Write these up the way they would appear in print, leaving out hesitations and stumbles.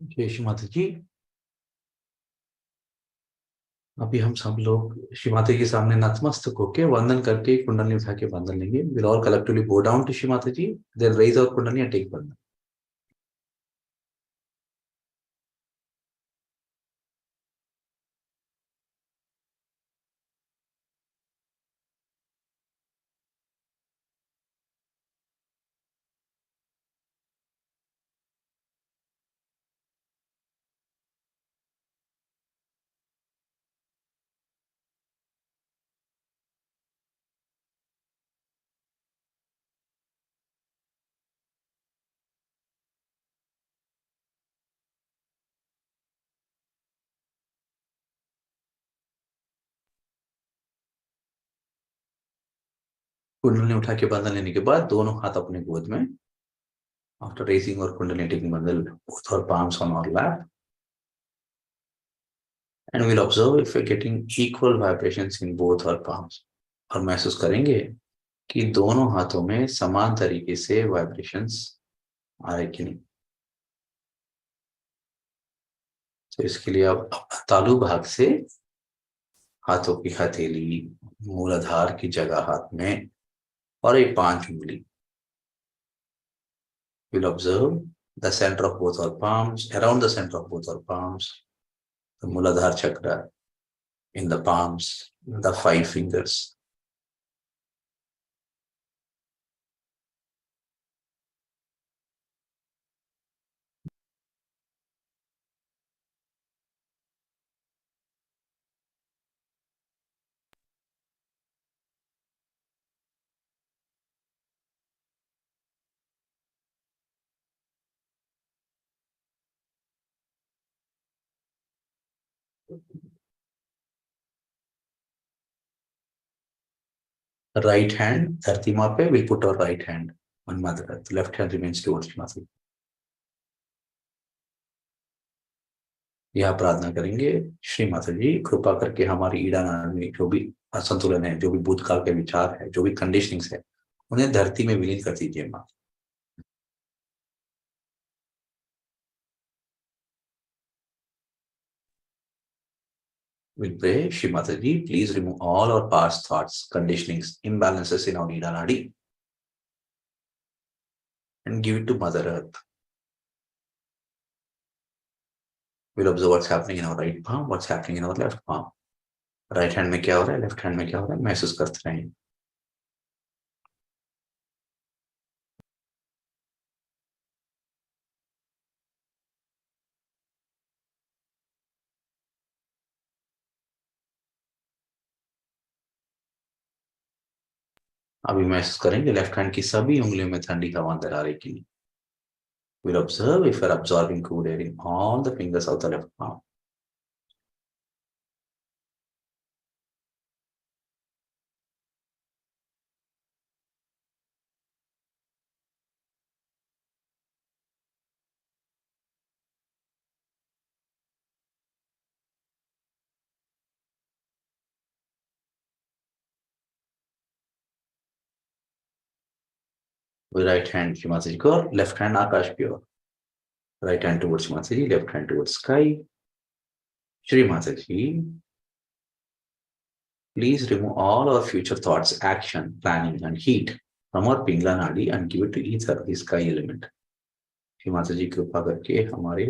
जय श्री माता जी। अभी हम सब लोग श्री माता के सामने नतमस्तक होके वंदन करके कुंडली उठा के वंदन लेंगे। Will all collectively bow down to Shri Mata ji, then raise our kundali and take vandan. कुंडली उठा के वंदन लेने के बाद दोनों हाथ अपने गोद में, आफ्टर रेजिंग और कुंडली टेकिंग वंदन, both our palms on our lap, and we'll observe if we're getting equal vibrations in both our palms। और महसूस करेंगे कि दोनों हाथों में समान तरीके से वाइब्रेशंस आ रहे कि नहीं। तो इसके लिए आप तालु भाग से हाथों की हथेली, मूलाधार की जगह हाथ में और एक 5 उंगली। We'll observe the center of both our palms, around the center of both our palms, the Muladhara Chakra in the palms, the 5 fingers. Right hand, धरती माँ पे, we'll put our right hand on Mother Earth. Left hand remains towards Mother। यहाँ प्रार्थना करेंगे, श्री माता जी कृपा करके हमारी ईड़ा नाड़ी में जो भी असंतुलन है, जो भी भूतकाल के विचार है, जो भी कंडीशनिंग्स है, उन्हें धरती में विलीन कर दीजिए माँ। We'll pray, Shri Mataji, please remove all our past thoughts, conditionings, imbalances in our Ida Nadi and give it to Mother Earth। We'll observe what's happening in our right palm, what's happening in our left palm। Right hand में क्या हो रहा है, left hand में क्या हो रहा है, महसूस करते रहें। अभी महसूस करेंगे लेफ्ट हैंड की सभी उंगलियों में ठंडी हवा अंदर आ रही की। We'll observe if we're absorbing cool air in all the fingers of the left palm। With right hand Shri को, left hand आकाश की ओर। Right hand towards Shri, left hand towards sky। Shri Mataji, please remove all our future thoughts, action, planning, and heat from our Pingla Nadi and give it to ether, the sky element। कि माता जी कृपा करके हमारे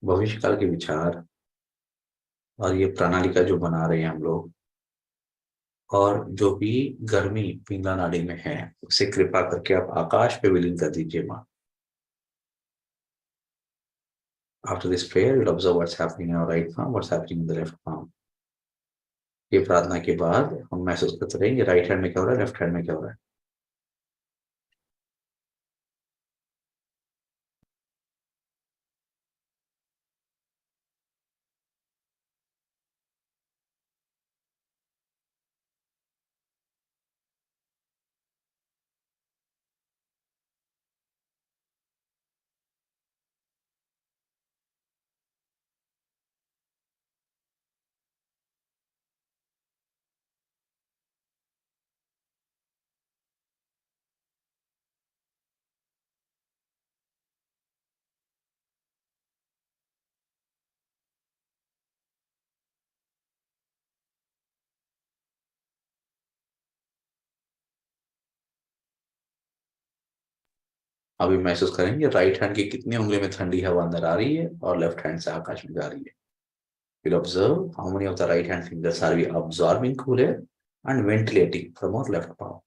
भविष्य काल के विचार और ये प्रणालिका जो बना रहे हैं हम लोग, और जो भी गर्मी पिंगला नाड़ी में है, उसे कृपा करके आप आकाश पे विलीन कर दीजिए माँ। After this prayer, you'll observe what's happening in your right palm, what's happening in the left palm. ये प्रार्थना के बाद हम महसूस करते रहेंगे राइट हैंड में क्या हो रहा है, लेफ्ट हैंड में क्या हो रहा है। अभी महसूस करेंगे राइट हैंड की कितनी उंगली में ठंडी हवा अंदर आ रही है और लेफ्ट हैंड से आकाश में जा रही है। We'll observe how many of the right hand fingers are we absorbing cool air and ventilating from our left palm.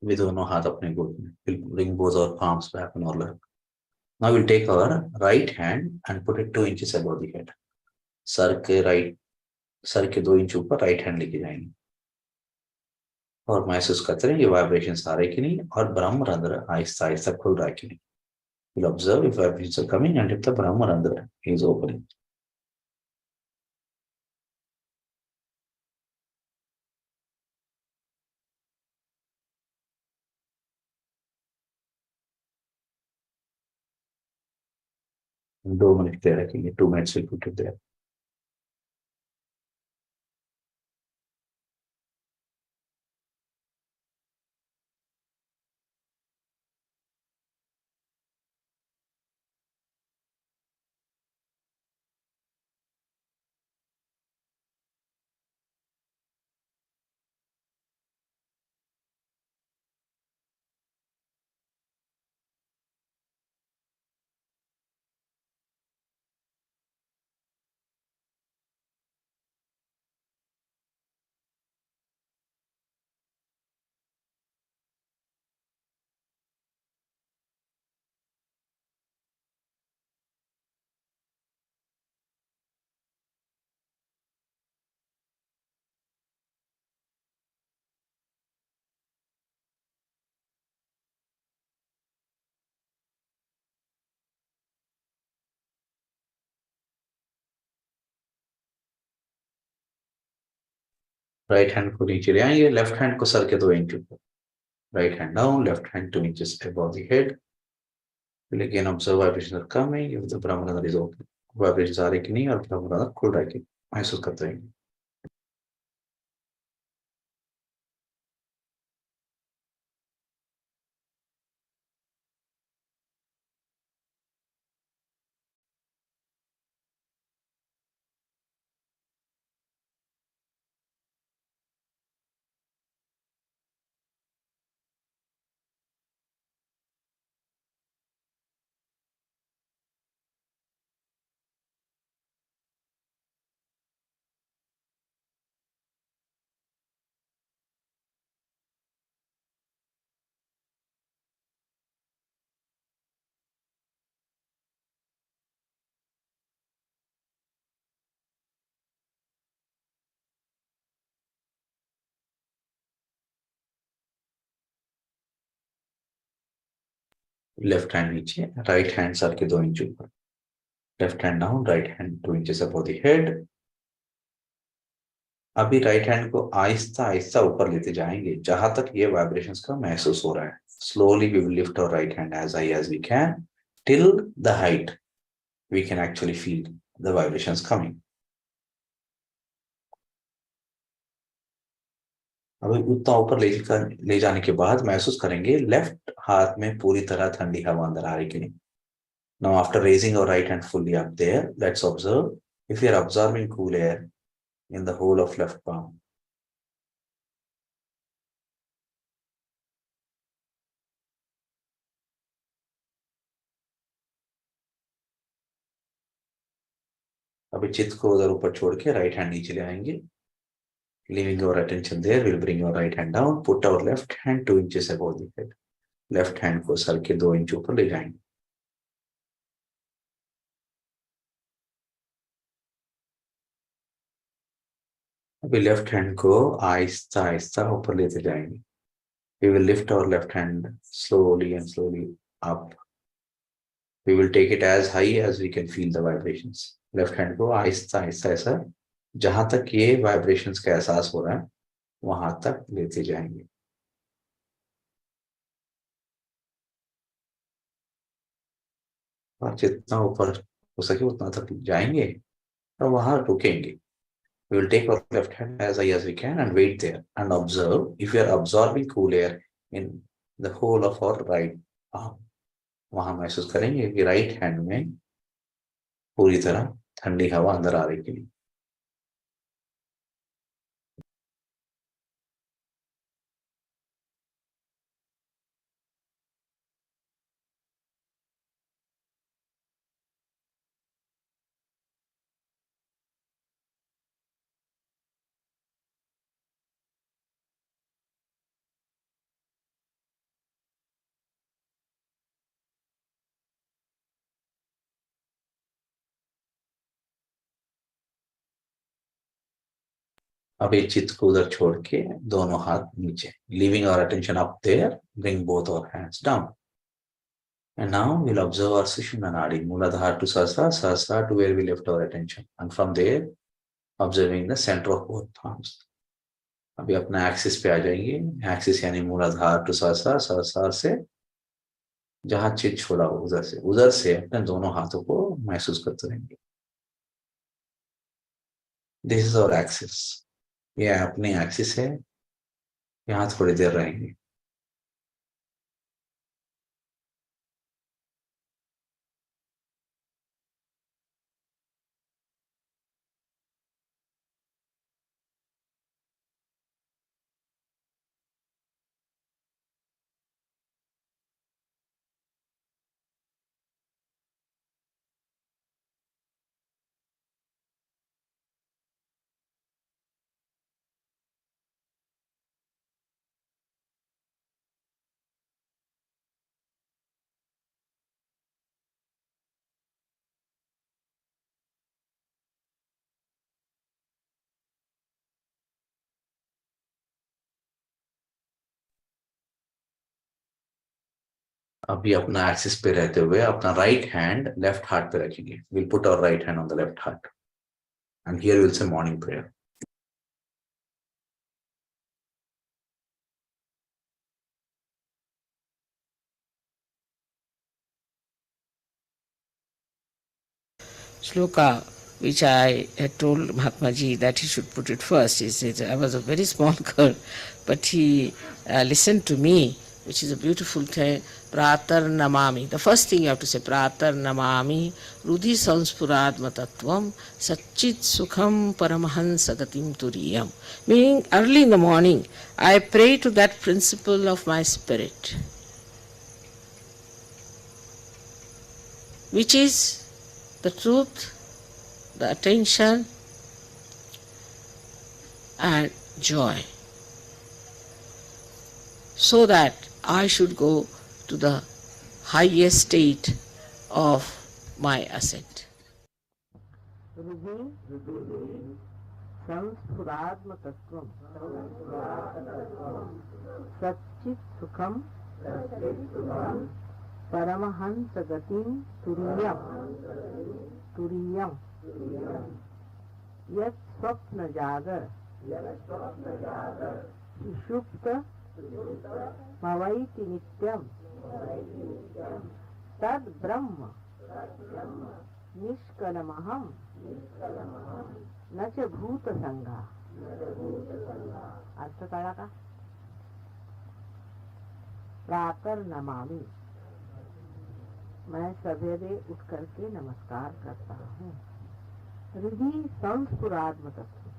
We दोनों हाथ अपने गोद में. We'll bring both our palms back on our lap. Now we'll take our right hand and put it 2 inches above the head. Sir के 2 inch ऊपर right hand लेके जाएंगे और महसूस करते रहेंगे वाइब्रेशन आ रहे कि नहीं और ब्रह्मरंध्र आहिस्ता आहिस्ता खुल रहा है कि नहीं. We'll observe if vibrations are coming and if the brahmarandra is opening. 2 minute दे रखेंगे. 2 minutes will put it there. Right hand को नीचे ले आएंगे, लेफ्ट हैंड को सर के 2 इंच ऊपर. Right hand down, left hand 2 inches above the head. We'll again observe vibrations are coming if the brahmarandra is open. Vibration आ रहे कि नहीं और ब्रह्मरंध्र खुल रहा है कि नहीं, महसूस करते रहेंगे. लेफ्ट हैंड नीचे, राइट हैंड सर के 2 इंच ऊपर, left hand down, right hand 2 inches above the head. अभी राइट हैंड को आहिस्ता आहिस्ता ऊपर लेते जाएंगे जहां तक ये वाइब्रेशंस का महसूस हो रहा है। Slowly we will lift our right hand as high as we can till the height we can actually feel the vibrations coming. अभी उतना ऊपर ले जाने के बाद महसूस करेंगे लेफ्ट हाथ में पूरी तरह ठंडी हवा अंदर आ रही कि नहीं। Now after raising our right hand fully up there, let's observe if we are absorbing cool air in the whole of left palm. अभी चित्त को उधर ऊपर छोड़ के राइट हैंड नीचे ले आएंगे। Leaving our attention there, we'll bring our right hand down, put our left hand 2 inches above the head. Left hand को सर के 2 इंच ऊपर ले जाएंगे। अभी लेफ्ट हैंड को आहिस्ता आहिस्ता ऊपर लेते जाएंगे। We will lift our left hand slowly and slowly up. We will take it as high as we can feel the vibrations. Left hand को आहिस्ता आहिस्ता ऐसा जहां तक ये वाइब्रेशंस का एहसास हो रहा है वहां तक लेते जाएंगे। और जितना ऊपर हो सके उतना तक जाएंगे और वहां रुकेंगे। We will take our left hand as high as we can and wait there and observe if we are absorbing cool air in the whole of our right arm. वहां महसूस करेंगे कि राइट हैंड में पूरी तरह ठंडी हवा अंदर आ रही है। अभी चित्त को उधर छोड़ के दोनों हाथ नीचे, leaving our attention up there, bring both our hands down. And now we'll observe our Sushumna Nadi, Muladhara to Sahasrara, Sahasrara to where we left our attention. And from there, observing the center of both palms. अभी अपना axis पे आ जाएंगे। Axis यानी मूलाधार to सहस्रार, सहस्रार से जहां चित छोड़ा हो उधर से अपने दोनों हाथों को महसूस करते रहेंगे। दिस इज आवर एक्सिस, ये अपनी एक्सिस है, यहाँ थोड़ी देर रहेंगे। अभी अपना एक्सिस पे रहते हुए अपना राइट हैंड लेफ्ट हार्ट पे रखेंगे। Will put our right hand on the left heart and here will say morning prayer. Shloka, which I had told Mahatmaji that he should put it first. He said, I was a very small girl, but he listened to me, which is a beautiful thing. Pratar namami. The first thing you have to say, Pratar namami, Rudhi sanspuradma tattvam, Satchit sukham paramahansa gatim turiyam. Meaning, early in the morning, I pray to that principle of my spirit, which is the truth, the attention, and joy, so that I should go to the highest state of my ascent. Satchit Sukham परमहंस गतिम तुरीयम तुरीयम यत् स्वप्न जागर सुषुप्त मवैति नित्यम तद ब्रह्म निष्कलमहम न च भूत संगा। अर्थ कळा का? प्रातर नमामि, मैं सवेरे उठ करके नमस्कार करता हूँ। हृदय संस्फुरात्म तत्व,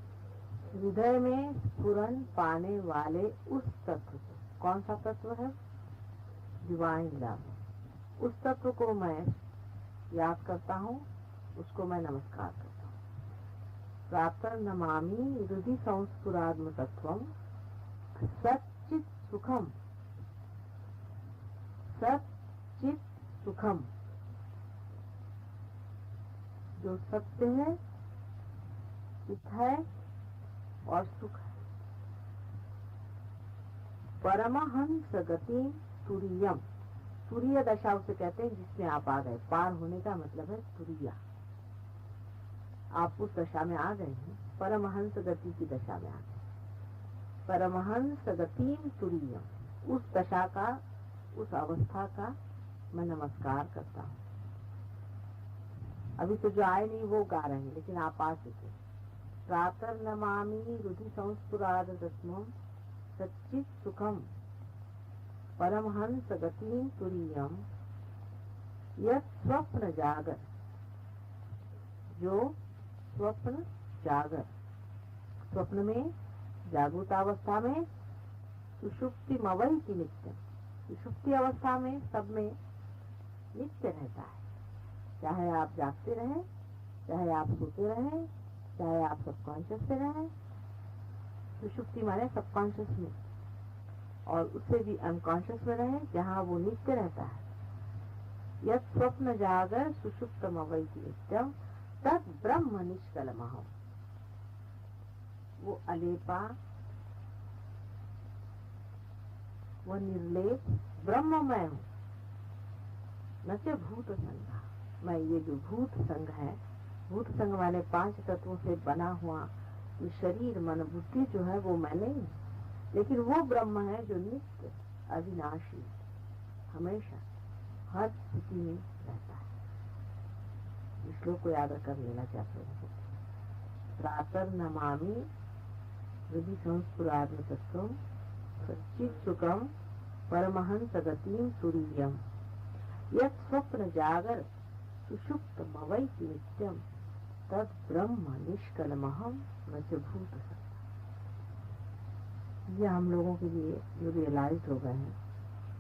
हृदय में स्फुरन पाने वाले उस तत्व को, कौन सा तत्व है? Divine love. उस तत्व को मैं याद करता हूँ, उसको मैं नमस्कार करता हूँ। प्रातः नमामि हृदय संस्फुरात्म तत्वम सच्चित सुखम, सच्चित सुखम, जो सत्य है, चित है और सुख है। परमहंस गति तुरीयम, तुरीय दशा उसे कहते हैं जिसमें आप आ गए। पार होने का मतलब है तुरीया। आप उस दशा में आ गए हैं, परमहंस गति की दशा में आ गए। परमहंस गति तुरीयम, उस दशा का, उस अवस्था का मैं नमस्कार करता हूँ। अभी तो जो आए नहीं वो गा रहे हैं, लेकिन आप आ चुके। प्रातः नमामि हृदि संस्फुराद तस्मं सच्चित सुखम परमहंस गतिं तुरीयम यत् स्वप्न जागर, जो स्वप्न जागर, स्वप्न में, जागृतावस्था में, सुषुप्ति मवैति नित्यम, सुषुप्ति अवस्था में सब में नित्य रहता है। चाहे आप जागते रहें, चाहे आप सोते रहें, चाहे आप सबकॉन्शियस से रहें। सुषुप्ति माने सबकॉन्शियस में, और उससे भी अनकॉन्शियस में रहें, जहाँ वो नित्य रहता है। यत् स्वप्न जागर सुषुप्तम अवैति नित्यम तत् ब्रह्म निष्कलमहम्, वो अलेपा, वो निर्लेप ब्रह्म मैं हूँ। न च भूत संघ, मैं ये जो भूत संघ है, भूत संघ माने 5 तत्वों से बना हुआ ये शरीर मन बुद्धि जो है वो मैं नहीं, लेकिन वो ब्रह्म है जो नित्य अविनाशी हमेशा हर स्थिति में रहता है। इस श्लोक को याद कर लेना चाहते हैं। प्रातः नमामि हृदि संस्फुरात्म तत्वं सच्चित् सुखम परमहंस गतिं तुरीयम यत् स्वप्न जागर सुषुप्त मवैति नित्यम तद ब्रह्म निष्कलमहम् न च भूत संगा। ये हम लोगों के लिए जो रियलाइज हो गए हैं,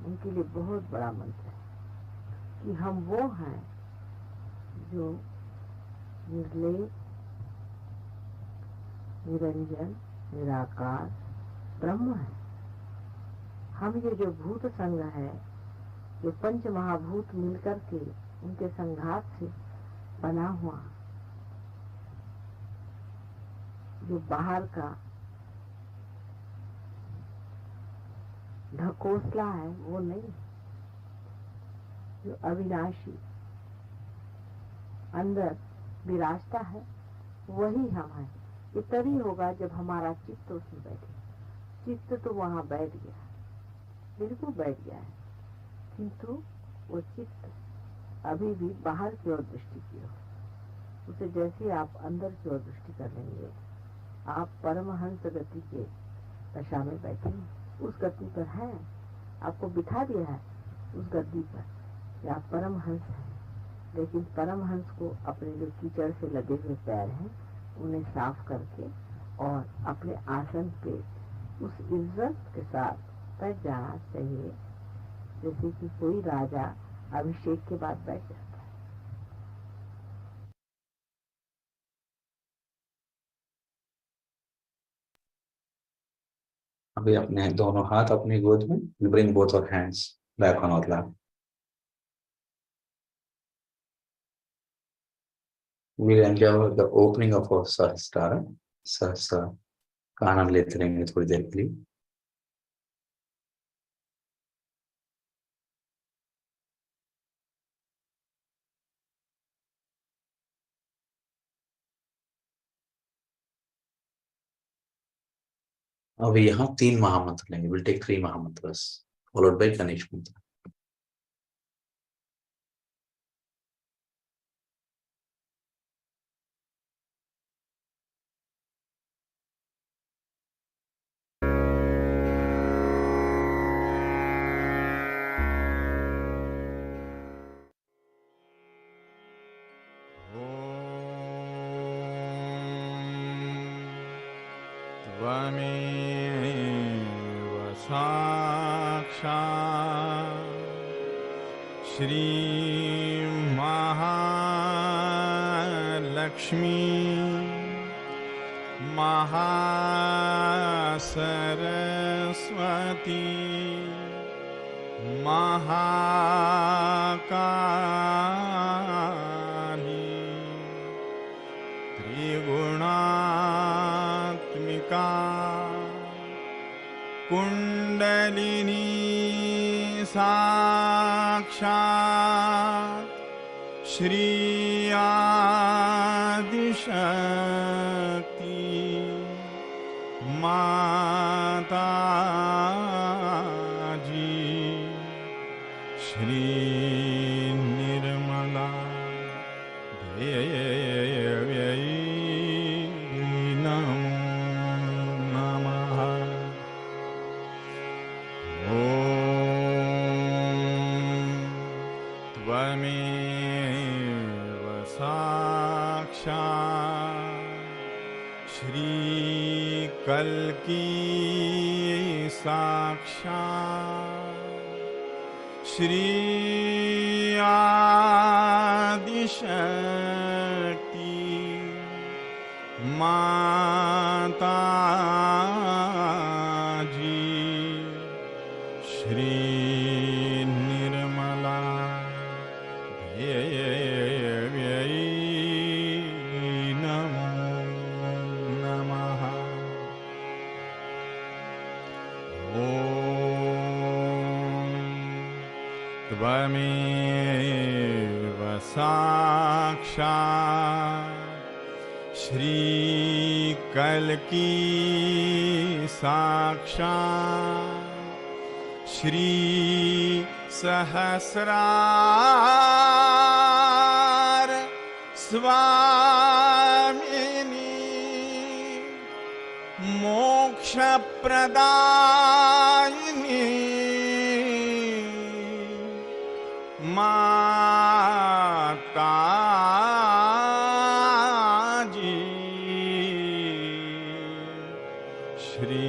उनके लिए बहुत बड़ा मंत्र है कि हम वो हैं जो निर्लेप, निरंजन, निराकार ब्रह्म है। हम ये जो भूत संघ है, जो 5 महाभूत मिलकर के उनके संघात से बना हुआ जो बाहर का ढकोसला है, वो नहीं, जो अविनाशी अंदर विराजता है, वही हम हैं। ये तभी होगा जब हमारा चित्त उसमें बैठे। चित्त तो वहाँ बैठ गया, बिल्कुल बैठ गया है, किंतु वो चित्त अभी भी बाहर की ओर दृष्टि की हो। उसे जैसे आप अंदर की ओर दृष्टि कर लेंगे, आप परमहंस गति के दशा में बैठेंगे। उस गति पर है, आपको बिठा दिया है उस गद्दी पर कि आप परमहंस हैं। लेकिन परमहंस को अपने जो कीचड़ से लगे हुए पैर हैं उन्हें साफ करके और अपने आसन पे उस इज्जत के साथ बैठ जाना चाहिए, जैसे कि कोई राजा अभिषेक के बाद बैठ जाता है। अभी अपने दोनों हाथ अपनी गोद में, bring both our hands back on our lap. We'll enjoy the opening of our Sahasrara. Sahasrara कान लेते रहेंगे थोड़ी देर के लिए। अब यहाँ 3 महामंत्र लेंगे. विल टेक 3 महामंत्र्स फॉलोड बाय गणेश मंत्र. त्वमेव साक्षात् श्रीमहालक्ष्मी महासरस्वती महाकाली त्रिगुणात्मिका कुंडलिनी साक्षात् श्री आदिशक्ति माताजी श्री निर्मला देव्यै नमो नमः. ॐ त्वमेव साक्षात् श्रीकल्की साक्षात् श्री आदिशक्ति माताजी श्री निर्मला देव्यै नमो नमः. ॐ त्वमेव साक्षात् श्रीकल्की साक्षात् श्री सहस्रार स्वामिनी मोक्षप्रदायिनी माताजी श्री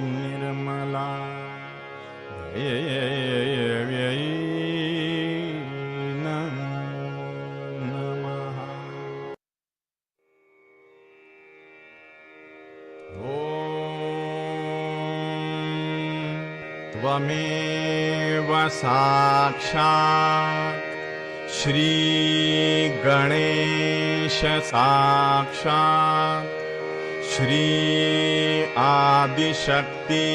निर्मला देव्यै नमो नमः. ॐ त्वमेव साक्षात् श्री गणेश साक्षात् श्री आदिशक्ति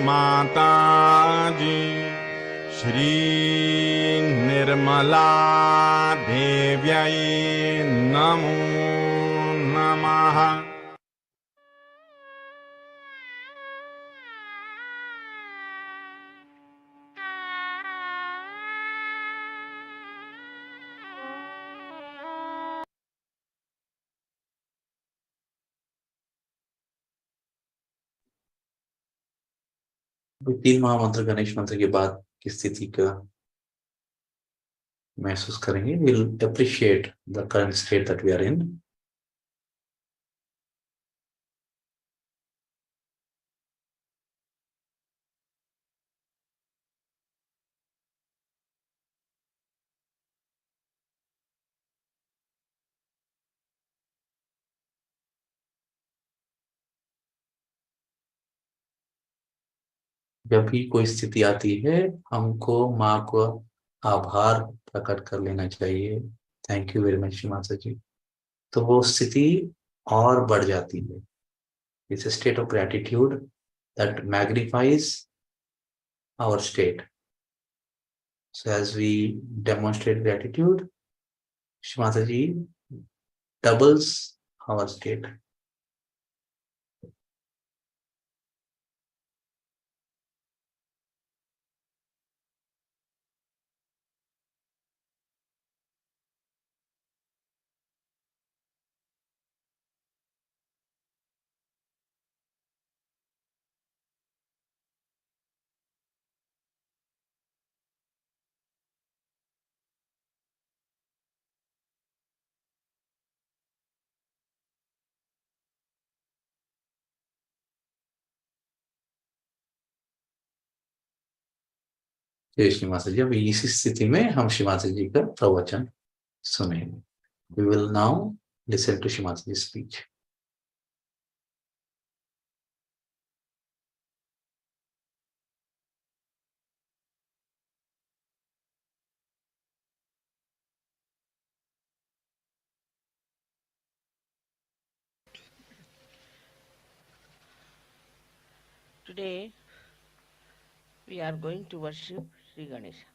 माताजी श्री निर्मला देव्यै नमो नमः. अभी 3 महामंत्र गणेश मंत्र के बाद की स्थिति का महसूस करेंगे. Will appreciate the current state that we are in. जब भी कोई स्थिति आती है हमको माँ को आभार प्रकट कर लेना चाहिए. थैंक यू वेरी मच माता जी. तो वो स्थिति और बढ़ जाती है. It's a state of gratitude that magnifies our state. So as we demonstrate gratitude, Mataji doubles our state. जय श्री माता जी। अभी इसी स्थिति में हम श्री माता जी का प्रवचन सुनेंगे. We will now listen to Shri Mataji's speech. Today we are going to worship Sri Ganesha.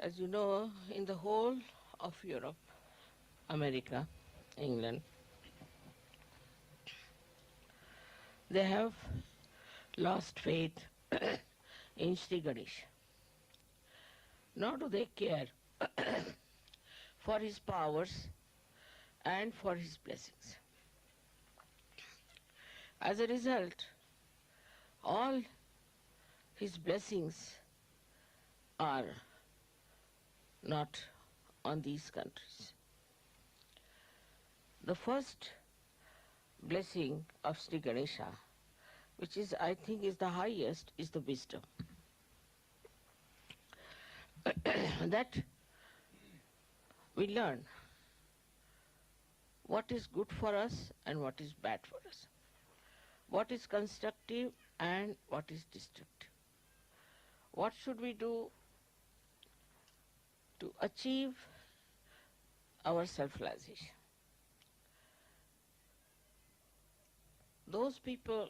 As you know, in the whole of Europe, America, England, they have lost faith in Sri Ganesha. Nor do they care for his powers and for his blessings. As a result, all his blessings are not on these countries. The first blessing of Sri Ganesha, which is, I think, is the highest, is the wisdom. That we learn what is good for us and what is bad for us, what is constructive and what is destructive. What should we do to achieve our self-realization? Those people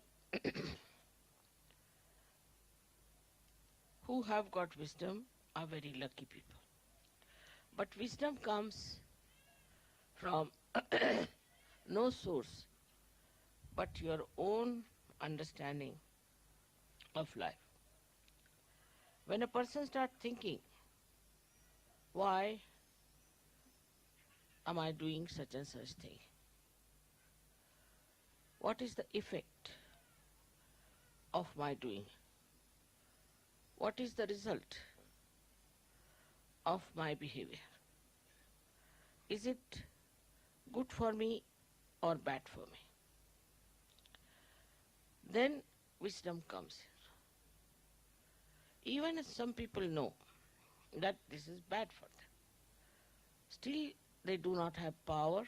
who have got wisdom are very lucky people. But wisdom comes from no source but your own understanding of life. When a person starts thinking, why am I doing such and such thing? What is the effect of my doing? What is the result of my behavior? Is it good for me or bad for me? Then wisdom comes. Even if some people know that this is bad for them, still they do not have power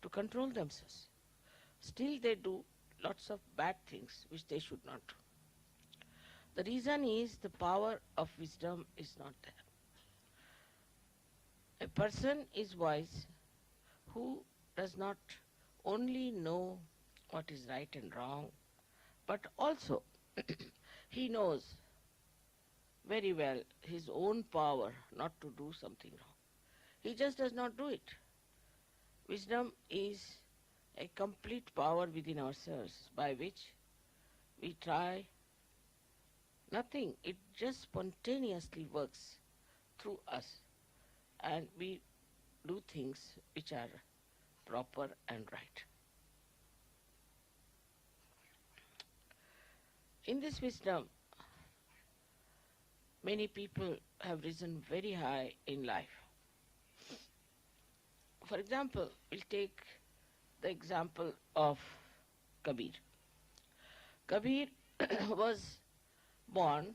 to control themselves. Still they do lots of bad things which they should not do. The reason is the power of wisdom is not there. A person is wise who does not only know what is right and wrong, but also he knows very well his own power not to do something wrong. He just does not do it. Wisdom is a complete power within ourselves by which we try nothing. It just spontaneously works through us and we do things which are proper and right. In this wisdom, many people have risen very high in life. For example, we'll take the example of Kabir. Kabir was born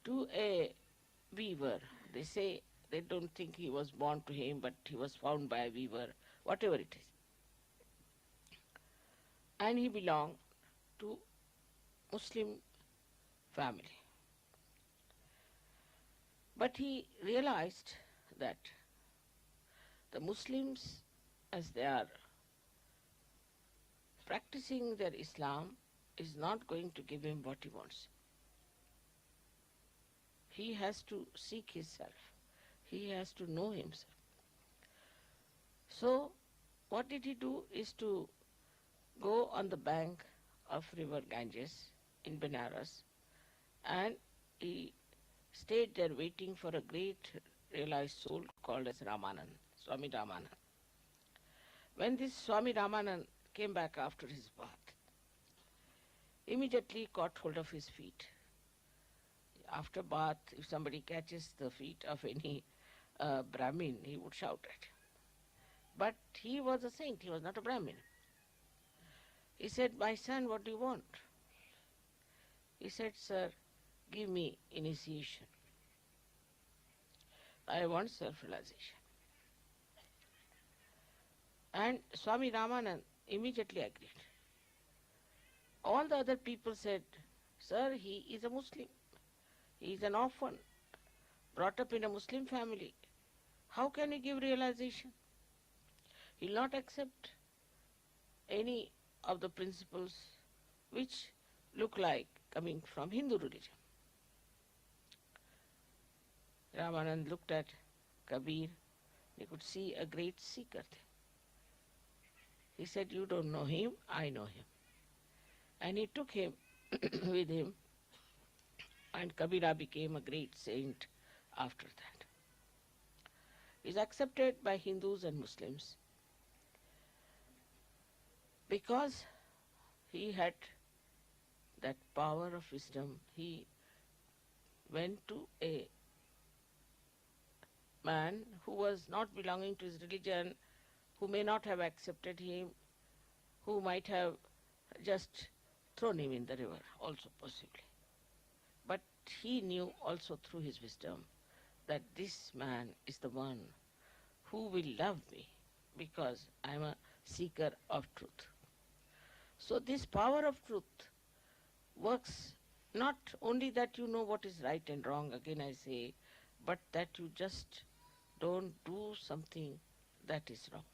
to a weaver. They say they don't think he was born to him, but he was found by a weaver, whatever it is. And he belonged to Muslim family. But he realized that the Muslims, as they are practicing their Islam, is not going to give him what he wants. He has to seek himself. He has to know himself. So what did he do is to go on the bank of river Ganges in Benares, and he stayed there waiting for a great realized soul called as Ramanand, Swami Ramanand. When this Swami Ramanand came back after his bath, immediately caught hold of his feet. After bath, if somebody catches the feet of any Brahmin, he would shout at him. But he was a saint, he was not a Brahmin. He said, "My son, what do you want?" He said, "Sir, give me initiation. I want self-realization." And Swami Ramanand immediately agreed. All the other people said, "Sir, he is a Muslim. He is an orphan, brought up in a Muslim family. How can he give realization? He will not accept any of the principles which look like coming from Hindu religion." Ramanand looked at Kabir. He could see a great seeker there. He said, "You don't know him, I know him." And he took him with him, and Kabira became a great saint after that. He is accepted by Hindus and Muslims because he had that power of wisdom. He went to a man who was not belonging to his religion, who may not have accepted him, who might have just thrown him in the river also possibly. But he knew also through his wisdom that this man is the one who will love me because I am a seeker of truth. So this power of truth works not only that you know what is right and wrong, again I say, but that you just don't do something that is wrong.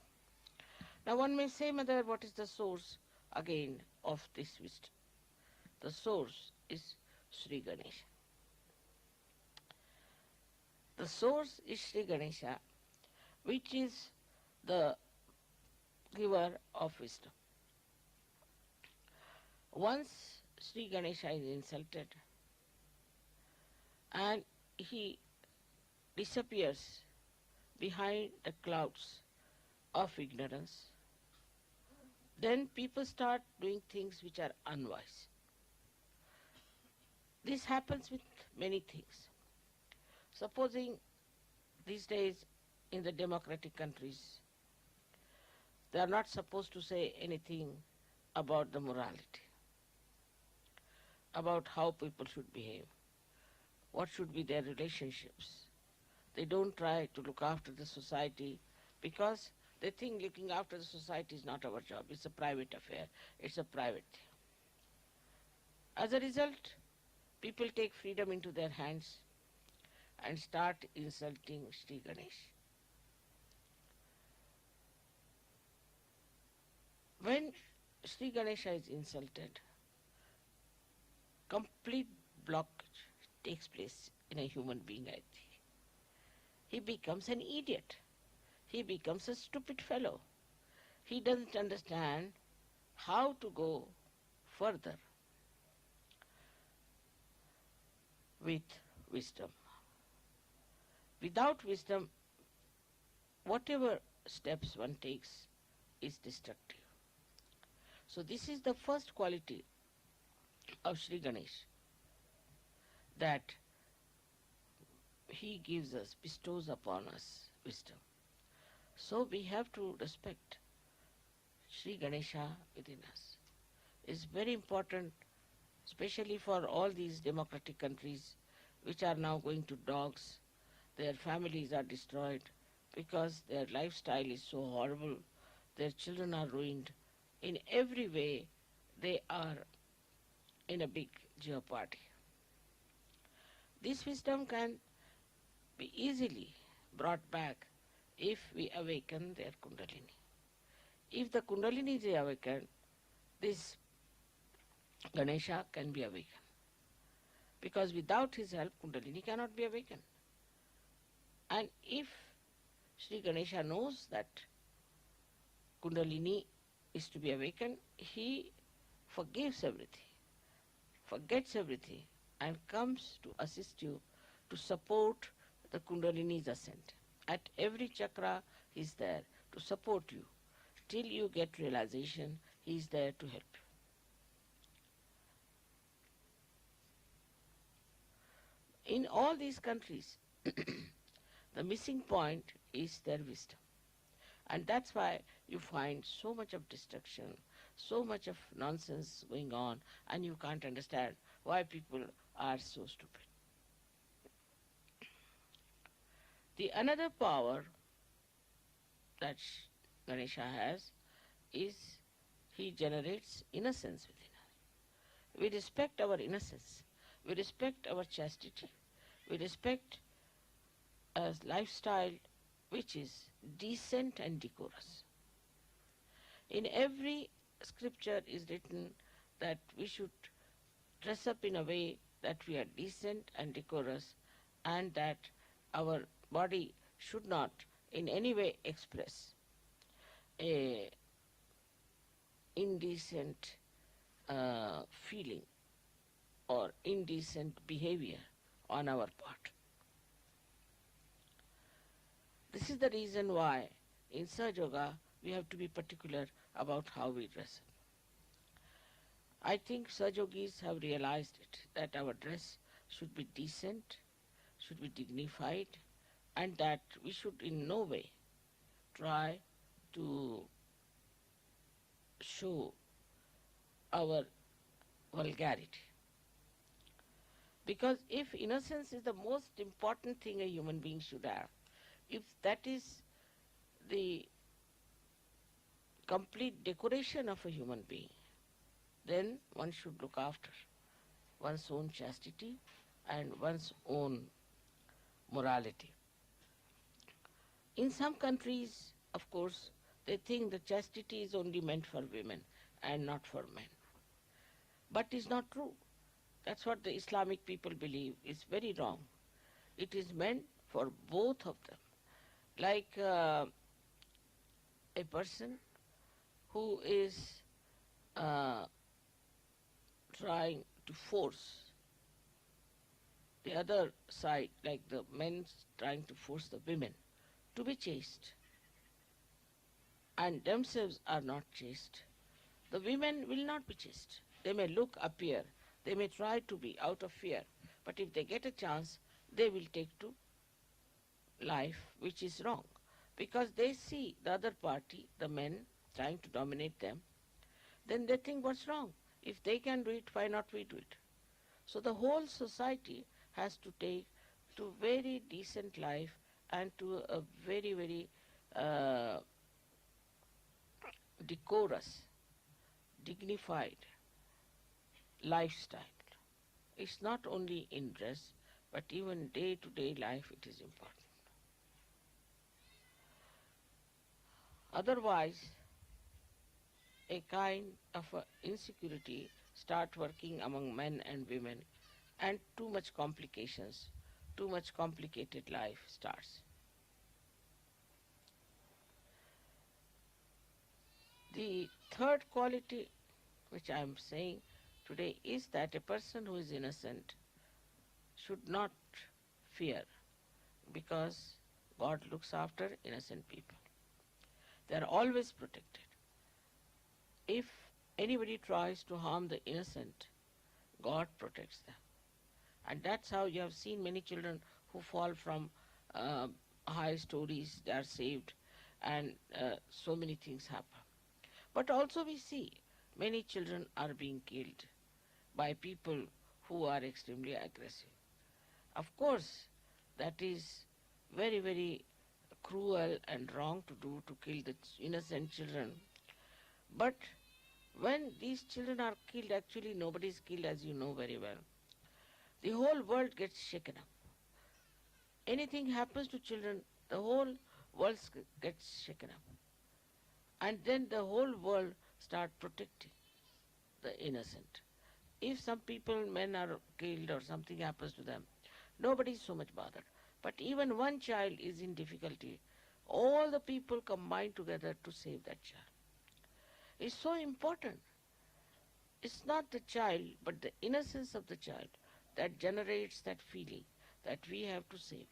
Now one may say, Mother, what is the source again of this wisdom? The source is Sri Ganesha. The source is Sri Ganesha, which is the giver of wisdom. Once Sri Ganesha is insulted and he disappears behind the clouds of ignorance, then people start doing things which are unwise. This happens with many things. Supposing these days in the democratic countries, they are not supposed to say anything about the morality, about how people should behave, what should be their relationships. They don't try to look after the society because they think looking after the society is not our job. It's a private affair. It's a private thing. As a result, people take freedom into their hands and start insulting Sri Ganesh. When Sri Ganesha is insulted, complete blockage takes place in a human being, I think. He becomes an idiot. He becomes a stupid fellow. He doesn't understand how to go further with wisdom. Without wisdom, whatever steps one takes is destructive. So this is the first quality of Sri Ganesh, that he gives us, bestows upon us wisdom. So we have to respect Sri Ganesha within us. It's very important, especially for all these democratic countries which are now going to dogs. Their families are destroyed because their lifestyle is so horrible. Their children are ruined. In every way, they are in a big jeopardy. This wisdom can be easily brought back if we awaken their Kundalini. If the Kundalini is awakened, this Ganesha can be awakened. Because without his help, Kundalini cannot be awakened. And if Sri Ganesha knows that Kundalini is to be awakened, he forgives everything, forgets everything, and comes to assist you to support the Kundalini's ascent. At every chakra, he is there to support you. Till you get realization, he is there to help you. In all these countries, the missing point is their wisdom. And that's why you find so much of destruction, so much of nonsense going on, and you can't understand why people are so stupid. The another power that Ganesha has is he generates innocence within us. We respect our innocence, we respect our chastity, we respect a lifestyle which is decent and decorous. In every scripture is written that we should dress up in a way that we are decent and decorous, and that our body should not in any way express a indecent feeling or indecent behavior on our part. This is the reason why in Sahaja Yoga we have to be particular about how we dress up. I think Sahaja Yogis have realized it, that our dress should be decent, should be dignified, and that we should in no way try to show our vulgarity. Because if innocence is the most important thing a human being should have, if that is the complete decoration of a human being, then one should look after one's own chastity and one's own morality. In some countries, of course, they think that chastity is only meant for women and not for men. But it's not true. That's what the Islamic people believe. It's very wrong. It is meant for both of them. Like a person who is trying to force the other side, like the men trying to force the women to be chaste, and themselves are not chaste, the women will not be chaste. They may appear, they may try to be out of fear, but if they get a chance, they will take to life which is wrong, because they see the other party, the men, trying to dominate them. Then they think, what's wrong? If they can do it, why not we do it? So the whole society has to take to very decent life and to a very, very decorous, dignified lifestyle. It's not only in dress, but even day-to-day life it is important. Otherwise, a kind of insecurity start working among men and women, and too much complications, too much complicated life starts. The third quality which I am saying today is that a person who is innocent should not fear, because God looks after innocent people. They are always protected. If anybody tries to harm the innocent, God protects them. And that's how you have seen many children who fall from high stories, they are saved, and so many things happen. But also we see many children are being killed by people who are extremely aggressive. Of course, that is very, very cruel and wrong to do, to kill the innocent children. But when these children are killed, actually nobody is killed, as you know very well. The whole world gets shaken up. Anything happens to children, the whole world gets shaken up. And then the whole world start protecting the innocent. If some people, men are killed or something happens to them, nobody is so much bothered. But even one child is in difficulty, all the people combine together to save that child. It's so important. It's not the child, but the innocence of the child that generates that feeling that we have to save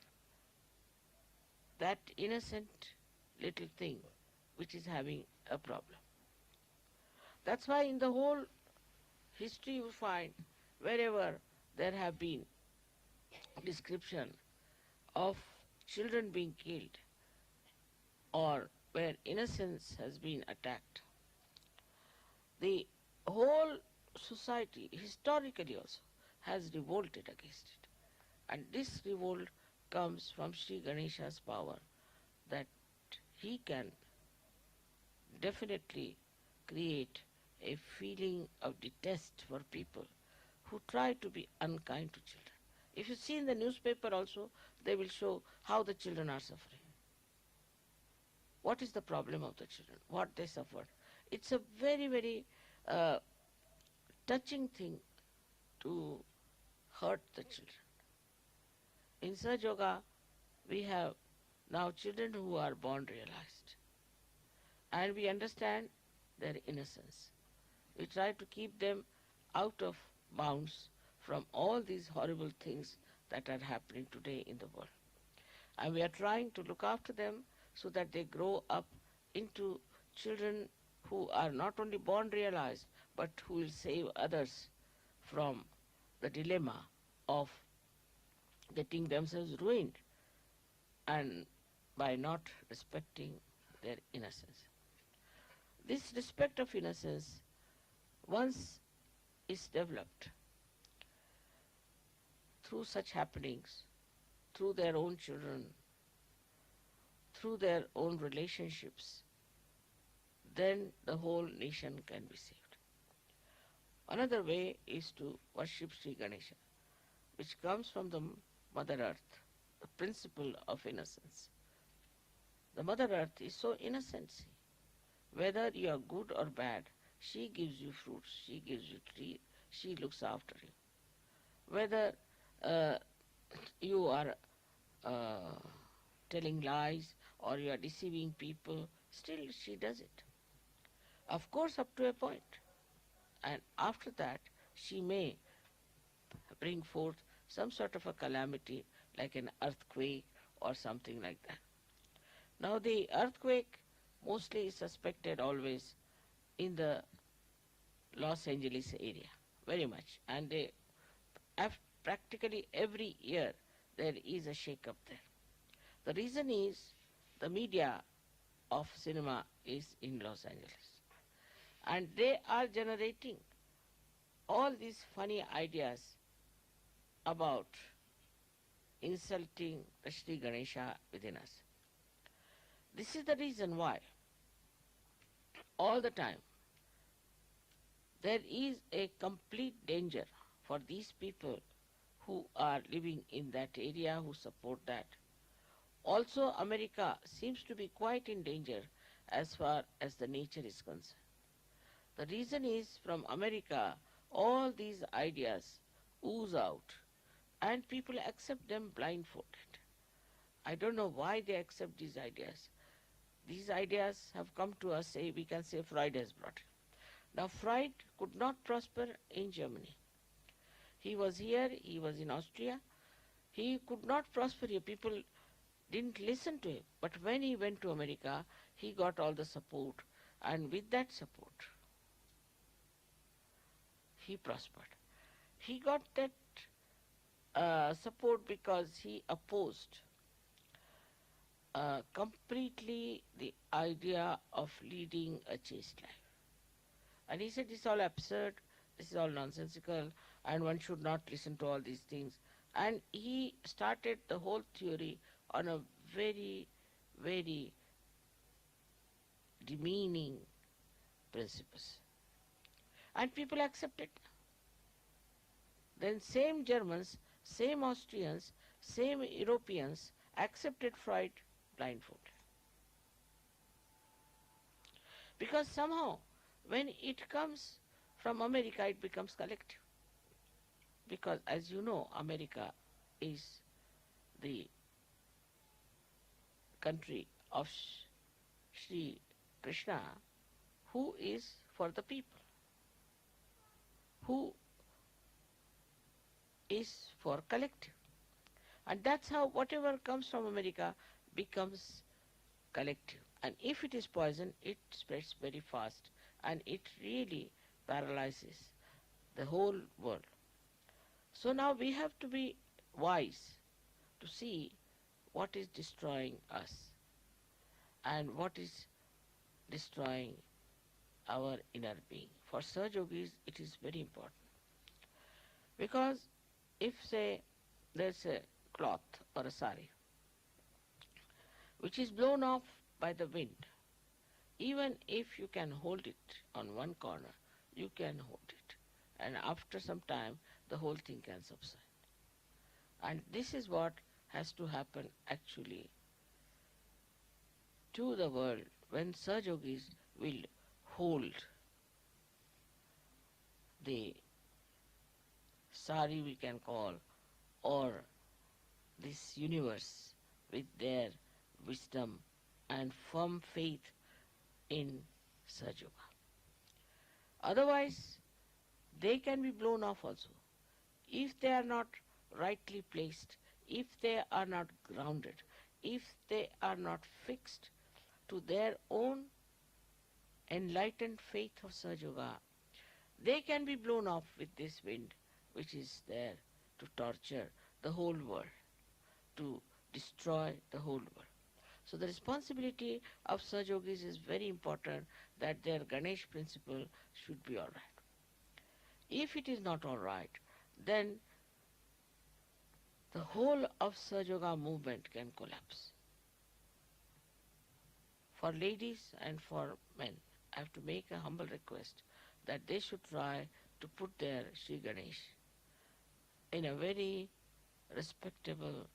that innocent little thing which is having a problem. That's why in the whole history you find wherever there have been description of children being killed or where innocence has been attacked, the whole society, historically also, has revolted against it. And this revolt comes from Sri Ganesha's power, that he can definitely create a feeling of detest for people who try to be unkind to children. If you see in the newspaper also, they will show how the children are suffering. What is the problem of the children? What they suffered? It's a very, very uh, touching thing to hurt the children. In Saj Yoga, we have now children who are born realized, and we understand their innocence. We try to keep them out of bounds from all these horrible things that are happening today in the world. And we are trying to look after them so that they grow up into children who are not only born realized, but who will save others from the dilemma of getting themselves ruined and by not respecting their innocence. This respect of innocence, once is developed through such happenings, through their own children, through their own relationships, then the whole nation can be saved. Another way is to worship Sri Ganesha, which comes from the Mother Earth, the principle of innocence. The Mother Earth is so innocent. See. Whether you are good or bad, she gives you fruits, she gives you trees, she looks after you. Whether uh, you are uh, telling lies or you are deceiving people, still she does it. Of course, up to a point. And after that, she may bring forth some sort of a calamity like an earthquake or something like that. Now, the earthquake mostly is suspected always in the Los Angeles area, very much. And practically every year there is a shake-up there. The reason is the media of cinema is in Los Angeles. And they are generating all these funny ideas about insulting the Sri Ganesha within us. This is the reason why all the time there is a complete danger for these people who are living in that area, who support that. Also, America seems to be quite in danger as far as the nature is concerned. The reason is from America, all these ideas ooze out and people accept them blindfolded. I don't know why they accept these ideas. These ideas have come to us, say, we can say Freud has brought it. Now, Freud could not prosper in Germany. He was here, he was in Austria. He could not prosper here. People didn't listen to him. But when he went to America, he got all the support. And with that support, he prospered. He got that support because he opposed completely the idea of leading a chaste life. And he said, this is all absurd, this is all nonsensical, and one should not listen to all these things. And he started the whole theory on a very, very demeaning principles. And people accepted. Then same Germans, same Austrians, same Europeans accepted Freud blindfolded. Because somehow, when it comes from America, it becomes collective. Because as you know, America is the country of Sri Krishna, who is for the people, who is for collective. And that's how whatever comes from America becomes collective. And if it is poison, it spreads very fast and it really paralyzes the whole world. So now we have to be wise to see what is destroying us and what is destroying our inner being. for Saj Yogis it is very important. Because if, say, there's a cloth or a sari which is blown off by the wind, even if you can hold it on one corner, you can hold it. And after some time, the whole thing can subside. And this is what has to happen actually to the world when Saj Yogis will hold the sari, we can call, or this universe with their wisdom and firm faith in Saj Yoga. Otherwise, they can be blown off also. If they are not rightly placed, if they are not grounded, if they are not fixed to their own enlightened faith of Saj Yoga, they can be blown off with this wind which is there to torture the whole world, to destroy the whole world. So the responsibility of Saj Yogis is very important, that their Ganesh principle should be all right. If it is not all right, then the whole of Saj Yoga movement can collapse. For ladies and for men, I have to make a humble request that they should try to put their Sri Ganesh in a very respectable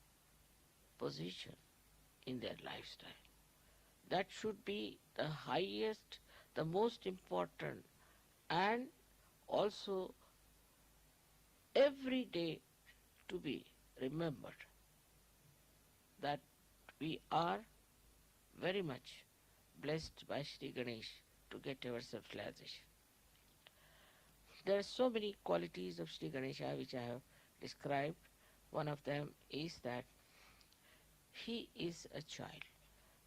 position in their lifestyle. That should be the highest, the most important, and also every day to be remembered that we are very much blessed by Sri Ganesh to get our self-realization. There are so many qualities of Sri Ganesha which I have described. One of them is that he is a child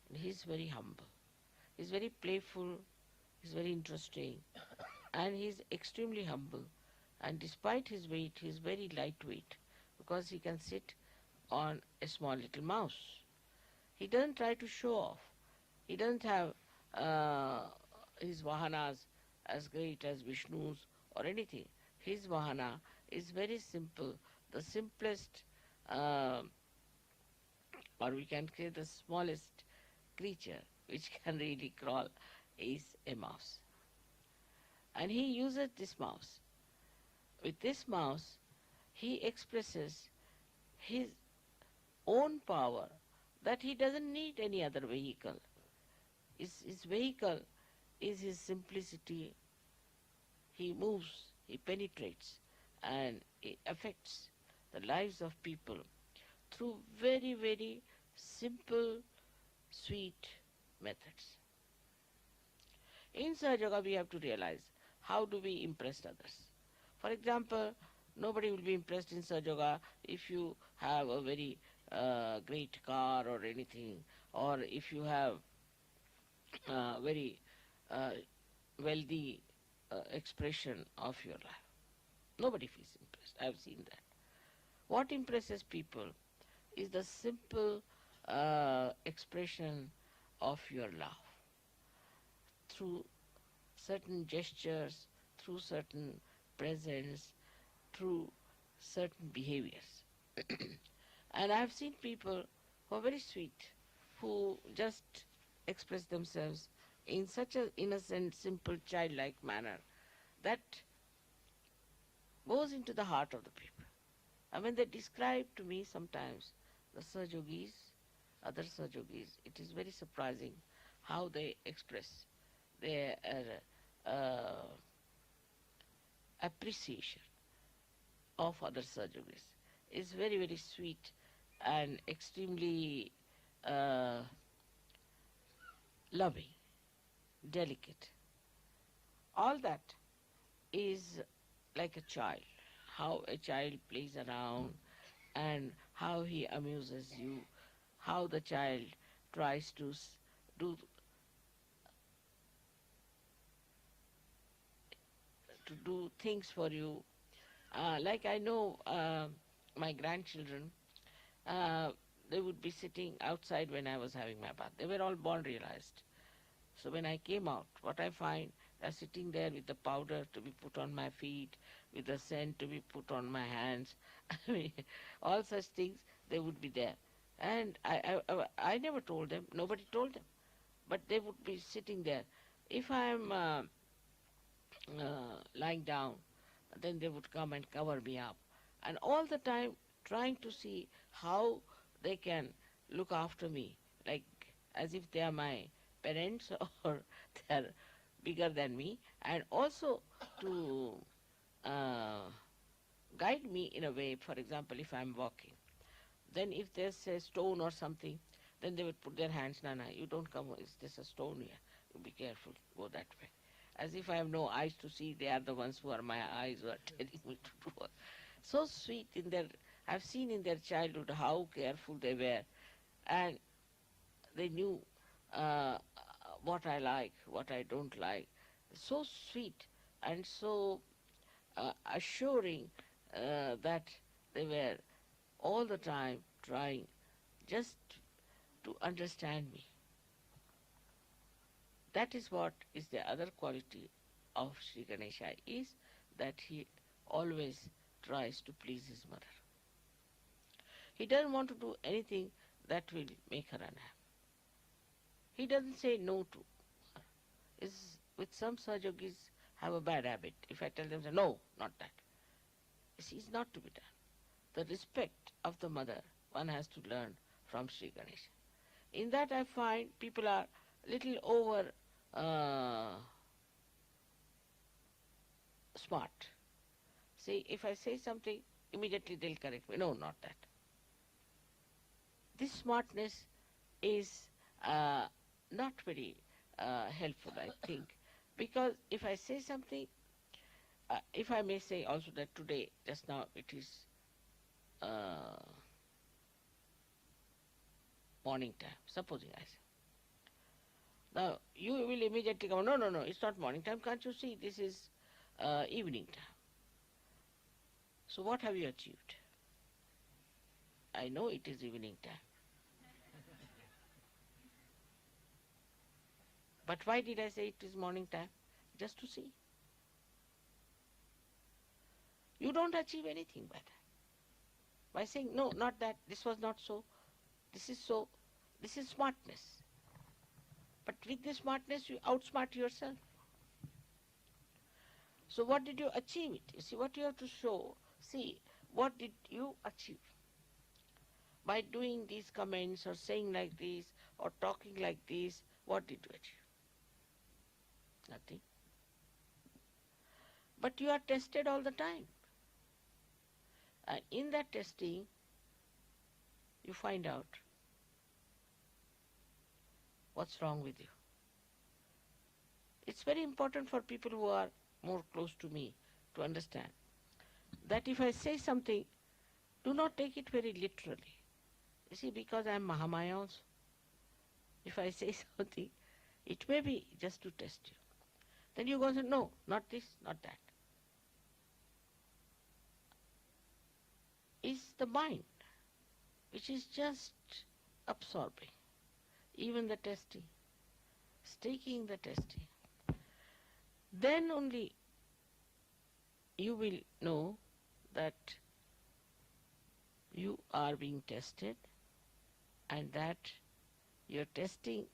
and he is very humble. He is very playful, he is very interesting, and he is extremely humble. And despite his weight, he is very lightweight because he can sit on a small little mouse. He doesn't try to show off. He doesn't have his vahanas as great as Vishnu's or anything. His vahana is very simple. The simplest, or we can say the smallest creature which can really crawl is a mouse. And he uses this mouse. With this mouse, he expresses his own power, that he doesn't need any other vehicle. His vehicle is his simplicity. He moves, he penetrates, and he affects the lives of people through very, very simple, sweet methods. In Sahaja Yoga, we have to realize how do we impress others. For example, nobody will be impressed in Sahaja Yoga if you have a very great car or anything, or if you have very wealthy expression of your life. Nobody feels impressed. I have seen that. What impresses people is the simple expression of your love through certain gestures, through certain presence, through certain behaviors. And I have seen people who are very sweet, who just express themselves in such an innocent, simple, childlike manner that goes into the heart of the people. And when they describe to me sometimes the Sahaja Yogis, other Sahaja Yogis, it is very surprising how they express their appreciation of other Sahaja Yogis. It's very, very sweet and extremely loving, delicate. All that is like a child, how a child plays around and how he amuses you, how the child tries to do things for you. Like I know my grandchildren, they would be sitting outside when I was having my bath. They were all born realized. So when I came out, what I find, are sitting there with the powder to be put on my feet, with the scent to be put on my hands. I mean, all such things, they would be there. And I never told them, nobody told them, but they would be sitting there. If I am lying down, then they would come and cover me up. And all the time trying to see how they can look after me, like as if they are my parents or they are bigger than me, and also to uh, guide me in a way. For example, if I am walking, then if there's a stone or something, then they would put their hands, Nana, you don't come, is this a stone here? You be careful, go that way. As if I have no eyes to see, they are the ones who are my eyes who are telling me to do it. So sweet in their, I've seen in their childhood how careful they were, and they knew what I like, what I don't like. So sweet and so assuring that they were all the time trying just to understand me. That is what is the other quality of Sri Ganesha, is that he always tries to please his mother. He doesn't want to do anything that will make her unhappy. He doesn't say no to her. With some Sahajogis have a bad habit. If I tell them, say, no, not that. It's not to be done. The respect of the mother one has to learn from Sri Ganesha. In that I find people are little over smart. See, if I say something, immediately they'll correct me. No, not that. This smartness is not very helpful, I think, because if I say something, if I may say also that today, just now, it is morning time, supposing I say. Now, you will immediately come, no, no, no, it's not morning time, can't you see, this is evening time. So what have you achieved? I know it is evening time. But why did I say it is morning time? Just to see. You don't achieve anything by that. By saying, no, not that, this was not so, this is so, this is smartness. But with this smartness, you outsmart yourself. So what did you achieve it? You see, what you have to show, see, what did you achieve? By doing these comments or saying like this or talking like this, what did you achieve? Nothing. But you are tested all the time. And in that testing, you find out what's wrong with you. It's very important for people who are more close to me to understand that if I say something, do not take it very literally. You see, because I am Mahamaya also. If I say something, it may be just to test you. Then you go and say, no, not this, not that. It's the mind which is just absorbing, even the testing, taking the testing. Then only you will know that you are being tested and that your testing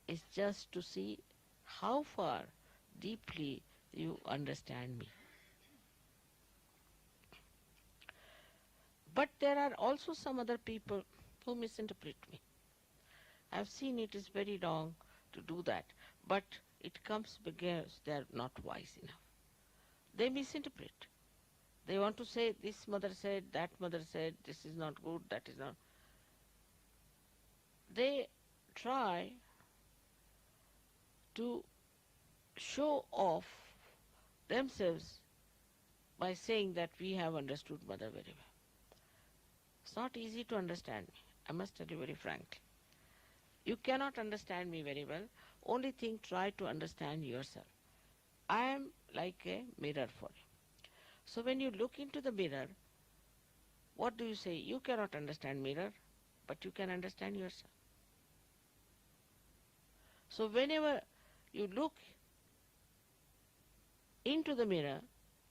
is just to see how far deeply you understand me. But there are also some other people who misinterpret me. I have seen it is very wrong to do that, but it comes because they are not wise enough. They misinterpret. They want to say, this mother said, that mother said, this is not good, that is not. They try to show off themselves by saying that we have understood mother very well. It's not easy to understand me, I must tell you very frankly. You cannot understand me very well. Only thing, try to understand yourself. I am like a mirror for you. So when you look into the mirror, what do you say? You cannot understand mirror, but you can understand yourself. So whenever you look into the mirror,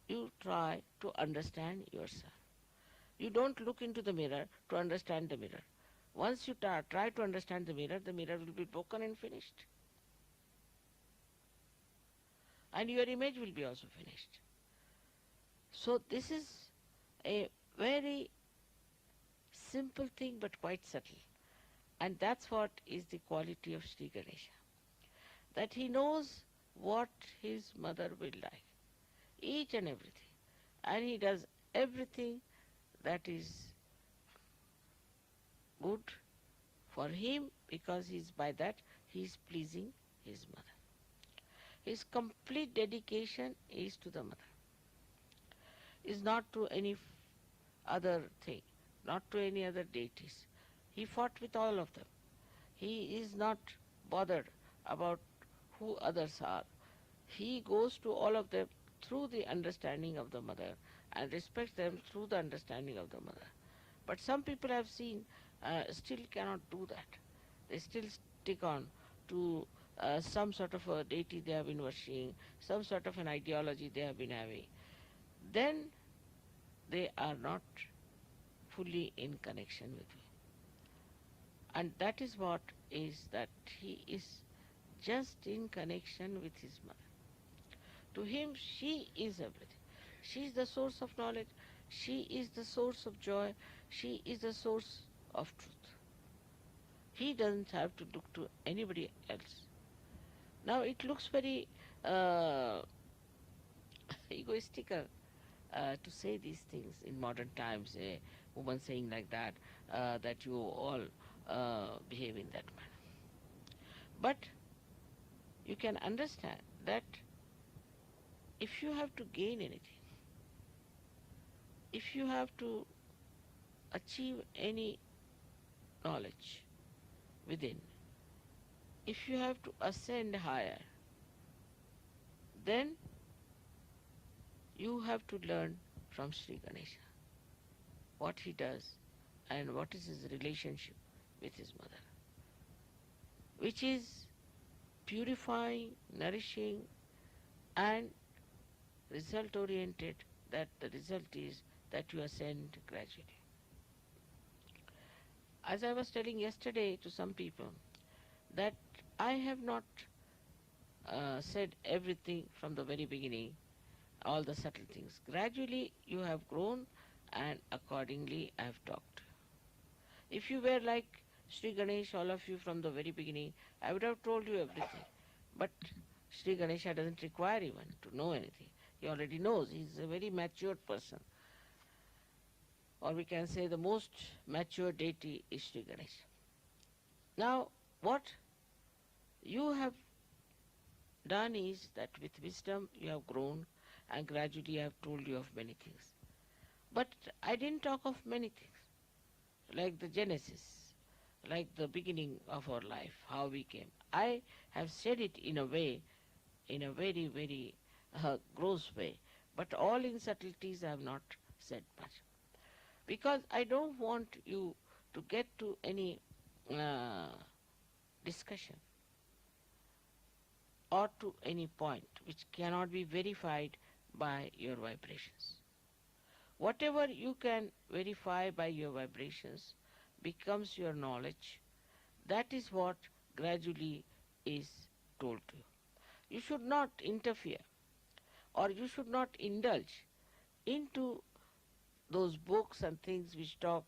you try to understand yourself. You don't look into the mirror to understand the mirror. Once you try to understand the mirror will be broken and finished. And your image will be also finished. So this is a very simple thing but quite subtle. And that's what is the quality of Sri Ganesha. That he knows what his mother will like, each and everything. And he does everything that is good for him, because by that he is pleasing his mother. His complete dedication is to the mother, is not to any other thing, not to any other deities. He fought with all of them. He is not bothered about who others are. He goes to all of them through the understanding of the mother and respects them through the understanding of the mother. But some people I've seen still cannot do that. They still stick on to some sort of a deity they have been worshipping, some sort of an ideology they have been having. Then they are not fully in connection with me. And that is what is that he is just in connection with his mother. To him, she is everything. She is the source of knowledge. She is the source of joy. She is the source of truth. He doesn't have to look to anybody else. Now it looks very egoistical to say these things in modern times, a woman saying like that you all behave in that manner. But you can understand that if you have to gain anything, if you have to achieve any knowledge within, if you have to ascend higher, then you have to learn from Sri Ganesha what he does and what is his relationship with his mother, which is purifying, nourishing, and result oriented, that the result is that you ascend gradually. As I was telling yesterday to some people, that I have not said everything from the very beginning, all the subtle things. Gradually you have grown, and accordingly I have talked. If you were like Sri Ganesh, all of you from the very beginning, I would have told you everything. But Sri Ganesha doesn't require even to know anything. He already knows. He is a very matured person. Or we can say the most mature deity is Sri Ganesha. Now, what you have done is that with wisdom you have grown, and gradually I have told you of many things. But I didn't talk of many things, like the genesis, like the beginning of our life, how we came. I have said it in a way, in a very, very gross way, but all in subtleties I have not said much. Because I don't want you to get to any discussion or to any point which cannot be verified by your vibrations. Whatever you can verify by your vibrations becomes your knowledge. That is what gradually is told to you. You should not interfere, or you should not indulge into those books and things which talk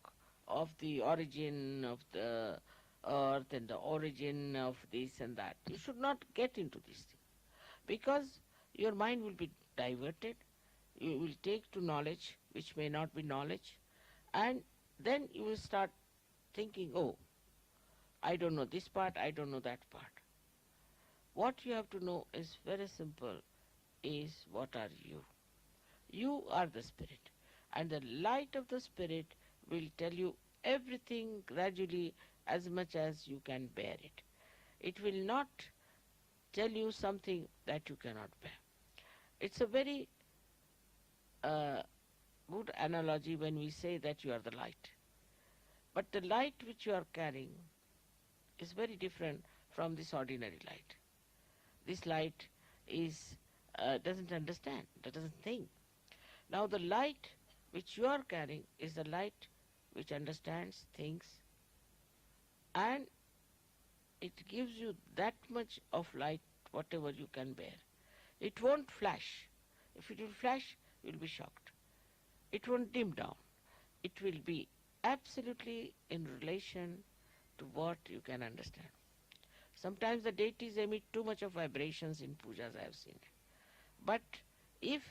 of the origin of the earth and the origin of this and that. You should not get into these things, because your mind will be diverted. You will take to knowledge which may not be knowledge, and then you will start thinking, oh, I don't know this part, I don't know that part. What you have to know is very simple, is what are you? You are the spirit, and the light of the spirit will tell you everything gradually as much as you can bear it. It will not tell you something that you cannot bear. It's a very good analogy when we say that you are the light. But the light which you are carrying is very different from this ordinary light. This light is doesn't understand, doesn't think. Now the light which you are carrying is the light which understands, thinks, and it gives you that much of light, whatever you can bear. It won't flash. If it will flash, you will be shocked. It won't dim down. It will be absolutely in relation to what you can understand. Sometimes the deities emit too much of vibrations in pujas, I have seen. But if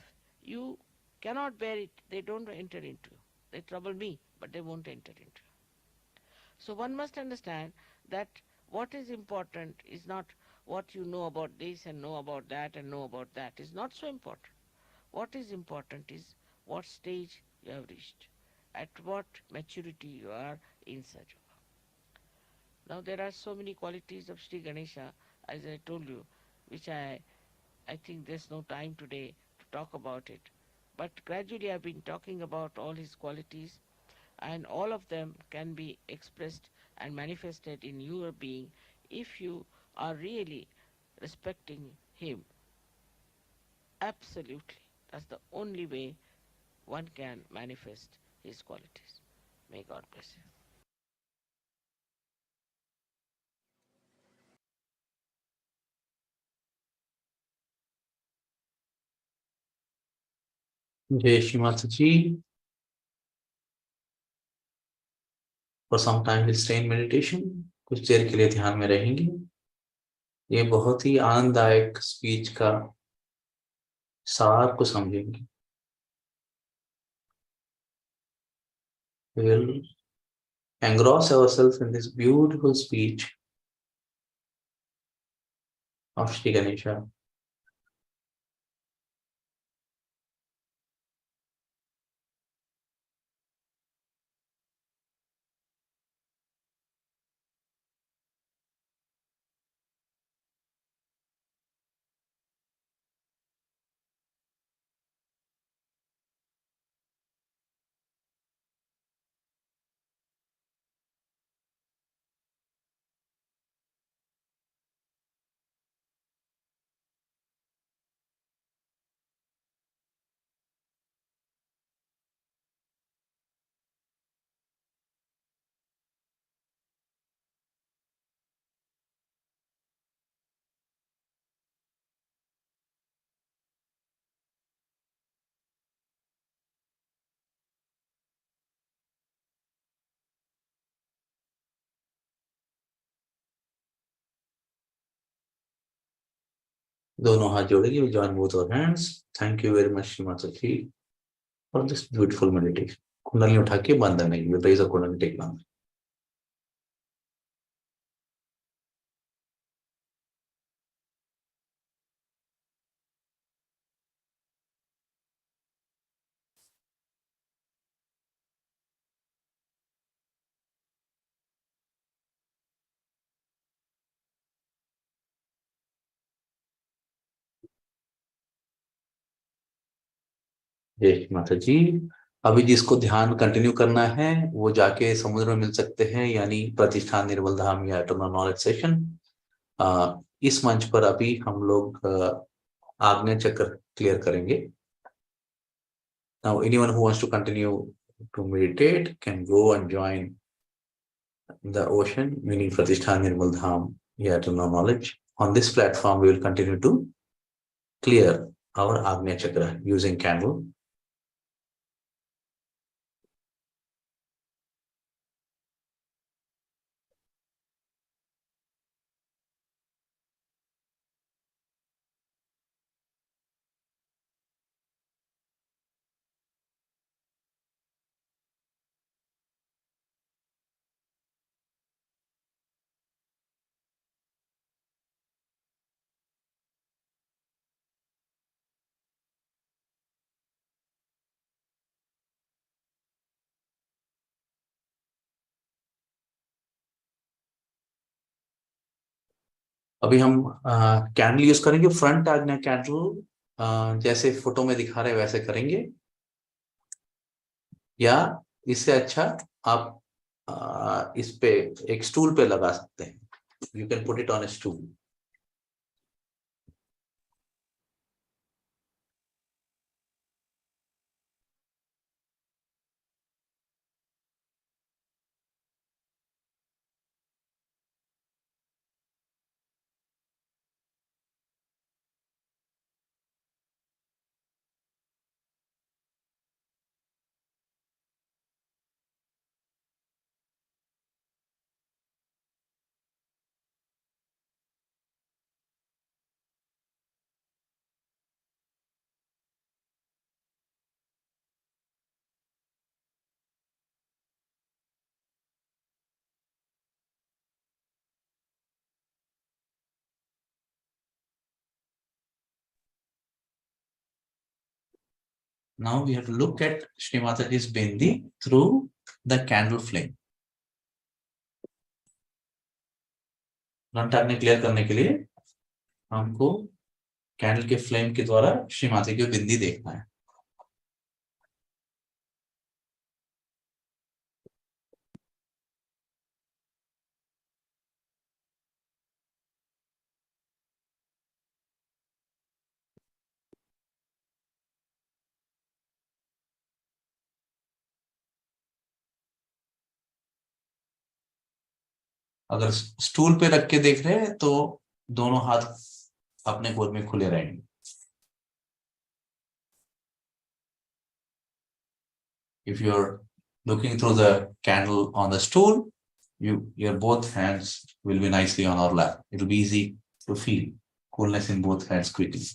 you cannot bear it, they don't enter into you. They trouble me, but they won't enter into you. So one must understand that what is important is not what you know about this and know about that and know about that. Is not so important. What is important is what stage you have reached, at what maturity you are in search of. Now there are so many qualities of Sri Ganesha, as I told you, which I think there's no time today to talk about it. But gradually I've been talking about all his qualities, and all of them can be expressed and manifested in your being if you are really respecting him. Absolutely. That's the only way one can manifest his qualities. May God bless you. जय श्री माता जी. For some time we'll stay in meditation. कुछ देर के लिए ध्यान में रहेंगे. ये बहुत ही आनंददायक स्पीच का सार को समझेंगे. We will engross ourselves in this beautiful speech of Shri Ganesha. दोनों हाथ जोड़ेंगे. We join both our hands. Thank you very much, Shri Mata Ji, for this beautiful meditation. कुंडली उठा के बंद नहीं. We raise a कुंडली, take now. जय माता जी. अभी जिसको ध्यान कंटिन्यू करना है वो जाके समुद्र में मिल सकते हैं, यानी प्रतिष्ठान निर्मल धाम या एटर्नल नॉलेज सेशन. इस मंच पर अभी हम लोग आग्नेय चक्र क्लियर करेंगे. Now anyone who wants to continue to meditate can go and join the ocean, meaning Pratishthan Nirmal Dham, yeah, to know knowledge. On this platform, we will continue to clear our Agnya Chakra using candle. अभी हम candle use करेंगे. Front आज्ञा candle जैसे photo में दिखा रहे वैसे करेंगे, या इससे अच्छा आप इस पे एक स्टूल पे लगा सकते हैं. You can put it on A stool. Now we have to look at Shri Mataji's bindi through the candle flame. घंटा क्लियर करने के लिए हमको कैंडल के फ्लेम के द्वारा श्री माता की बिंदी देखना है. अगर स्टूल पे रख के देख रहे हैं तो दोनों हाथ अपने गोद में खुले रहेंगे. If you're looking through the candle on the stool, your both hands will be nicely on our lap. It will be easy to feel coolness in both hands quickly.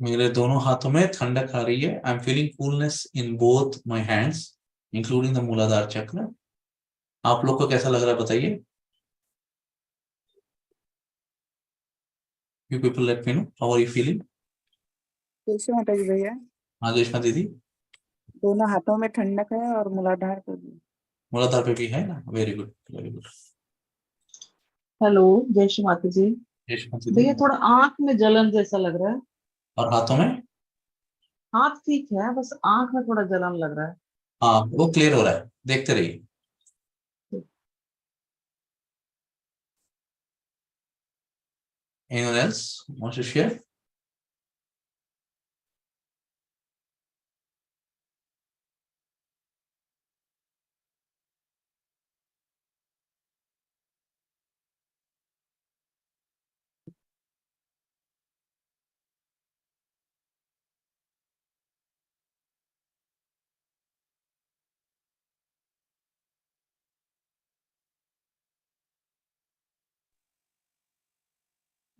मेरे दोनों हाथों में ठंडक आ रही है. I am feeling coolness in both my hands including the मूलाधार चक्र. आप लोग को कैसा लग रहा है बताइए. You people let me know how are you feeling. कैसे माता जी भैया? हाँ रेशमा दीदी. दोनों हाथों में ठंडक है और मूलाधार पे भी। मूलाधार पे भी है ना. Very good very good. Hello, जय श्री माता जी। रेशमा दीदी. भैया थोड़ा आंख में जलन जैसा लग रहा है। और हाथों में. हाथ ठीक है, बस आंख में थोड़ा जलन लग रहा है। हाँ वो क्लियर हो रहा है. देखते रहिए. Anyone else wants to share?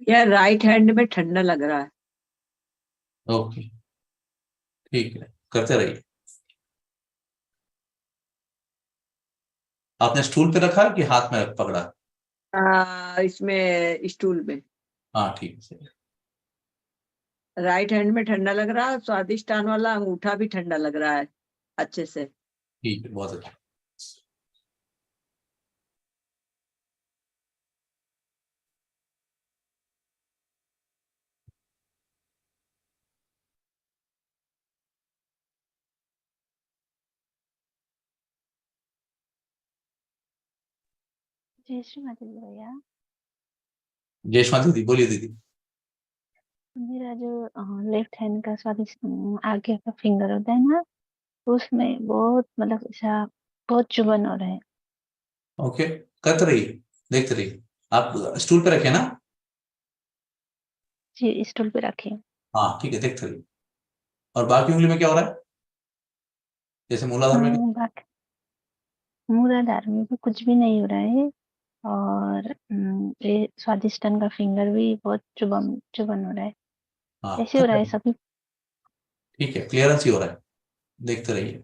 यार राइट हैंड में ठंडा लग रहा है। ओके ठीक है, करते रहिए. आपने स्टूल पे रखा है कि हाथ में पकड़ा. इसमें स्टूल में हाँ ठीक है सही. राइट हैंड में ठंडा लग रहा है। स्वादिष्टान वाला अंगूठा भी ठंडा लग रहा है अच्छे से। ठीक है बहुत अच्छा. जय श्री माता दी भैया। जयश्मा दीदी बोलिए दीदी. मेरा जो लेफ्ट हैंड का स्वादिष्ट आगे का फिंगर होता है ना, उसमें बहुत मतलब ऐसा बहुत चुभन हो रहा है। ओके करते रहिए, देखते रहिए. आप स्टूल पे रखे ना. जी स्टूल पे रखे। हाँ ठीक है देखते रहिए. और बाकी उंगली में क्या हो रहा है. जैसे मूलाधार में भी. बाकी मूलाधार में भी कुछ भी नहीं हो रहा है। और ये स्वादिष्टान का फिंगर भी बहुत चुभन चुभन हो रहा है। हाँ ऐसे हो करते रहा है रहिए. सभी। ठीक है क्लियरेंस ही हो रहा है. देखते रहिए.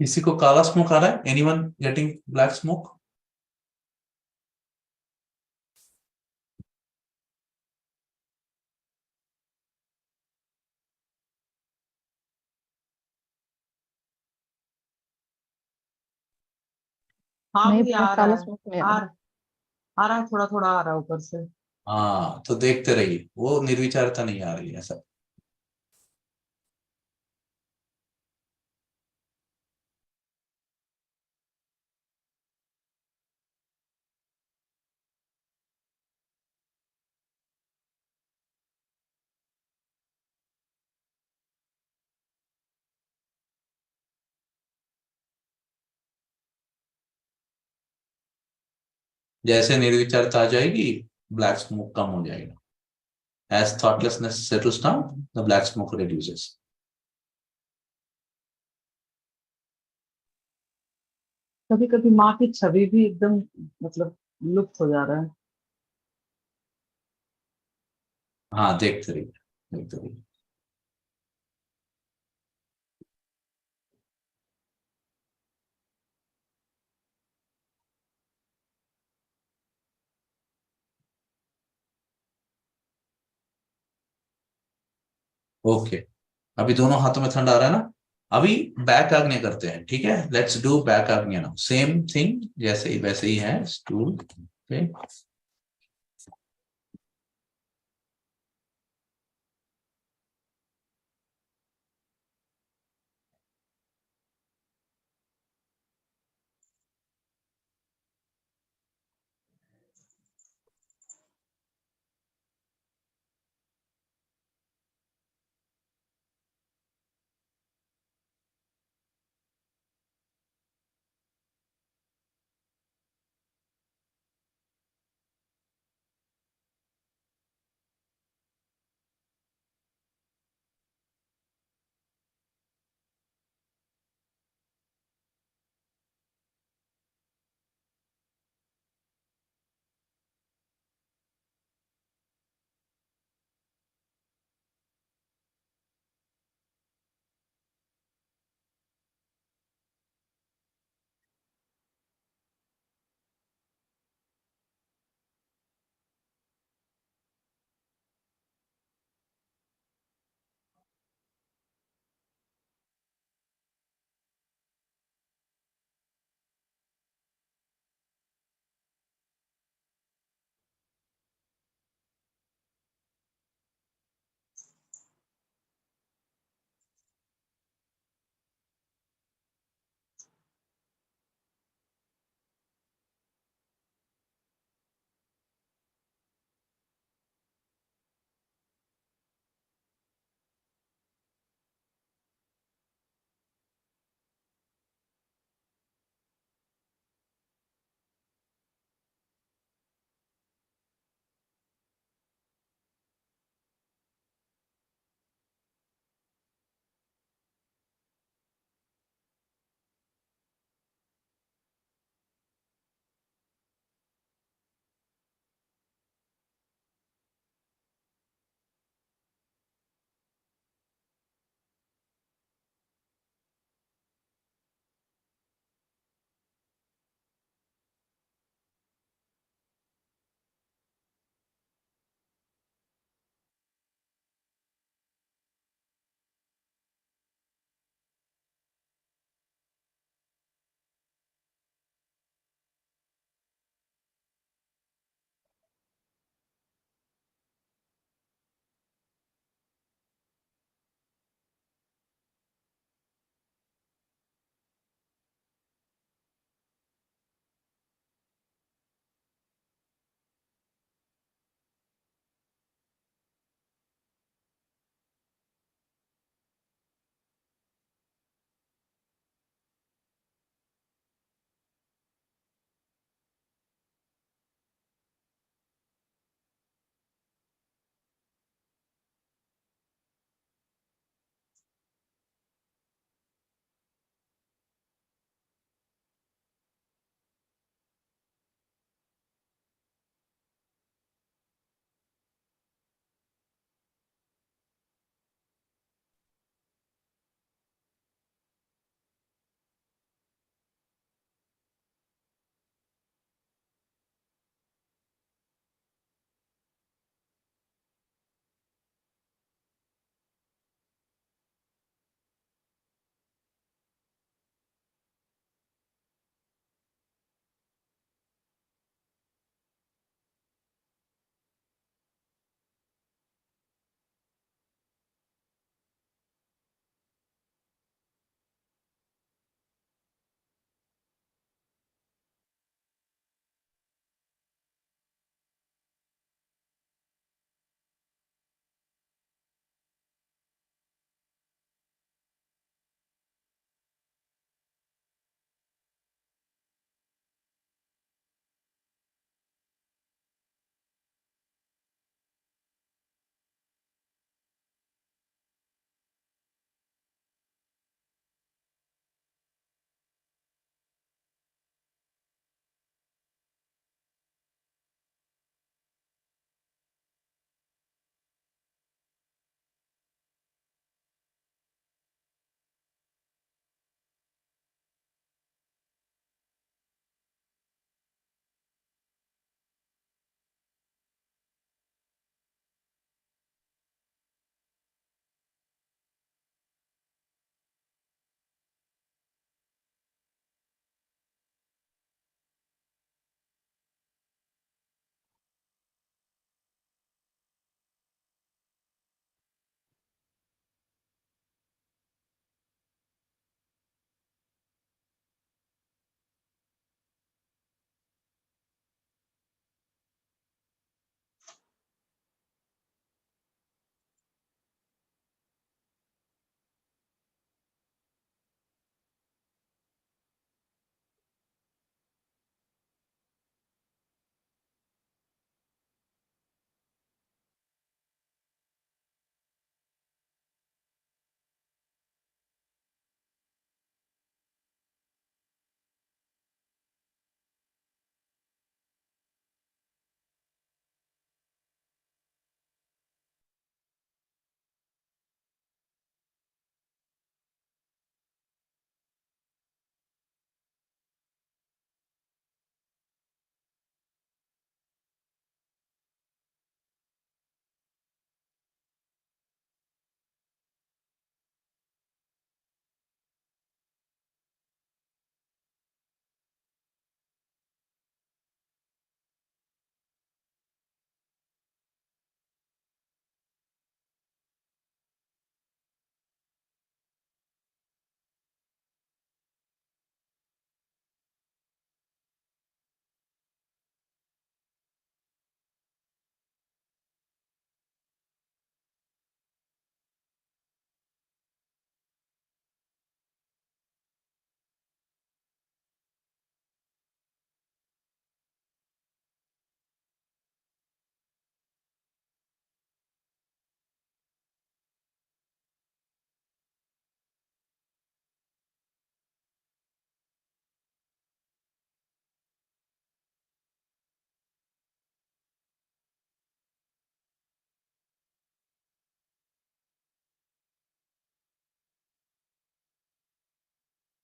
किसी को काला स्मोक आ रहा है. Anyone getting black smoke. हाँ नहीं, भैया मैं आ रहा काला है। स्मोक में आ आ रहा है, थोड़ा थोड़ा आ रहा है ऊपर से। हाँ तो देखते रहिए, वो निर्विचारता नहीं आ रही है ऐसा. जैसे निर्विचारता आ जाएगी, ब्लैक स्मोक कम हो जाएगा. As thoughtlessness settles down, the black smoke reduces. कभी कभी माँ की छवि भी एकदम मतलब लुप्त हो जा रहा है। हाँ देखते रहिए देखते रहिए. ओके अभी दोनों हाथों में ठंडा आ रहा है ना. अभी बैक आग्नेय करते हैं. ठीक है लेट्स डू बैक आग्नेय नाउ. सेम थिंग जैसे ही वैसे ही है स्टूल पे.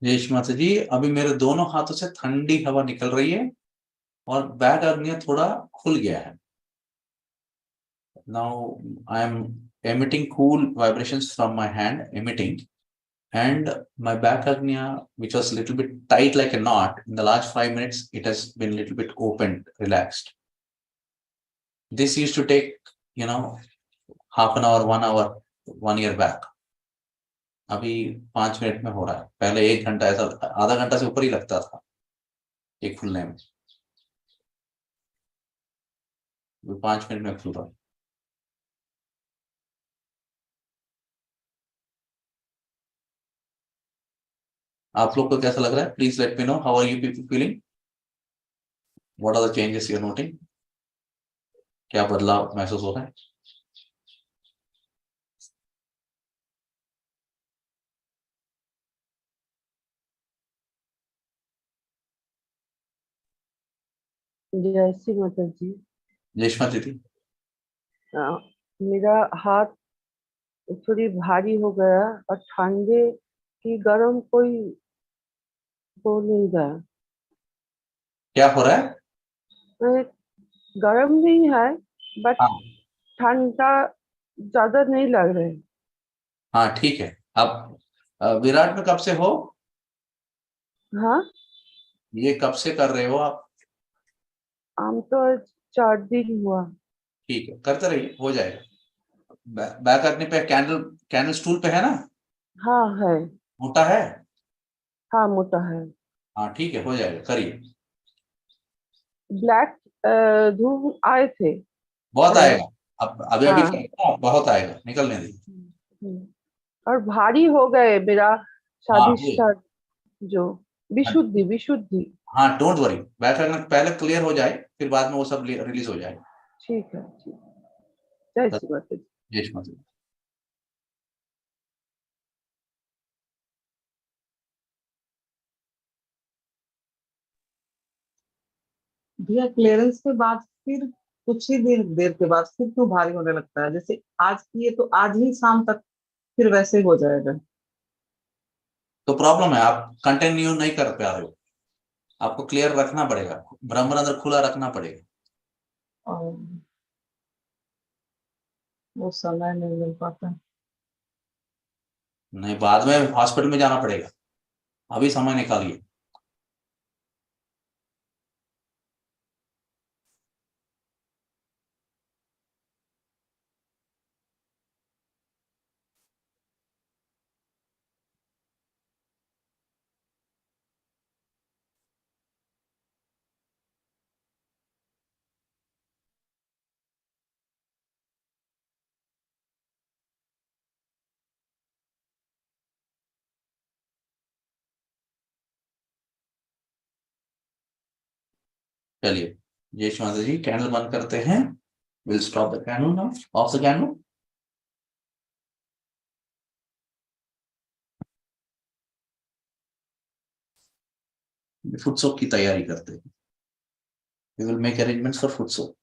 जय माता जी, अभी मेरे दोनों हाथों से ठंडी हवा निकल रही है और बैक आग्नेय थोड़ा खुल गया है। Now I am emitting cool vibrations from my hand, and my back agnya, which was a little bit tight like a knot, in the last 5 minutes, it has been a little bit opened, relaxed. This used to take, half an hour, 1 hour, 1 year back. अभी 5 minute में हो रहा है, पहले 1 घंटा, ऐसा आधा घंटा से ऊपर ही लगता था एक खुलने में। 5 मिनट में खुल रहा है। आप लोग को कैसा लग रहा है? Please let me know, how are you people feeling? What are the changes you are noting? क्या बदलाव महसूस हो रहा है? जय श्री माता जी। जयष्मा दीदी, मेरा हाथ थोड़ी भारी हो गया और ठंडे की गर्म कोई हो नहीं रहा। क्या हो रहा है? मैं गर्म नहीं है, बट हाँ ठंडा ज्यादा नहीं लग रहा है। हाँ, ठीक है। अब विराट में कब से हो? हाँ, ये कब से कर रहे हो आप? हम तो 4 दिन हुआ। ठीक है, करते रहिए, हो जाएगा। बैक रखने पे कैंडल कैंडल स्टूल पे है ना? हाँ है। मोटा है? हाँ मोटा है। हाँ ठीक है, हो जाएगा, करिए। ब्लैक धूप आए थे। बहुत अ, आएगा। अब अभी अभी हाँ। बहुत आएगा, निकलने दीजिए। हम्म, और भारी हो गए मेरा हाँ ये, स्वादिष्ट जो विशुद्धि विशुद्धि। हाँ डोंट वरी, बैक रखने पहले क्लियर हो जाए, फिर बाद में वो सब रिलीज हो जाएगा। ठीक है, ठीक है। जय श्री माता जी। जय माता दी। भैया क्लियरेंस के बाद फिर कुछ ही देर के बाद फिर क्यों भारी होने लगता है? जैसे आज किए तो आज ही शाम तक फिर वैसे हो जाएगा। तो प्रॉब्लम है, आप कंटिन्यू नहीं कर पा रहे हो। आपको क्लियर रखना पड़ेगा, ब्रह्मरंध्र खुला रखना पड़ेगा। और वो समय नहीं मिल पाता। नहीं, बाद में हॉस्पिटल में जाना पड़ेगा, अभी समय निकालिए। चलिए, जय श्री माता जी, कैंडल बंद करते हैं। Will stop the candle now, off the candle. Foot soap की तैयारी करते हैं। We will make arrangements for foot soap.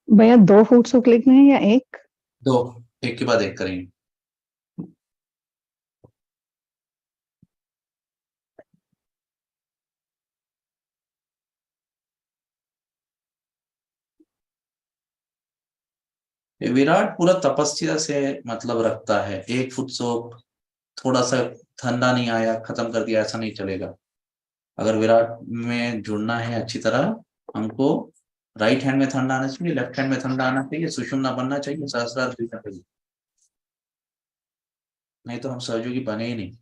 भैया 2 फुट सूख लिखना है या एक? दो, एक के बाद एक करेंगे। ये विराट पूरा तपस्या से मतलब रखता है। 1 फुट सोप थोड़ा सा ठंडा नहीं आया, खत्म कर दिया, ऐसा नहीं चलेगा। अगर विराट में जुड़ना है अच्छी तरह, हमको राइट हैंड में ठंडा आना चाहिए, लेफ्ट हैंड में ठंडा आना चाहिए, सुषुम्ना बनना चाहिए, सहस्त्रार दिखना चाहिए, नहीं तो हम सहयोगी बने ही नहीं।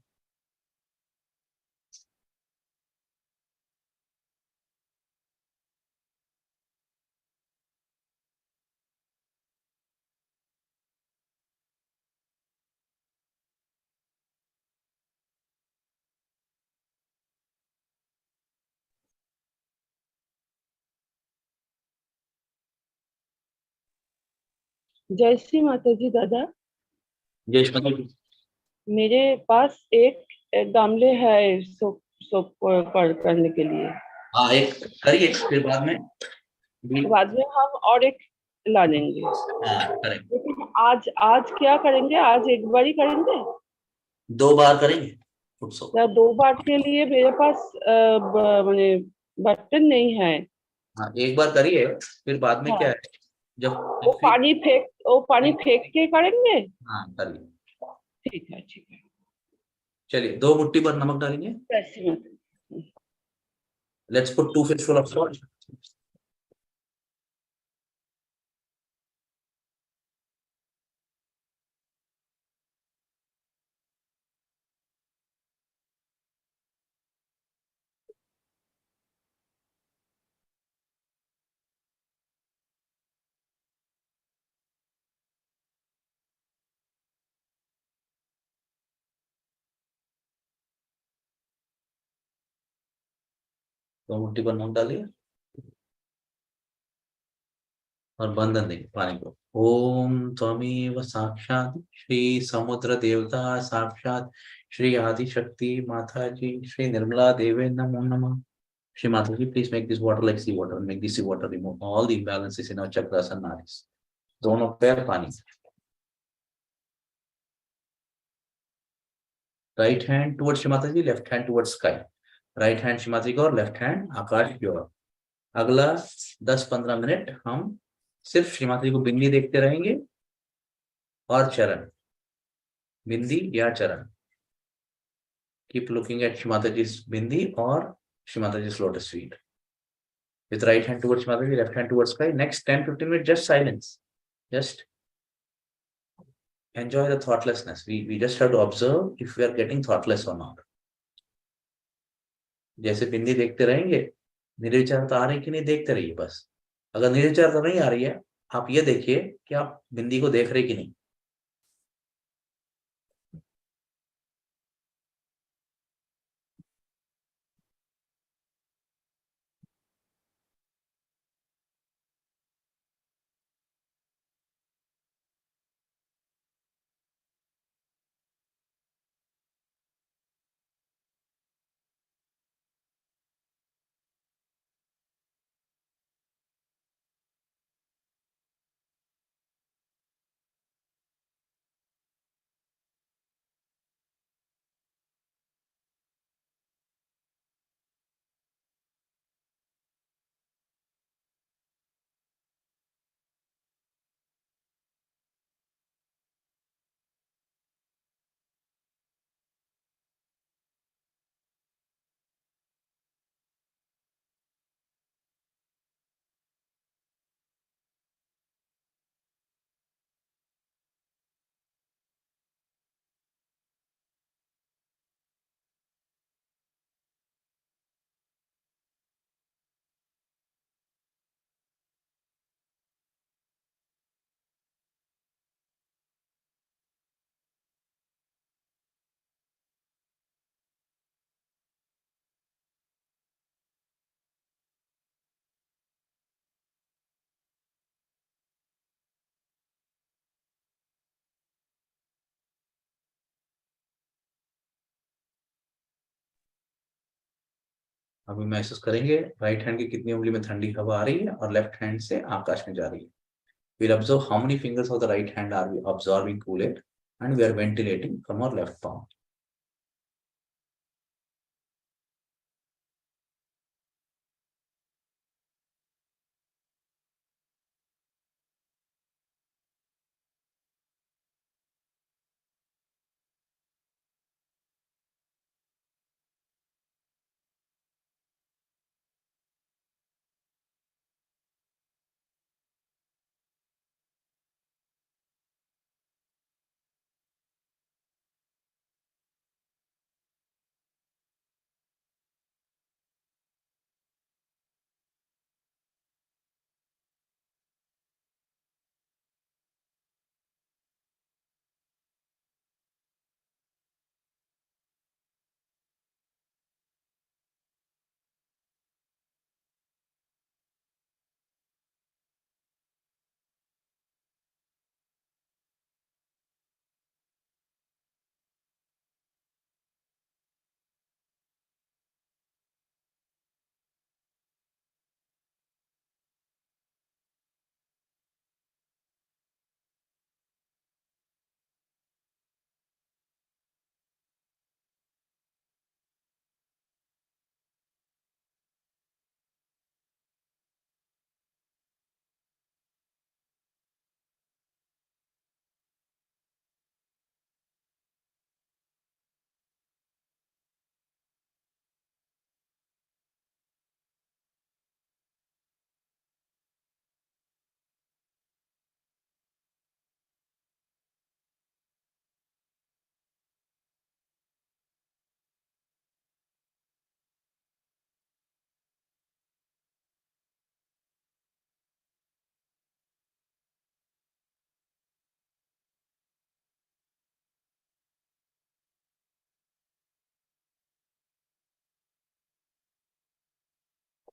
जय श्री माता जी। दादा, जय श्री माता जी। मेरे पास एक गमले है सोप सोप करने के लिए। हाँ, एक करिए, फिर बाद में बाद में हम और एक ला देंगे। हाँ करेक्ट। लेकिन आज आज क्या करेंगे, आज एक बार ही करेंगे 2 बार करेंगे फुट सोप। या 2 बार के लिए मेरे पास माने बर्तन नहीं है। हाँ एक बार करिए, फिर बाद में क्या हाँ, है, जब वो पानी फेंक के करेंगे। हाँ करिए। ठीक है, ठीक है। चलिए 2 मुट्ठी पर नमक डालेंगे। वैसे मत। Let's put 2 fistful of salt। 2 मुट्ठी पर नमक डालिए और बंधन देंगे पानी को। ओम त्वमेव साक्षात श्री समुद्र देवता साक्षात श्री आदि शक्ति माता जी श्री निर्मला देवे नमो नमः। Shri Mataji, please make this water like seawater. Make this seawater remove all the imbalances in our chakras and nadis. दोनों पैर पानी। Right hand towards Shri Mata ji, left hand towards sky. Right hand Shri Mata ji का और लेफ्ट हैंड आकाश की ओर। अगला 10-15 minute हम सिर्फ श्री माता जी को बिंदी देखते रहेंगे और चरण, बिंदी या चरण। Keep looking at Shri Mata जी बिंदी और Shri Mata ji lotus feet. With right hand towards Shri Mataji, left hand towards sky. Next 10-15 minutes, just silence. Just enjoy the thoughtlessness. We just have to observe if we are getting thoughtless or not. जैसे बिंदी देखते रहेंगे, निर्विचारता आ रही कि नहीं देखते रहिए बस। अगर निर्विचारता नहीं आ रही है, आप ये देखिए कि आप बिंदी को देख रहे कि नहीं। अभी महसूस करेंगे राइट हैंड की कितनी उंगली में ठंडी हवा आ रही है और लेफ्ट हैंड से आकाश में जा रही है। We'll observe how many fingers of the right hand are we absorbing cool air and we are ventilating from our left palm.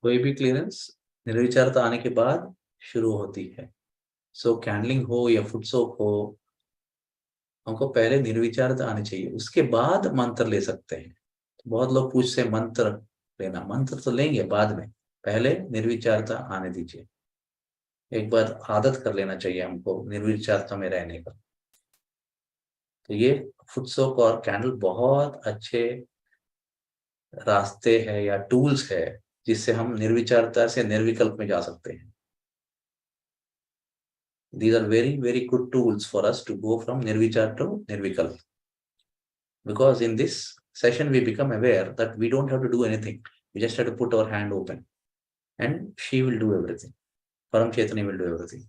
कोई भी क्लियरेंस निर्विचारता आने के बाद शुरू होती है। सो कैंडलिंग हो या फुट सोप हो, हमको पहले निर्विचारता आनी चाहिए, उसके बाद मंत्र ले सकते हैं। बहुत लोग पूछते हैं मंत्र लेना, मंत्र तो लेंगे बाद में, पहले निर्विचारता आने दीजिए। एक बार आदत कर लेना चाहिए हमको निर्विचारता में रहने का। तो ये फुट सोप और कैंडल बहुत अच्छे रास्ते हैं या टूल्स है जिससे हम निर्विचारता से निर्विकल्प में जा सकते हैं। These are very, very good tools for us to go from nirvichar to nirvikalp. Because in this session, we become aware that we don't have to do anything. We just have to put our hand open and she will do everything. Param Chaitanya will do everything.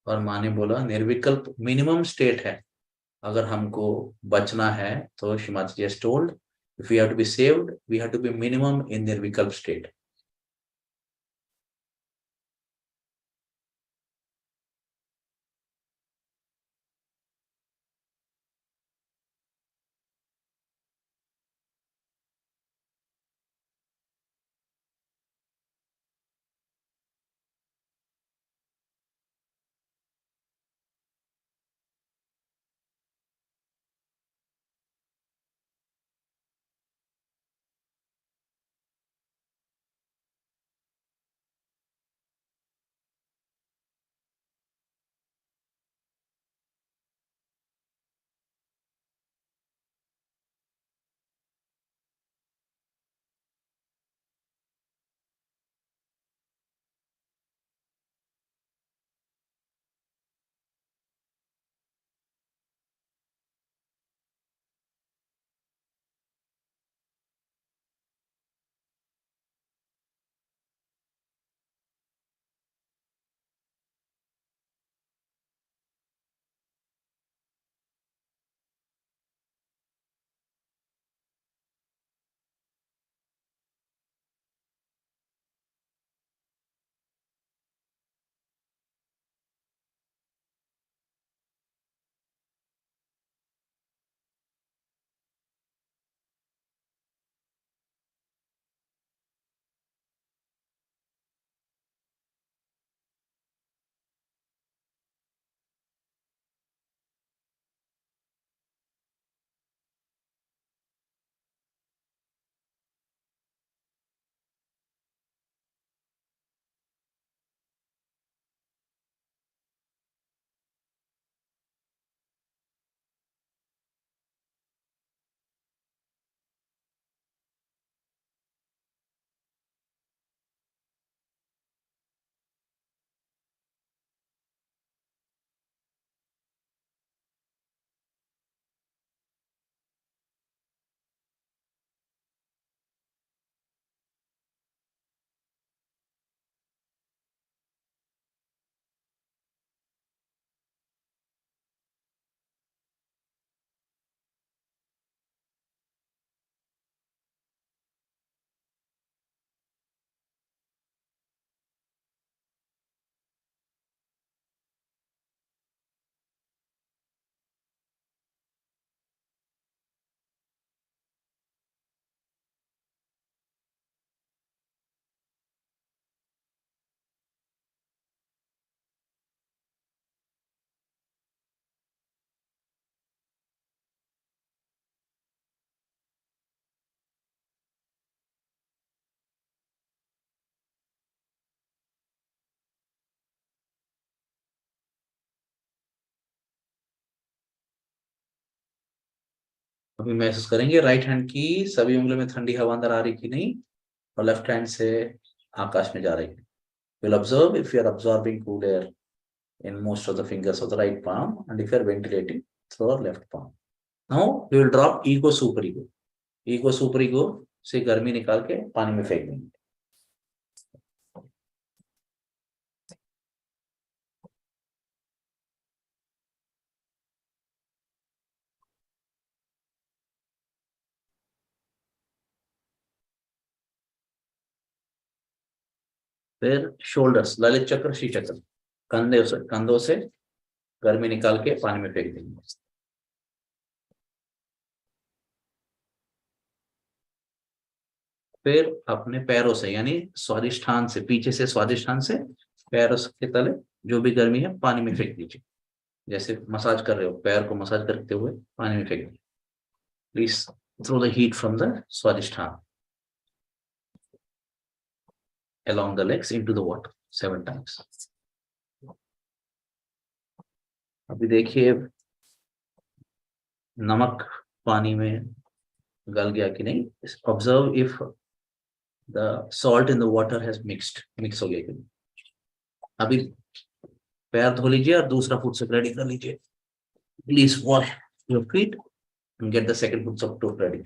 और माँ ने बोला निर्विकल्प minimum state है। अगर हमको बचना है तो श्रीमती जी has told, if we have to be saved, we have to be minimum in nirvikalp state. अभी महसूस करेंगे राइट हैंड की सभी उंगलियों में ठंडी हवा अंदर आ रही कि नहीं, और लेफ्ट हैंड से आकाश में जा रही है। You'll observe if you are absorbing cool air in most of the fingers of the right palm and if you are ventilating through our left palm. Now we will drop ego super ego. Ego super ego से गर्मी निकाल के पानी में फेंक देंगे। फिर shoulders, Lalit चक्र, श्री चक्र, कंधों से गर्मी निकाल के पानी में फेंक देंगे। फिर अपने पैरों से यानी स्वादिष्ठान से, पीछे से स्वादिष्ठान से पैरों के तले जो भी गर्मी है पानी में फेंक दीजिए। जैसे मसाज कर रहे हो, पैर को मसाज करते हुए पानी में फेंक दीजिए। Please throw the heat from the Swadishthan along the legs into the water 7 times. अभी देखिए नमक पानी में गल गया कि नहीं। Observe if the salt in the water has mix हो गया कि नहीं। अभी पैर धो लीजिए और दूसरा फुट से रेडी कर लीजिए। Please wash your feet and get the second foot of toe ready.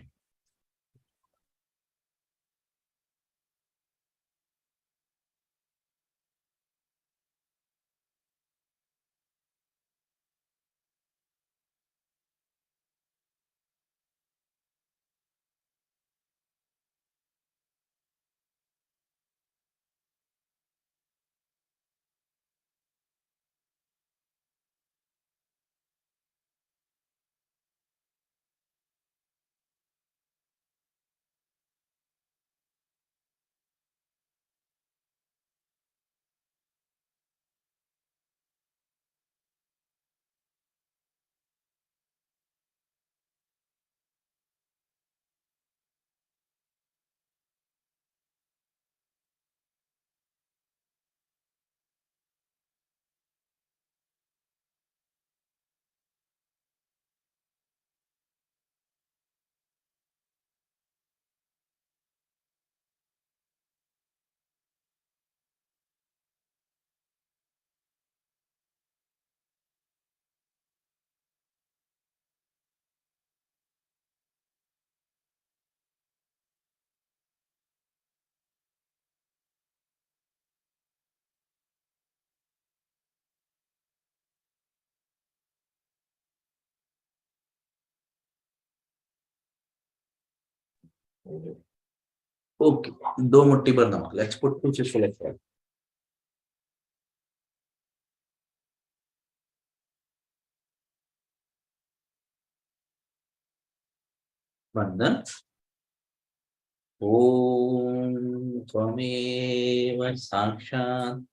Okay, 2 मुट्ठी पर नमक। Let's put 2 fistful of water. वंदन। ओम त्वमेव साक्षात्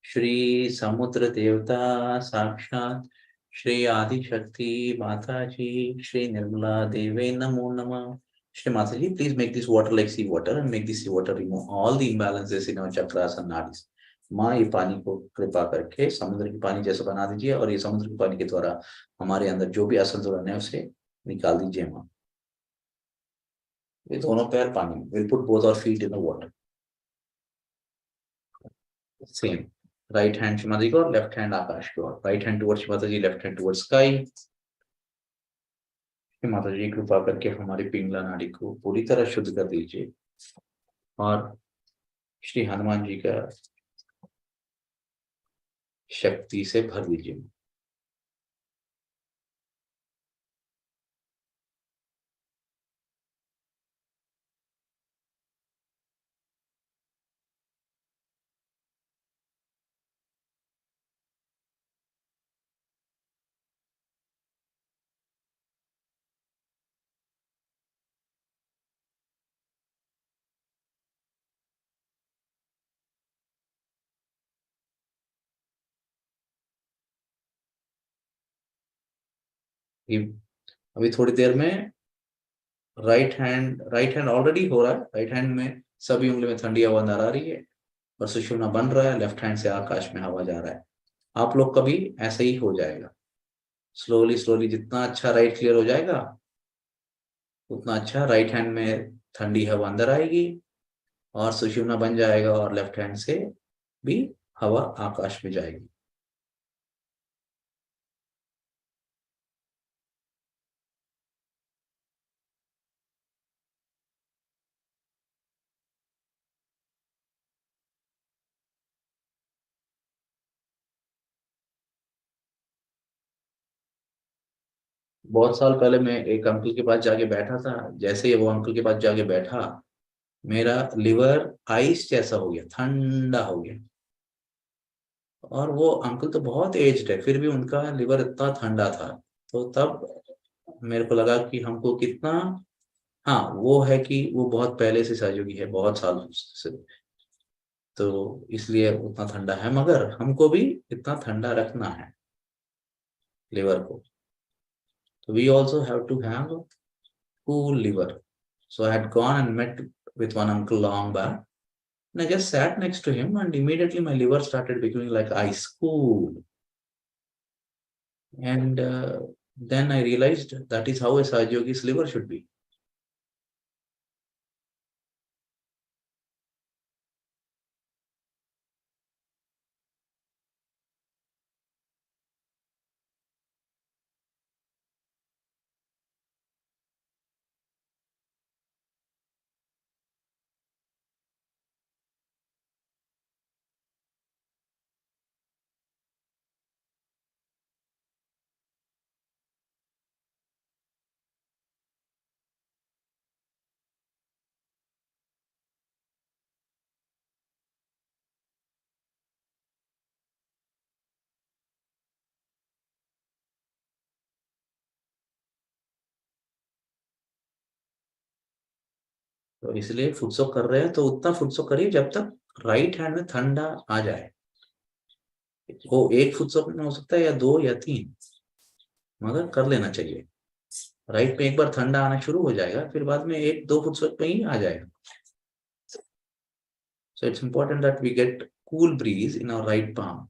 श्री समुद्र देवता, साक्षात श्री आदिशक्ति माता जी, श्री निर्मला देवे नमो नमः। Shri Mataji, please make this water like sea water and make this sea water remove all the imbalances in our chakras and nadis. माँ ये पानी को कृपा करके समुद्र के पानी जैसा बना दीजिए और ये समुद्र के पानी के द्वारा हमारे अंदर जो भी असंतुलन है उसे निकाल दीजिए माँ। ये दोनों पैर पानी में। We'll put both our feet in the water. Same. Right hand Shri Mata जी को और लेफ्ट हैंड आकाश की ओर। Right hand towards Shri Mata ji, left hand towards sky. माता जी कृपा करके हमारी पिंगला नाड़ी को पूरी तरह शुद्ध कर दीजिए और श्री हनुमान जी का शक्ति से भर दीजिए। अभी थोड़ी देर में राइट हैंड ऑलरेडी हो रहा है। राइट हैंड में सभी उंगली में ठंडी हवा अंदर आ रही है और सुषुम्ना बन रहा है। लेफ्ट हैंड से आकाश में हवा जा रहा है। आप लोग का भी ऐसा ही हो जाएगा। स्लोली स्लोली जितना अच्छा राइट क्लियर हो जाएगा उतना अच्छा राइट हैंड में ठंडी हवा अंदर आएगी और सुषुम्ना बन जाएगा और लेफ्ट हैंड से भी हवा आकाश में जाएगी। बहुत साल पहले मैं एक अंकल के पास जाके बैठा था। जैसे ही वो अंकल के पास जाके बैठा मेरा लिवर आइस जैसा हो गया, ठंडा हो गया। और वो अंकल तो बहुत एज्ड है फिर भी उनका लिवर इतना ठंडा था। तो तब मेरे को लगा कि हमको कितना हाँ, वो है कि वो बहुत पहले से सहयोगी है, बहुत साल से, तो इसलिए उतना ठंडा है, मगर हमको भी इतना ठंडा रखना है लिवर को। तो we also have to have cool liver. So I had gone and met with one uncle long back, and I just sat next to him, and immediately my liver started becoming like ice cool. And then I realized that is how a Sahajogi's liver should be. तो इसलिए फुटसो कर रहे हैं तो उतना फुटसो करिए जब तक राइट हैंड में ठंडा आ जाए। वो एक फुटसो में हो सकता है या 2 या 3, मगर कर लेना चाहिए। राइट पे एक बार ठंडा आना शुरू हो जाएगा, फिर बाद में 1-2 फुटसो पे ही आ जाएगा। So it's important that we get cool breeze in our right palm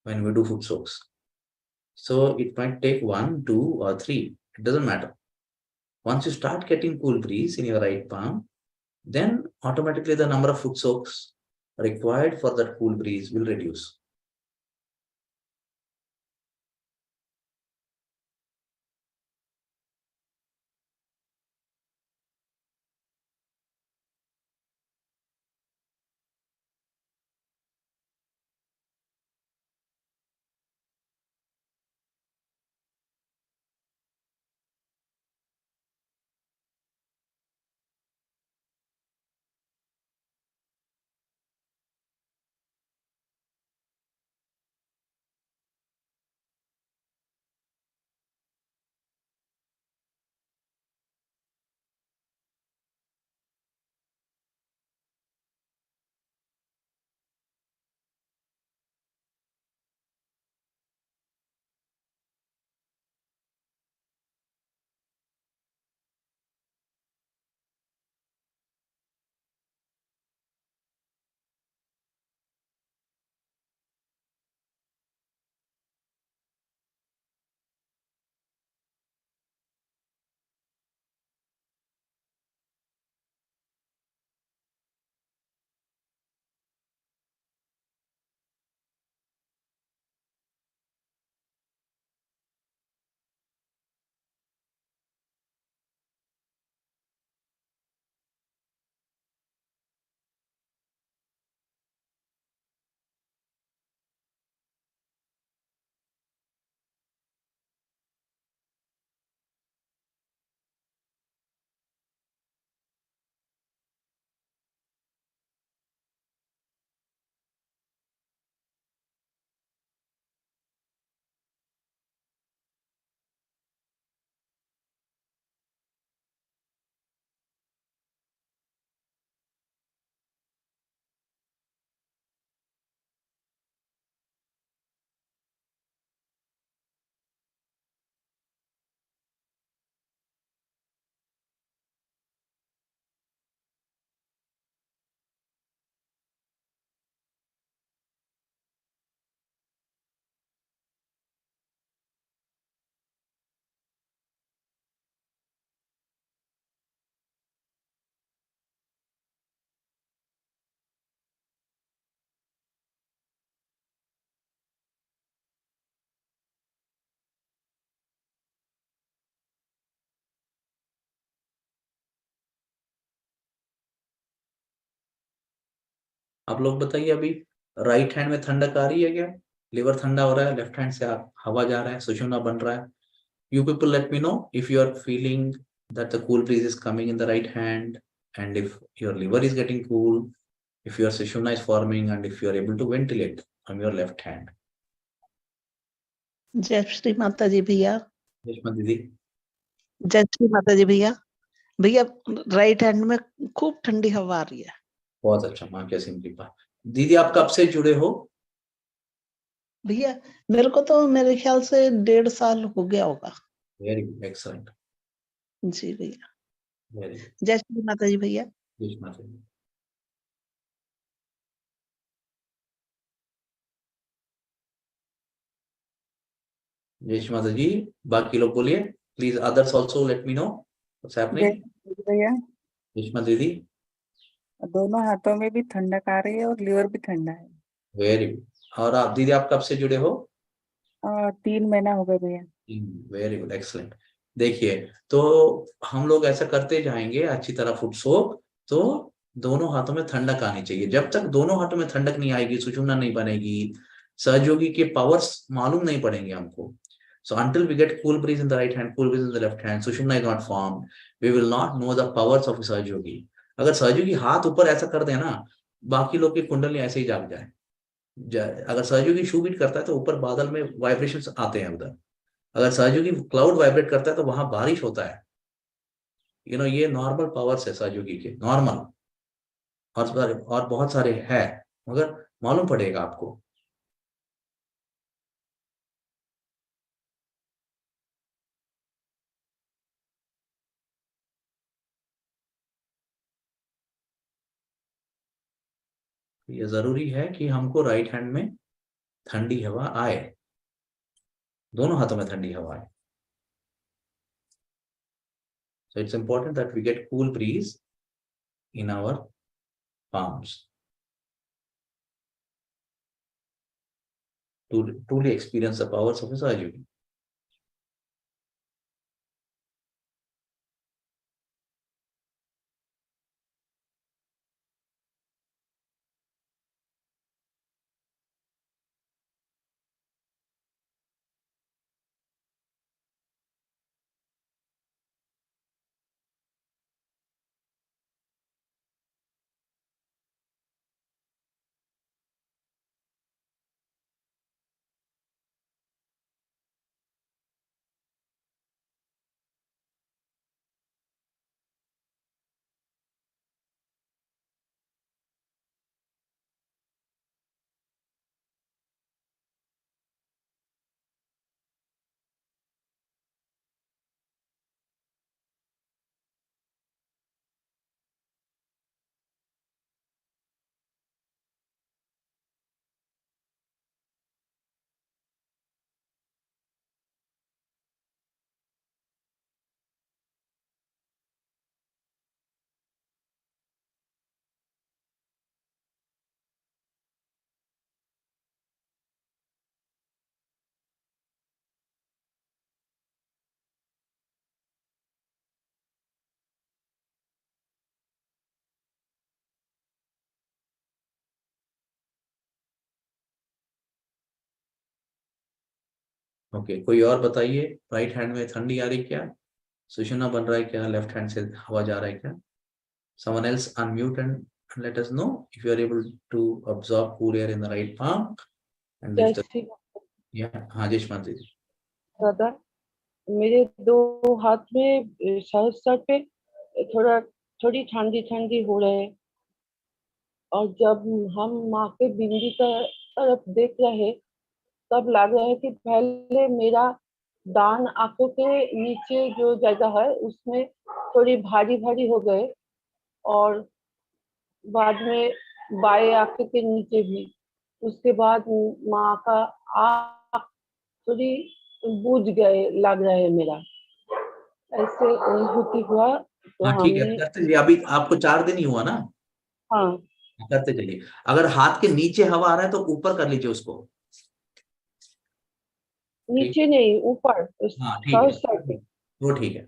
when we do foot soaks. So it might take 1, 2 or 3, it doesn't matter. Once you start getting cool breeze in your right palm, then automatically the number of foot soaks required for that cool breeze will reduce. आप लोग बताइए, अभी right hand में ठंडक आ रही है क्या? Liver ठंडा हो रहा है, लेफ्ट हैंड से हवा जा रहा है, सुषुम्ना बन रहा है? You people let me know if you are feeling that the cool breeze is coming in the right hand, and if your liver is getting cool, if your sushumna is forming, and if you are able to ventilate from your left hand. जय श्री माता जी भैया। Reshma दीदी। जय श्री माता जी भैया। भैया right hand में खूब ठंडी हवा आ रही है। बहुत अच्छा, माँ की असीम कृपा। दीदी आप कब से जुड़े हो? भैया मेरे को तो मेरे ख्याल से 1.5 साल हो गया होगा। वेरी गुड, एक्सलेंट, जी भैया। Very good. जय श्री माता जी भैया। जय माता दी। जय श्री माता जी। बाकी लोग बोलिए please, others also late me know what's happening. भैया जय श्री माता दीदी। दोनों हाथों में भी ठंडक आ रही है और लीवर भी ठंडा है। Very good. और आप दीदी आप कब से जुड़े हो? 3 महीना हो गए भैया। Very good, excellent. देखिए, तो हम लोग ऐसा करते जाएंगे अच्छी तरह फुटसो, तो दोनों हाथों में ठंडक आनी चाहिए। जब तक दोनों हाथों में ठंडक नहीं आएगी, सुषुम्ना नहीं बनेगी, सहयोगी के पावर्स मालूम नहीं पड़ेंगे हमको। So until we get cool breeze in the right hand, cool breeze in the left hand, Sushumna is not formed, we will not know the powers of सहयोगी। अगर सहयोगी हाथ ऊपर ऐसा कर देना, बाकी लोग की कुंडली ऐसे ही जाग जाए। अगर सहयोगी शू बीट करता है तो ऊपर बादल में वाइब्रेशंस आते हैं उधर। अगर सहयोगी क्लाउड वाइब्रेट करता है तो वहां बारिश होता है। ये नॉर्मल पावर्स है सहयोगी के, नॉर्मल। और बहुत सारे है, मगर मालूम पड़ेगा आपको। ये जरूरी है कि हमको राइट हैंड में ठंडी हवा आए, दोनों हाथों में ठंडी हवा आए। So it's important that we get cool breeze in our palms to truly experience the powers of Sajyogi. Okay, कोई और बताइए, राइट हैंड में ठंडी आ रही क्या? सुषुम्ना बन रहा है क्या? लेफ्ट हैंड से हवा जा रहा है क्या? Someone else unmute and let us know if you are able to absorb cool air in the right palm and lift the, जैसे yeah, हाँ जयश्री जी। दादा मेरे दो हाथ में सहस्त्र पे थोड़ी ठंडी ठंडी हो रहे हैं। और जब हम माँ के बिंदी का तरफ देख रहे तब लग रहा है कि पहले मेरा दान आंखों के नीचे जो जगह है उसमें थोड़ी भारी भारी हो गए, और बाद में बाएं आंख के नीचे भी। उसके बाद माँ का आँख थोड़ी बुझ गए लग रहा है मेरा, ऐसे अनुभूति हुआ। तो हाँ ठीक है, हमने करते चलिए। अभी आपको 4 दिन ही हुआ ना, हाँ करते चलिए। अगर हाथ के नीचे हवा आ रहा है तो ऊपर कर लीजिए उसको। ठीक, नीचे नहीं ऊपर हाँ ठीक है, सहस्त्र पे। वो ठीक है।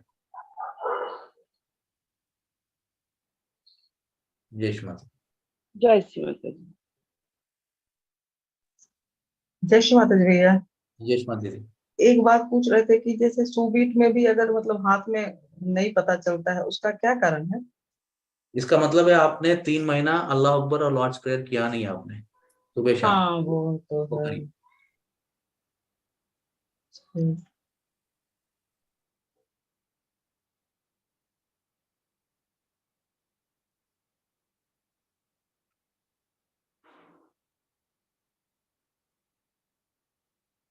जयश्री माता। जय श्री माता जी। जय श्री माता जी भैया। जयश्री माता दीदी। एक बात पूछ रहे थे कि जैसे सूबीट में भी अगर मतलब हाथ में नहीं पता चलता है, उसका क्या कारण है? इसका मतलब है आपने 3 महीना अल्लाह अकबर और लॉर्ड्स प्रेयर किया नहीं आपने, सुबह शाम। हाँ वो तो वो है। करिए। हम्म।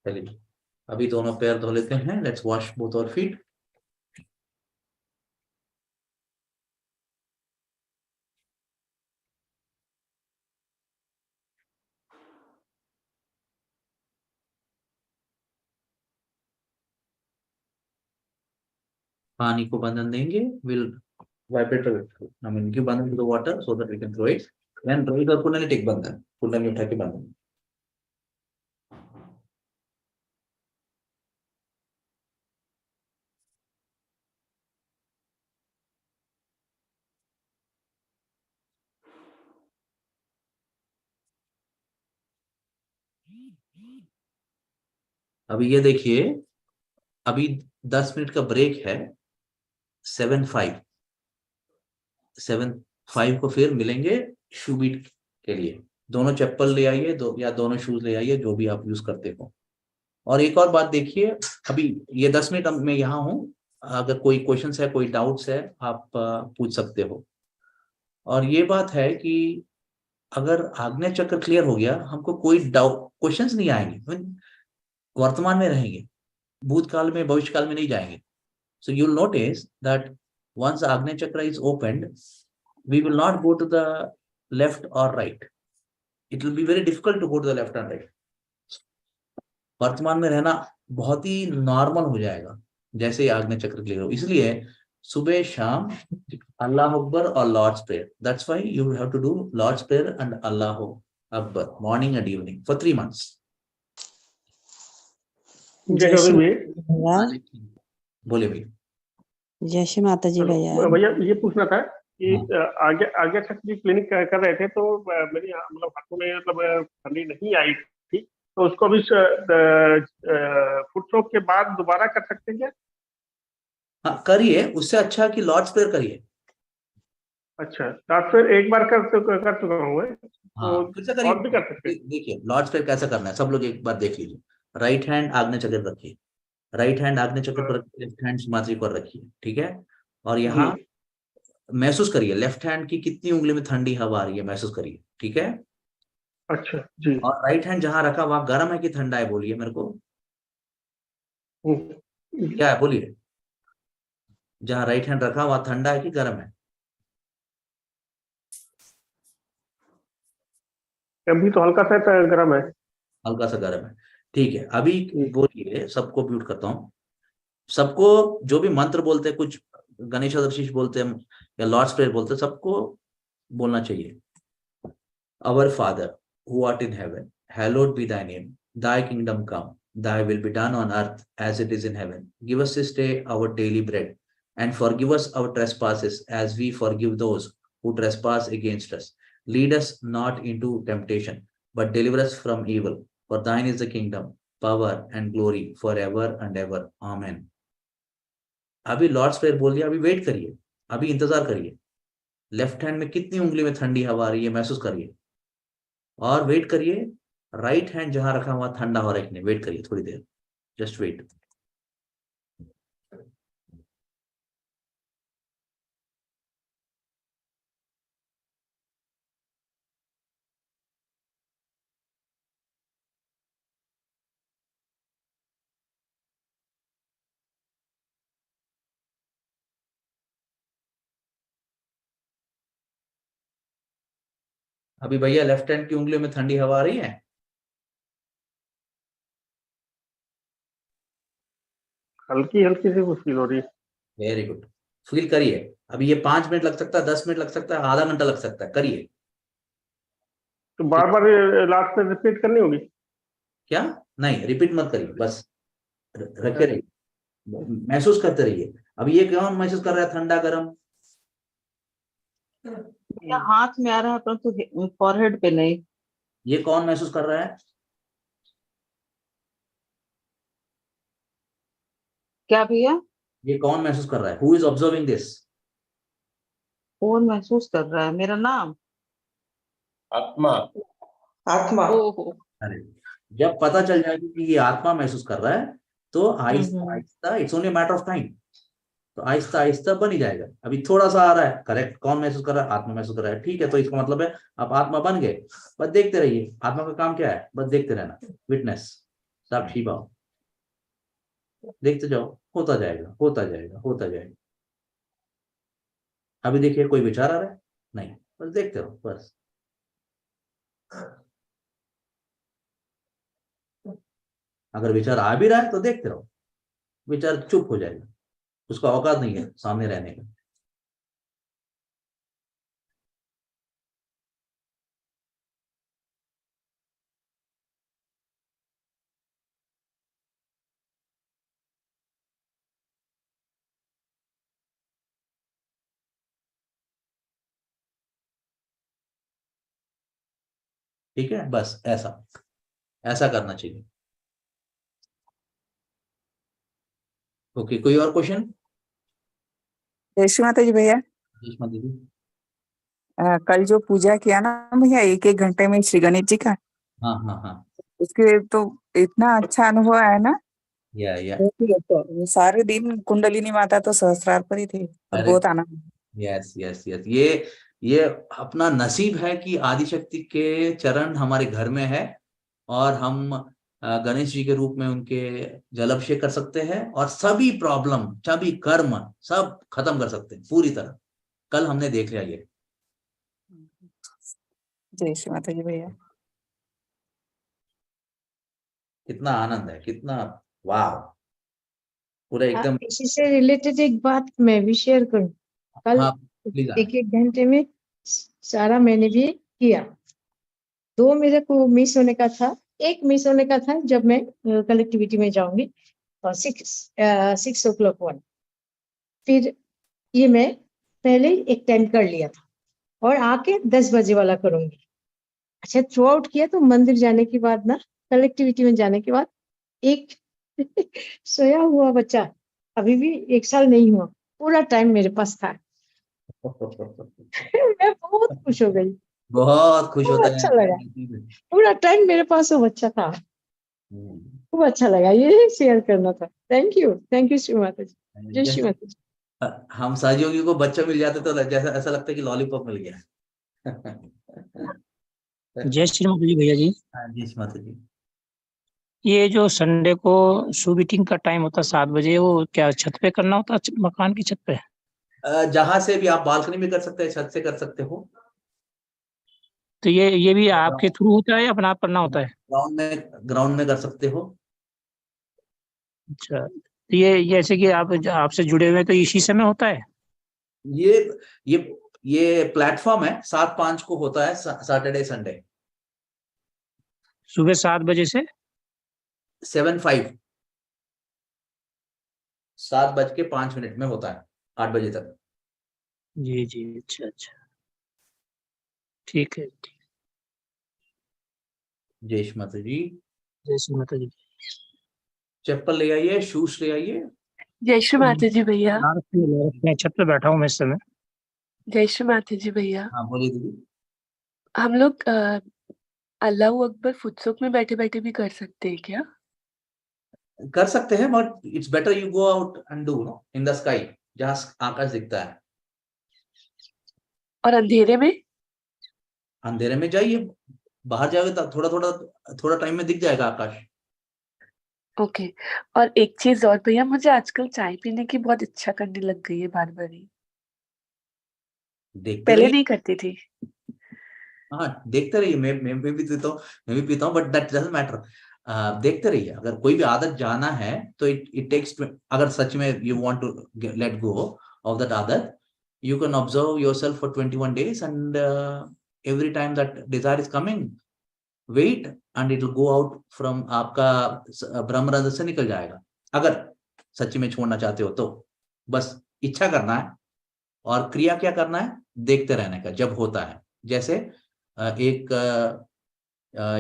चलिए अभी दोनों पैर धो लेते हैं। Let's wash both our feet. पानी को बंधन देंगे, will vibrate, I mean give bandhan to the water so that we can throw it. Then throw it और कुंडली टेक बंधन, कुंडली उठा के बंधन। अभी ये देखिए, अभी 10 मिनट का ब्रेक है। 7:05 7:05 को फिर मिलेंगे शू बीट के लिए। दोनों चप्पल ले आइए, या दोनों शूज ले आइए, जो भी आप यूज करते हो। और एक और बात देखिए, अभी ये 10 मिनट मैं यहाँ हूँ, अगर कोई क्वेश्चंस है, कोई डाउट्स है, आप पूछ सकते हो। और ये बात है कि अगर आग्नेय चक्र क्लियर हो गया, हमको कोई डाउट क्वेश्चंस नहीं आएंगे। वर्तमान में रहेंगे, भूतकाल में, भविष्यकाल में नहीं जाएंगे। So you'll notice that once Agnya Chakra is opened, we will not go to the left or right. It will be very difficult to go to the left and right. वर्तमान में रहना बहुत ही नॉर्मल हो जाएगा जैसे ही आग्नेय चक्र clear हो। इसलिए सुबह शाम अल्लाह अकबर और Lord's prayer, that's why you have to do Lord's prayer and Allah Akbar morning and evening for 3 months। जय श्री भैया। बोले भाई। जय श्री माता जी भैया। भैया ये पूछना था कि आगे आगे तक जी क्लिनिक कर रहे थे, तो मेरी मतलब हाथों में मतलब ठंडी नहीं आई थी, तो उसको भी फुट स्ट्रोक के बाद दोबारा कर सकते हैं क्या? हाँ करिए, उससे अच्छा कि लॉर्ड्स प्रेयर करिए। अच्छा, लॉर्ड्स प्रेयर एक बार कर चुका हूँ मैं, हाँ, तो और भी कर सकते हैं। देखिए लॉर्ड्स प्रेयर कैसे करना है, सब लोग एक बार देख लीजिए। राइट हैंड आग्नेय चक्र पर रखिए, राइट हैंड आग्नेय चक्र पर रखिए, लेफ्ट हैंड हिमाद्री पर रखिए, ठीक है। और यहाँ महसूस करिए लेफ्ट हैंड की कितनी उंगली में ठंडी हवा आ रही है, महसूस करिए, ठीक है। अच्छा जी। और राइट हैंड जहां रखा वहां गर्म है कि ठंडा है, बोलिए मेरे को। क्या है बोलिए, जहां राइट हैंड रखा वहां ठंडा है कि गर्म है? अभी तो हल्का सा गर्म है। हल्का सा गर्म है, ठीक है। अभी बोलिए, सबको म्यूट करता हूँ। सबको जो भी मंत्र बोलते हैं, कुछ गणेश दर्शिश बोलते हैं या लॉर्ड्स प्रेयर बोलते हैं, सबको बोलना चाहिए। Our Father, who art in heaven, hallowed be thy name. Thy kingdom come, thy will be done on earth as it is in heaven. Give us this day our daily bread, and forgive us our trespasses as we forgive those who trespass against us. Lead us not into temptation, but deliver us from evil. For thine is the kingdom, power, and glory forever and ever. Amen. अभी Lord's prayer बोल दिया, अभी wait करिए, अभी इंतजार करिए। Left hand में कितनी उंगली में ठंडी हवा आ रही है, महसूस करिए। और वेट करिए, राइट हैंड जहां रखा हुआ ठंडा हो रहा है कि नहीं, वेट करिए थोड़ी देर, जस्ट वेट। अभी भैया लेफ्ट हैंड की उंगलियों में ठंडी हवा आ रही है? हल्की हल्की सी कुछ फील हो रही है। वेरी गुड, फील करिए। अभी ये 5 मिनट लग सकता है, 10 मिनट लग सकता है, आधा घंटा लग सकता है, करिए। तो बार बार लास्ट में रिपीट करनी होगी क्या? नहीं, रिपीट मत करिए, बस रखे रहिए, महसूस करते रहिए। अभी ये कौन महसूस कर रहा है, ठंडा गर्म? या हाथ में आ रहा है परंतु फॉरहेड पे नहीं। ये कौन महसूस कर रहा है? क्या भैया? ये कौन महसूस कर रहा है? Who is observing this? कौन महसूस कर रहा है? मेरा नाम आत्मा। आत्मा। ओहो। अरे जब पता चल जाएगा कि ये आत्मा महसूस कर रहा है, तो Aahista Aahista, it's only matter of time, तो आहिस्ता आहिस्ता बन ही जाएगा। अभी थोड़ा सा आ रहा है, करेक्ट। कौन महसूस कर रहा है? आत्मा महसूस कर रहा है, ठीक है। तो इसका मतलब है आप आत्मा बन गए। बस देखते रहिए, आत्मा का काम क्या है, बस देखते रहना, विटनेस। आप छिपाओ, देखते जाओ, होता जाएगा, होता जाएगा, होता जाएगा। अभी देखिए कोई विचार आ रहा है? नहीं, बस देखते रहो बस। अगर विचार आ भी रहा है तो देखते रहो, विचार चुप हो जाएगा, उसका औकात नहीं है सामने रहने का। ठीक है, बस ऐसा ऐसा करना चाहिए। ओके, कोई और क्वेश्चन? जय श्री माता जी भैया। सुषमा दीदी। कल जो पूजा किया ना भैया 1-1 घंटे में श्री गणेश जी का, हाँ हाँ हाँ। उसके तो इतना अच्छा अनुभव आया ना, या बहुत ही अच्छा। वो सारे दिन कुंडलिनी माता तो सहस्त्रार पर ही थे और अरे बहुत आनंद। यस यस यस, ये अपना नसीब है कि आदिशक्ति के चरण हमारे घर में है, और हम गणेश जी के रूप में उनके जलाभिषेक कर सकते हैं, और सभी प्रॉब्लम, सभी कर्म सब खत्म कर सकते हैं पूरी तरह। कल हमने देख लिया ये। जय श्री माता जी भैया। कितना आनंद है, कितना वाह, पूरा एकदम। इसी से रिलेटेड एक बात मैं भी शेयर करूं। कल हाँ प्लीज। 1-1 घंटे में सारा मैंने भी किया। 2 मेरे को मिस होने का था, एक मिस होने का था जब मैं कलेक्टिविटी में जाऊंगी, और 6 o'clock 1। फिर ये मैं पहले एक टेंट कर लिया था, और आके 10 बजे वाला करूंगी। अच्छा, थ्रू आउट किया तो मंदिर जाने के बाद ना, कलेक्टिविटी में जाने के बाद एक सोया हुआ बच्चा, अभी भी 1 साल नहीं हुआ, पूरा टाइम मेरे पास था। मैं बहुत खुश हो गई, बहुत खुश बहुत होता है। अच्छा लगा, पूरा टाइम मेरे पास वो बच्चा था। खूब अच्छा लगा, ये शेयर करना था। थैंक यू श्री माता जी। जय श्री माता जी। हम सहयोगियों को बच्चा मिल जाते तो जैसा ऐसा लगता है कि लॉलीपॉप मिल गया। जय श्री माता जी भैया जी। हाँ जी माता जी। ये जो संडे को शू बीटिंग का टाइम होता है 7 बजे, वो क्या छत पे करना होता है, मकान की छत पे? जहां से भी आप बालकनी में कर सकते हैं, छत से कर सकते हो। तो ये भी आपके थ्रू होता है या अपना आप करना होता है? ग्राउंड में कर सकते हो। अच्छा, तो ये जैसे कि आप आपसे जुड़े हुए हैं, तो इसी समय होता है? ये ये ये प्लेटफॉर्म है, 7-5 को होता है, सैटरडे संडे। सुबह 7 बजे से 7:05, 7:05 में होता है, 8 बजे तक। जी जी, अच्छा अच्छा, ठीक है। जय श्री माता जी। जय श्री माता जी। चप्पल ले आइए, शूज ले आइए। जय श्री माता जी भैया। मैं छत पे बैठा हूँ मैं इस समय। जय श्री माता जी भैया। हाँ बोलिए दीदी। हम लोग अल्लाह अकबर फुटसुक में बैठे बैठे भी कर सकते हैं क्या? कर सकते हैं, but it's better you go out and do no in the sky, जहां आकाश दिखता है। और अंधेरे में? अंधेरे में जाइए, बाहर जाओगे तो थोड़ा टाइम में दिख जाएगा आकाश। ओके। और एक चीज और भैया, मुझे आजकल चाय पीने की बहुत इच्छा करने लग गई है बार बार ही। देखते पहले रहिए। नहीं करती थी। हाँ देखते रहिए, मैं भी पीता हूँ, बट दैट डजंट मैटर। देखते रहिए, अगर कोई भी आदत जाना है तो इट टेक्स, अगर सच में you want to let go of that aadat, you can observe yourself for 21 days, and every time that desire is coming, wait and it will go out from आपका ब्रह्मरंध्र से निकल जाएगा। अगर सच्ची में छोड़ना चाहते हो तो बस इच्छा करना है, और क्रिया क्या करना है, देखते रहने का जब होता है। जैसे एक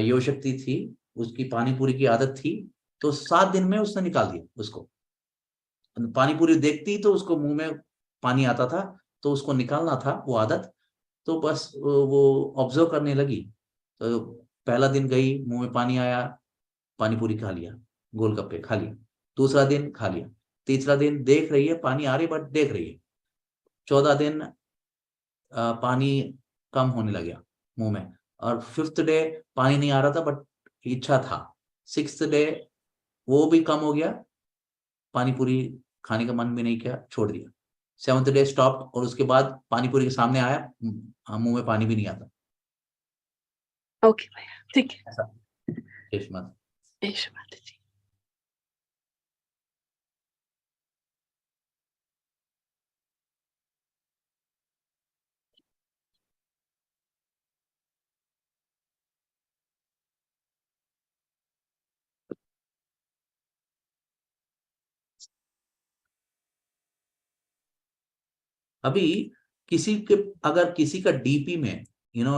यो शक्ति थी, उसकी पानी पूरी की आदत थी, तो 7 दिन में उसने निकाल दिया उसको। पानी पूरी देखती तो उसको मुंह में पानी आता था, तो उसको निकालना था वो आदत, तो बस वो ऑब्जर्व करने लगी। तो पहला दिन गई, मुंह में पानी आया, पानी पूरी खा लिया, गोलगप्पे खा लिया। दूसरा दिन खा लिया। तीसरा दिन देख रही है पानी आ रही, बट देख रही है। 14 दिन पानी कम होने लगा मुंह में, और 5th डे पानी नहीं आ रहा था, बट इच्छा था। 6th डे वो भी कम हो गया, पानी पूरी खाने का मन भी नहीं किया, छोड़ दिया। 7th डे स्टॉप, और उसके बाद पानी पूरी के सामने आया, मुंह में पानी भी नहीं आता। ओके भैया, ठीक है। ऐसा मत। यशु माता जी। अभी किसी के, अगर किसी का डीपी में,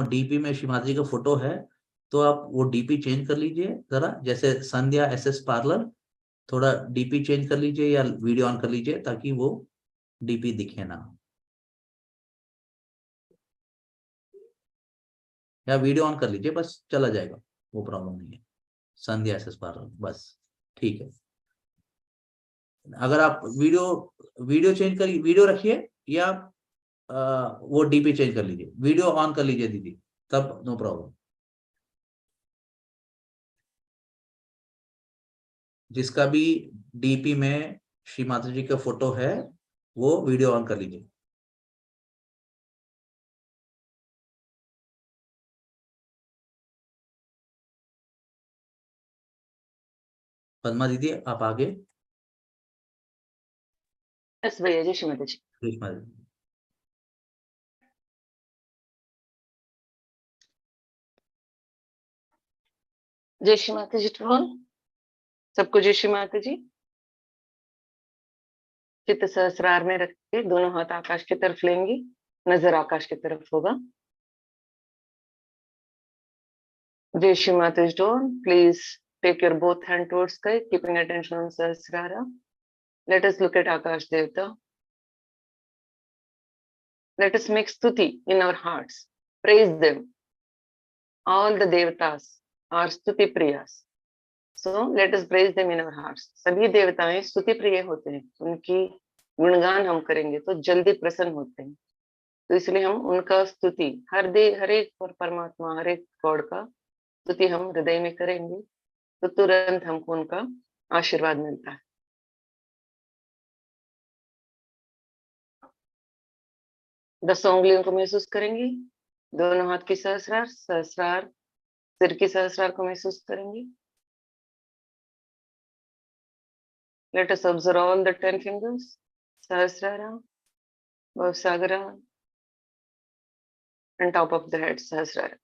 डीपी में श्री माता जी का फोटो है, तो आप वो डीपी चेंज कर लीजिए जरा, जैसे संध्या SS पार्लर, थोड़ा डीपी चेंज कर लीजिए या वीडियो ऑन कर लीजिए ताकि वो डीपी दिखे ना, या वीडियो ऑन कर लीजिए, बस चला जाएगा, वो प्रॉब्लम नहीं है। संध्या SS पार्लर, बस ठीक है। अगर आप वीडियो चेंज कर, वीडियो रखिए, या वो डीपी चेंज कर लीजिए, वीडियो ऑन कर लीजिए दीदी, तब नो प्रॉब्लम। जिसका भी डीपी में श्री माता जी का फोटो है, वो वीडियो ऑन कर लीजिए। पद्मा दीदी आप आगे। यस भैया, जय श्री माता जी। श्री माता जी। जय श्री माता जी टू ऑल। सबको जय श्री माता जी। चित्त सहस्रार में रख के दोनों हाथ आकाश की तरफ लेंगे, नजर आकाश की तरफ होगा। Jai Shri Mata ji to all. Please take your both hand towards sky, keeping attention on Sahasrara. Let us look at Akash Devata. Let us make stuti in our hearts. Praise them. All the devatas are stuti priyas. So let us praise them in our hearts. सभी देवताएं स्तुति प्रिय होते हैं, उनकी गुणगान हम करेंगे तो जल्दी प्रसन्न होते हैं। तो इसलिए हम उनका स्तुति हर एक परमात्मा, हर एक गॉड का स्तुति हम हृदय में करेंगे तो तुरंत हमको उनका आशीर्वाद मिलता है। 10 उंगलियों को महसूस करेंगे, दोनों हाथ की सहस्रार, सिर की सहस्रार को महसूस करेंगे। Let us observe all the 10 fingers, Sahasrara, Bhavsagara, and top of the head, Sahasrara.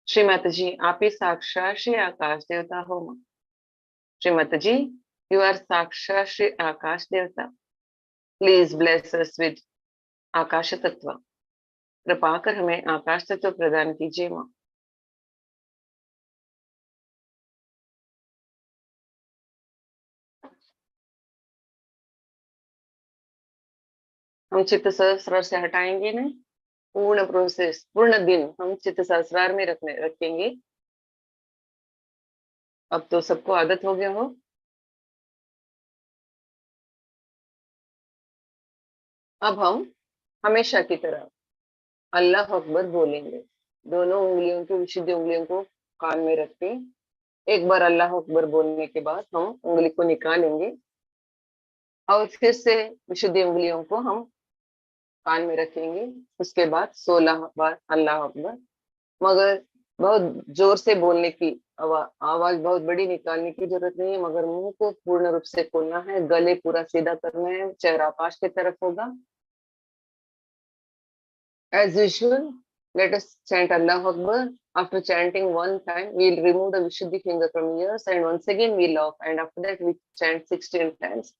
Shri Mata ji, आप ही साक्षात श्री आकाश देवता हो मां। श्री माता जी, यू आर साक्षात श्री आकाश देवता। प्लीज ब्लेस अस विद आकाश तत्व। कृपा कर हमें आकाश तत्व प्रदान कीजिए मां। हम चित्त सहस्रार से हटाएंगे नहीं, पूर्ण प्रोसेस, पूर्ण दिन हम चित्त सहस्रार में रखेंगे। अब तो सबको आदत हो गया हो। अब हम हमेशा की तरह अल्लाह अकबर बोलेंगे। दोनों उंगलियों की विशुद्ध उंगलियों को कान में रखते, एक बार अल्लाह अकबर बोलने के बाद हम उंगली को निकालेंगे और फिर से विशुद्ध उंगलियों को हम कान में रखेंगे। उसके बाद 16 बार अल्लाह अकबर, मगर बहुत जोर से बोलने की आवाज बहुत बड़ी निकालने की जरूरत नहीं है, मगर मुंह को पूर्ण रूप से खोलना है, गले पूरा सीधा करना है, चेहरा आकाश की तरफ होगा। As usual, let us chant Allah Akbar. After chanting one time, we'll remove the Vishuddhi finger from ears and once again we'll off, and after that we chant 16 times.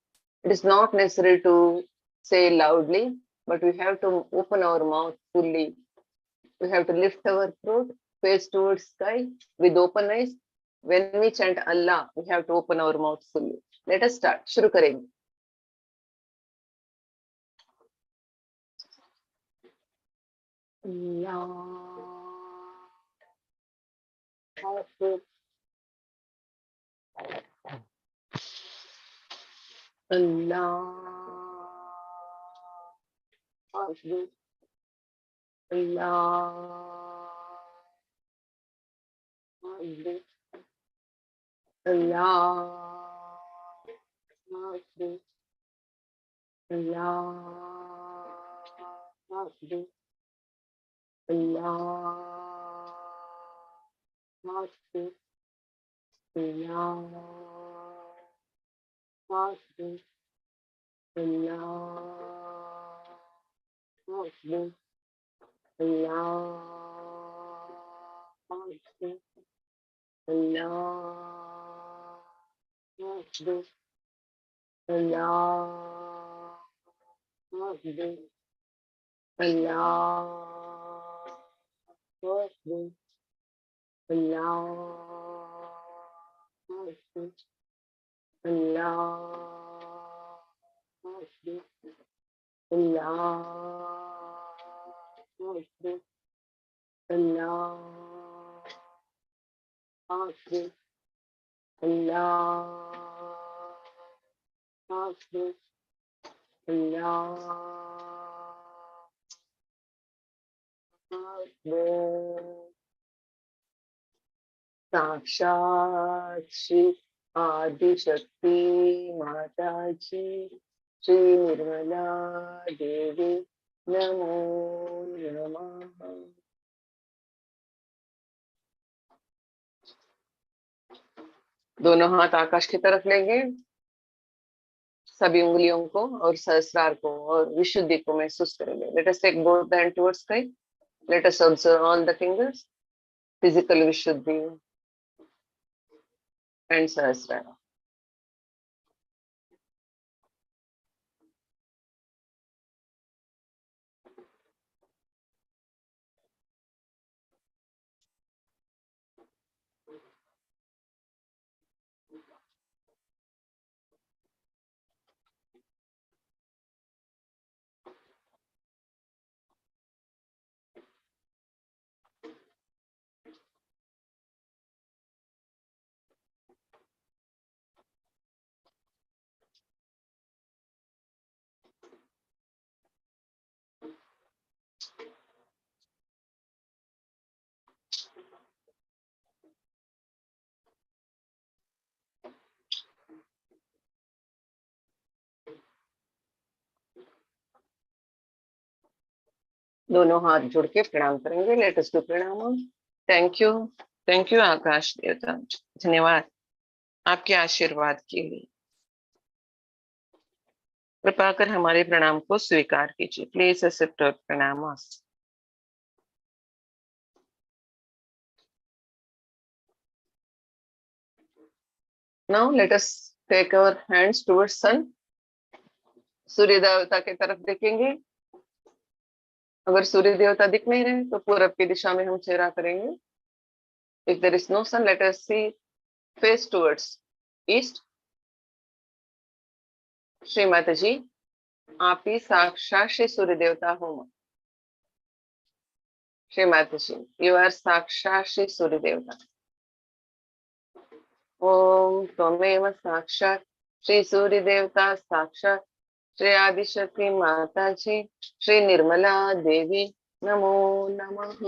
It is not necessary to say loudly, but we have to open our mouth fully. We have to lift our throat, face towards sky with open eyes. When we chant Allah, we have to open our mouth fully. Let us start. शुरू करेंगे। अल्लाह हाफिज अल्लाह हाफिज अल्लाह हाफिज अल्लाह हाफिज अल्लाह हाफिज अल्लाह हाफिज अल्लाह हाफिज अल्लाह हाफिज अल्लाह हाफिज अल्लाह हाफिज अल्लाह हाफिज अल्लाह हाफिज अल्लाह हाफिज अल्लाह हाफिज अल्लाह हाफिज अल्लाह हाफिज अल्लाह हाफिज अल्लाह हाफिज साक्षात श्री आदिशक्ति माता जी श्री निर्मला देवी नमो नमः। दोनों हाथ आकाश की तरफ लेंगे, सभी उंगलियों को और सहस्रार को और विशुद्धि को महसूस करेंगे। Let us take both the hand towards sky. Let us observe all the fingers, physical Vishuddhi and Sahasrara. दोनों हाथ जोड़ के प्रणाम करेंगे। Let us do pranam. Thank you Akash Devata, धन्यवाद आपके आशीर्वाद के लिए। कृपा कर हमारे प्रणाम को स्वीकार कीजिए। Please accept our pranam. Now let us take our hands towards sun. Surya देवता की तरफ देखेंगे। अगर सूर्य देवता दिख नहीं रहे तो पूरब की दिशा में हम चेहरा करेंगे। If there is no sun, let us see face towards east. Shri Mata ji, आप ही साक्षात श्री सूर्य देवता हो। श्री माता जी, यू आर साक्षात श्री सूर्य देवता। ओम त्वमेव साक्षात श्री सूर्य देवता, साक्षात श्री आदिशक्ति माता जी श्री निर्मला देवी नमो नमः।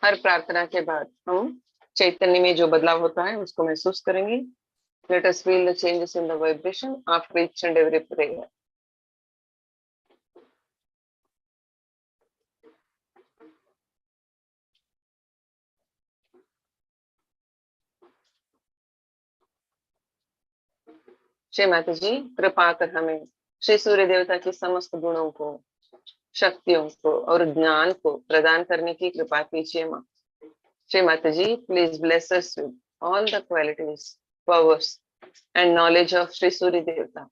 हर प्रार्थना के बाद हम चैतन्य में जो बदलाव होता है उसको महसूस करेंगे। Let us feel the changes in the vibration after each and every prayer. Shri Mata जी, कृपा कर हमें श्री सूर्य देवता के समस्त गुणों को, शक्तियों को और ज्ञान को प्रदान करने की कृपा कीजिए माँ। Shri Mata ji, please bless us with all the qualities, powers and knowledge of Shri Surya devata.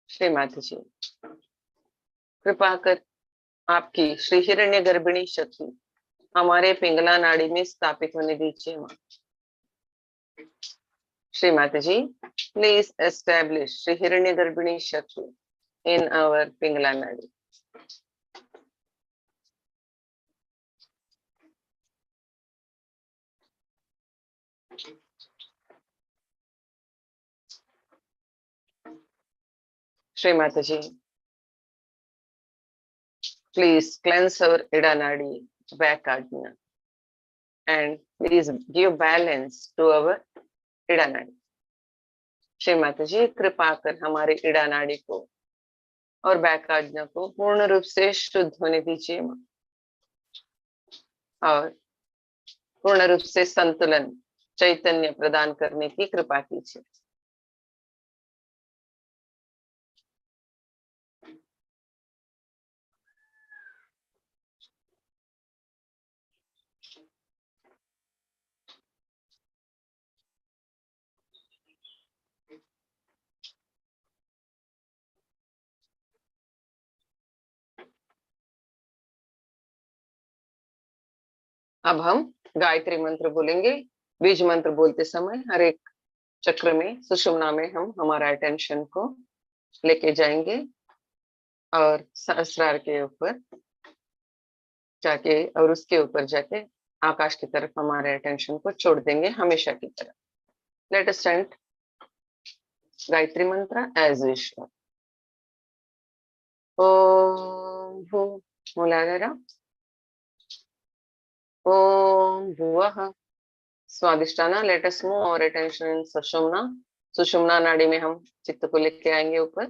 Shri Mata जी, कृपा कर आपकी श्री हिरण्य गर्भिणी शक्ति हमारे पिंगला नाड़ी में स्थापित होने दीजिए माँ। Shri Mataji, please establish Shri Hiranyagarbhini Chakra in our Pingala Nadi. Shri Mataji, please cleanse our Ida Nadi, back Ajna, and please give balance to our Ida Nadi. Shri Mata जी कृपा कर हमारे इड़ा नाड़ी को और बैक आज्ञा को पूर्ण रूप से शुद्ध होने दीजिए और पूर्ण रूप से संतुलन चैतन्य प्रदान करने की कृपा कीजिए। अब हम गायत्री मंत्र बोलेंगे। बीज मंत्र बोलते समय हर एक चक्र में सुषुम्ना में हम हमारा अटेंशन को लेके जाएंगे और सहस्रार के ऊपर जाके और उसके ऊपर जाके आकाश की तरफ हमारे अटेंशन को छोड़ देंगे हमेशा की तरफ। लेट अस चैंट गायत्री मंत्र एज विश्व। ओम भू मूलाधारा, ओम भुवः स्वादिष्टाना। लेट अस मूव और अटेंशन इन सुषुम्ना। सुषुम्ना नाड़ी में हम चित्त को लेके आएंगे ऊपर।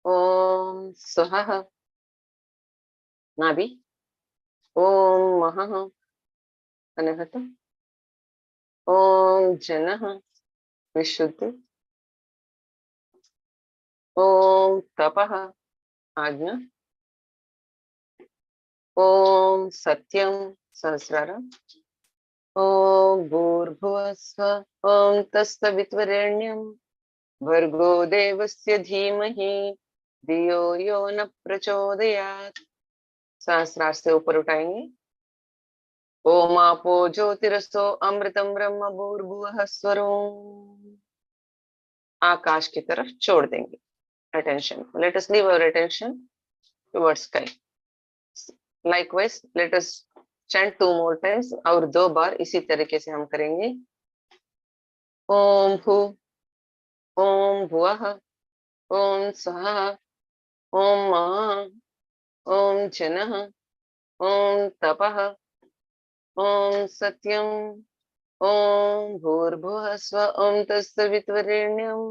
ओम स्वः नाभि, ओम महः अनहत, ओम जनः विशुद्धि, ओम तपः आज्ञा, ओम सत्यम सहस्रार, ओम भूर्भुवस्सुः ओम तत्सवितुर्वरेण्यं भर्गो देवस्य धीमहि धियो यो न प्रचोदयात्। सहस्रार से ऊपर उठाएंगे। ओम आपो ज्योतिरसो अमृतम ब्रह्म भूर्भुवः स्वरोम। आकाश की तरफ छोड़ देंगे attention. Let us leave our attention towards sky. Likewise let us chant 2 more times और 2 बार इसी तरीके से हम करेंगे। ओम भू, ओम भुवः, ओम स्वः, ओम महः, ओम जनः, ओम तपः, ओम सत्यम, ओम भूर्भुवः स्वः ओम तत्सवितुर्वरेण्यं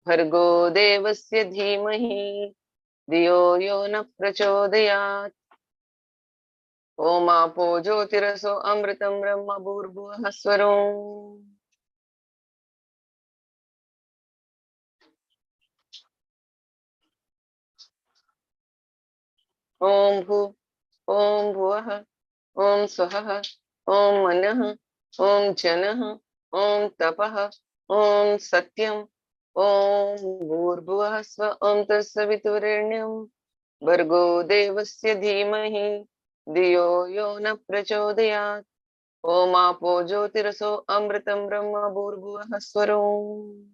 भर्गो देवस्य धीमहि धियो यो न प्रचोदयात्। ओम आपो ज्योतिरसो अमृतम ब्रह्म भूर्भुवः स्वरोम। ओम भू, ओम भुवः, ओम स्वः, ओम मनः, ओम जनः, ओम तपः, ओम सत्यम, ओम भूर्भुवः स्वः ओम तत्सवितुर्वरेण्यं भर्गो देवस्य धीमहि धियो यो न प्रचोदयात्। ओम आपो ज्योतिरसो अमृतम ब्रह्म भूर्भुवः स्वरोम।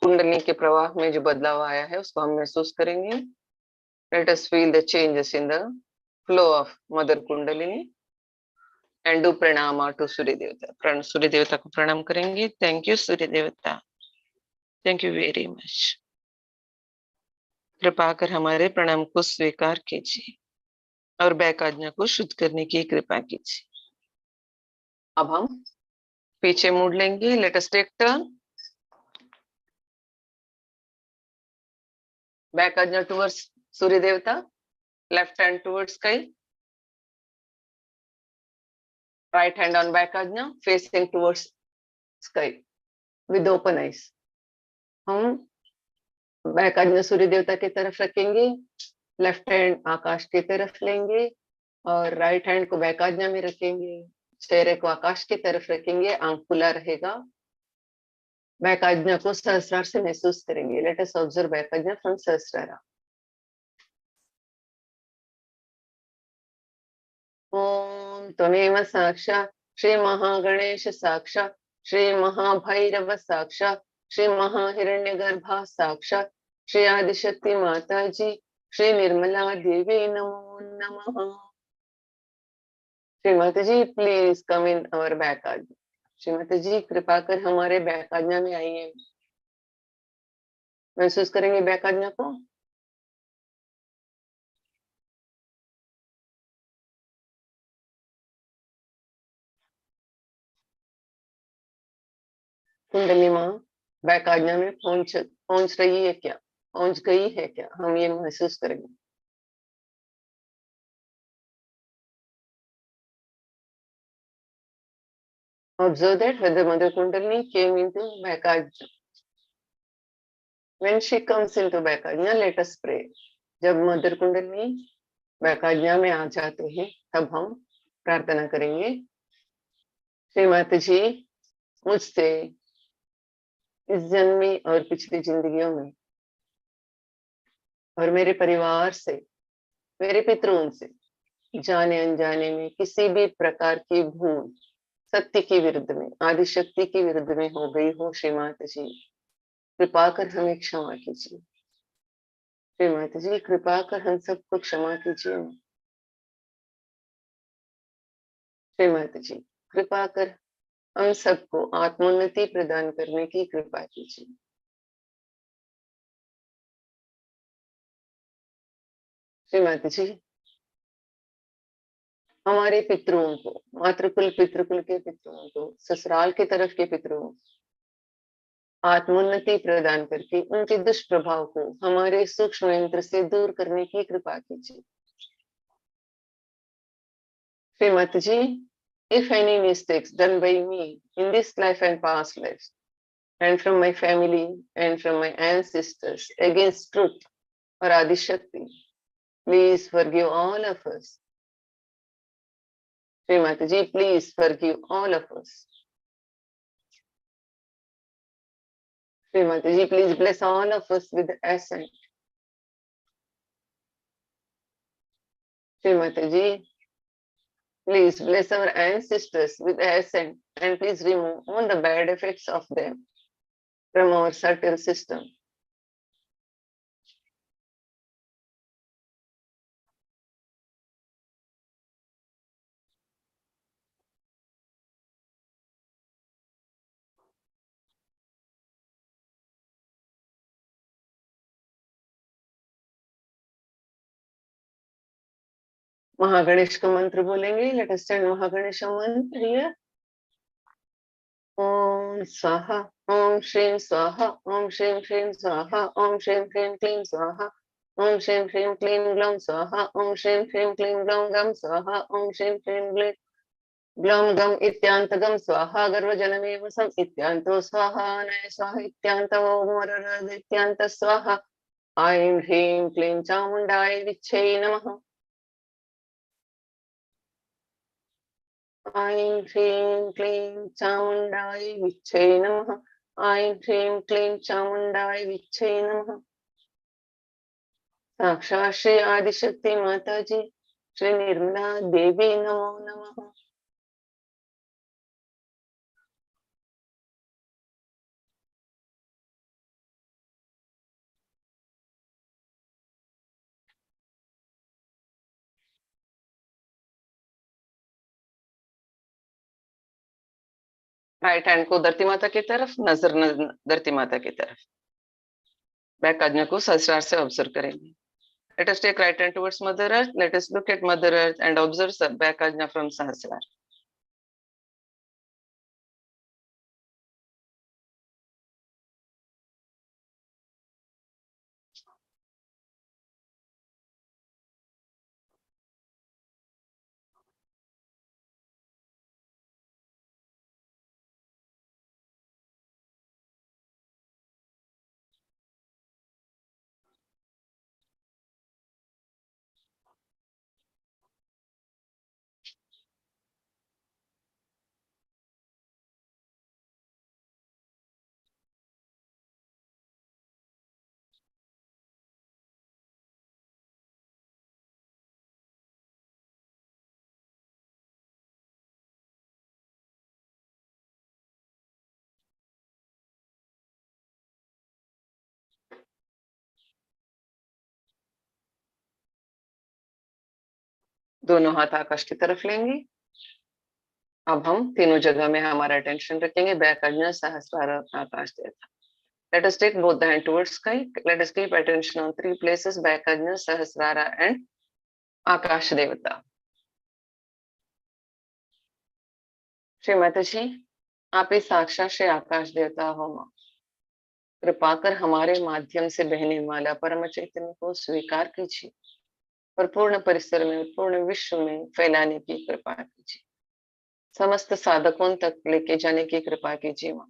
कुंडलिनी के प्रवाह में जो बदलाव आया है उसको हम महसूस करेंगे। Let us feel the changes in the flow of mother kundalini and do प्रणाम टू सूर्य देवता। सूर्य देवता को प्रणाम करेंगे। थैंक यू सूर्य देवता, थैंक यू वेरी मच। कृपा कर हमारे प्रणाम को स्वीकार कीजिए और बैक आज्ञा को शुद्ध करने की कृपा कीजिए। अब हम पीछे मुड़ लेंगे। Let us take turn. Back Agnya towards Surya devata, left hand towards sky, right hand on back Agnya facing towards sky with open eyes. हम बैक आज्ञा सूर्य देवता की तरफ रखेंगे लेफ्ट हैंड आकाश की तरफ लेंगे और राइट हैंड को बैक आज्ञा में रखेंगे। चेहरे को आकाश की तरफ रखेंगे, आंख खुला रहेगा। बैक आज्ञा को सहस्रार से महसूस करेंगे। लेट अस ऑब्जर्व बैक आज्ञा फ्रॉम सहस्रार। ओम त्वमेव साक्षात् श्री महागणेश साक्षात् श्री महाभैरव साक्षात् श्री महाहिरण्यगर्भा साक्षात् श्री आदिशक्ति माता जी श्री निर्मला देवी नमो नमः। Shrimati ji please come in our back Agnya. Shrimati जी कृपा कर हमारे बैक आज्ञा में आइए। महसूस करेंगे बैक आज्ञा को। कुंडली माँ बैक आज्ञा में पहुंच रही है क्या, पहुंच गई है क्या, हम ये महसूस करेंगे। Observe that whether Mother Kundalini came into back ajna. When she comes into back ajna, let us pray. जब मदर कुंडलिनी बैक आज्ञा में आ जाते हैं तब हम प्रार्थना करेंगे। श्रीमती जी मुझसे इस जन्म में और पिछली जिंदगियों में और मेरे परिवार से, मेरे पितरों से जाने अनजाने में किसी भी प्रकार की भूल सत्य की विरुद्ध में, आदि शक्ति की विरुद्ध में हो गई हो, श्रीमाता जी कृपा कर हमें क्षमा कीजिए। श्रीमाता जी कृपा कर हम सबको क्षमा कीजिए। श्रीमाता जी कृपा कर हम सबको आत्मोन्नति प्रदान करने की कृपा कीजिए। श्रीमाता जी हमारे पितरों को, मातृकुल पितृकुल के पितरों को, ससुराल की तरफ के पितरों को आत्मोन्नति प्रदान करके उनके दुष्प्रभाव को हमारे सूक्ष्म यंत्र से दूर करने की कृपा कीजिए। श्रीमती जी if any mistakes done by me in this life and past lives and from my family and from my ancestors against truth or Adi Shakti, please forgive all of us. Srimati ji, please forgive all of us. Srimati ji, please bless all of us with ascent. Srimati ji, please bless our ancestors with ascent and please remove all the bad effects of them from our subtle system. Mahaganesh का मंत्र बोलेंगे। Late us chant Mahaganesh मंत्र here. ओम स्वाहा, ओम श्रीं स्वाहा, ओम श्रीं श्रीं स्वाहा, ओम श्रीं श्रीं क्लीं स्वाहा, ओम श्रीं श्रीं क्लीं ग्लौं स्वाहा, ओम श्रीं श्रीं क्लीं ग्लौं गम स्वाहा, ओम श्रीं श्रीं ग्लौं गम इत्यांत गम स्वाहा, गर्भजनमेव सम इत्यांतो स्वाहा, नय स्वाहा इत्यांत ओम वररद इत्यांत स्वाहा, ऐं ह्रीं क्लीं चामुण्डाय विच्छे नमः। ऐं ह्रीं क्लीं चामुण्डाय विच्छे नमः। ऐं ह्रीं क्लीं चामुण्डाय विच्छे नमः। साक्षात् श्री आदिशक्ति माता जी श्री निर्मला देवी नमो नमः। राइट हैंड को धरती माता की तरफ, नजर धरती माता की तरफ। बैक आज्ञा को सहस्रार से ऑब्जर्व करेंगे। Let us take right hand towards Mother Earth. Let us look at Mother Earth and observe back ajna from Sahasrar. दोनों हाथ आकाश की तरफ लेंगे। अब हम तीनों जगह में हमारा अटेंशन रखेंगे। बैक अज्ञा, सहस्रार, आकाश देवता। Let us take both the hand towards sky. Let us keep attention on three places: back ajna, sahasrara and akash devata. Shrimati जी, आप इस साक्षात श्री आकाश देवता हो मां। कृपा कर हमारे माध्यम से बहने वाला परम चैतन्य को स्वीकार कीजिए और पूर्ण परिसर में, पूर्ण विश्व में फैलाने की कृपा कीजिए। समस्त साधकों तक लेके जाने की कृपा कीजिए मां।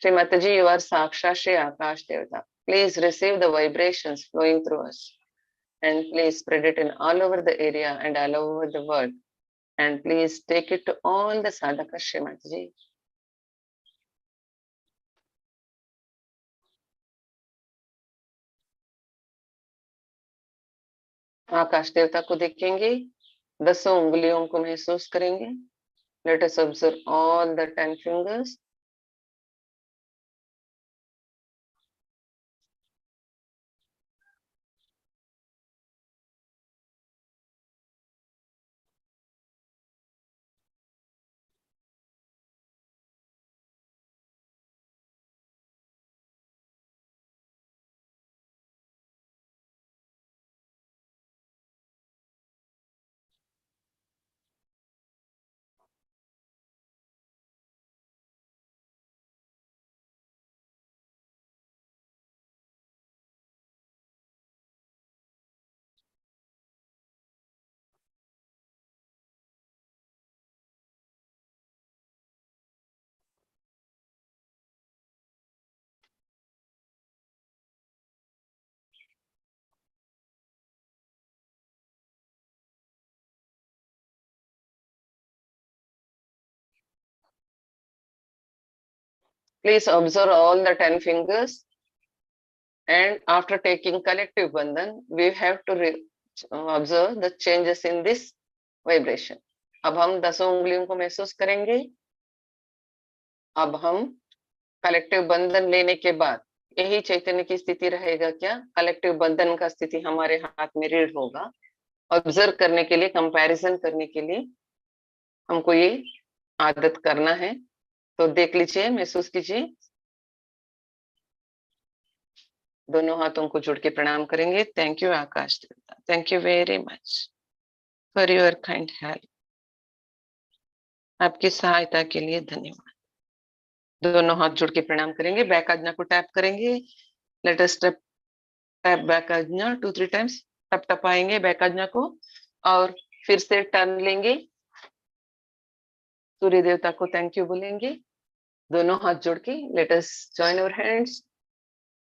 श्रीमती जी, you are साक्षात श्री आकाश देवता. Please receive the vibrations flowing through us and please spread it in all over the area and all over the world. And please take it to all the sadhakas, Shrimati ji. आकाश देवता को देखेंगे, 10 उंगलियों को महसूस करेंगे. Let us observe all the 10 fingers. Please observe all the 10 fingers. And after taking collective bandhan, we have to observe the changes in this vibration. अब हम 10 उंगलियों को महसूस करेंगे. अब हम कलेक्टिव बंधन लेने के बाद यही चैतन्य की स्थिति रहेगा क्या? कलेक्टिव बंधन का स्थिति हमारे हाथ में रीढ़ होगा. ऑब्जर्व करने के लिए, कंपैरिजन करने के लिए हमको ये आदत करना है. तो देख लीजिए, महसूस कीजिए. दोनों हाथों को जोड़ के प्रणाम करेंगे. थैंक यू आकाश देवता. Thank you very much for your kind help. आपकी सहायता के लिए धन्यवाद. दोनों हाथ जोड़ के प्रणाम करेंगे. बैक आज्ञा को टैप करेंगे. लेट अस टैप बैक आज्ञा 2-3 टाइम्स. टप टपाएंगे बैक आज्ञा को और फिर से टर्न लेंगे. सूर्य देवता को थैंक यू बोलेंगे. दोनों हाथ जोड़ के let us join our hands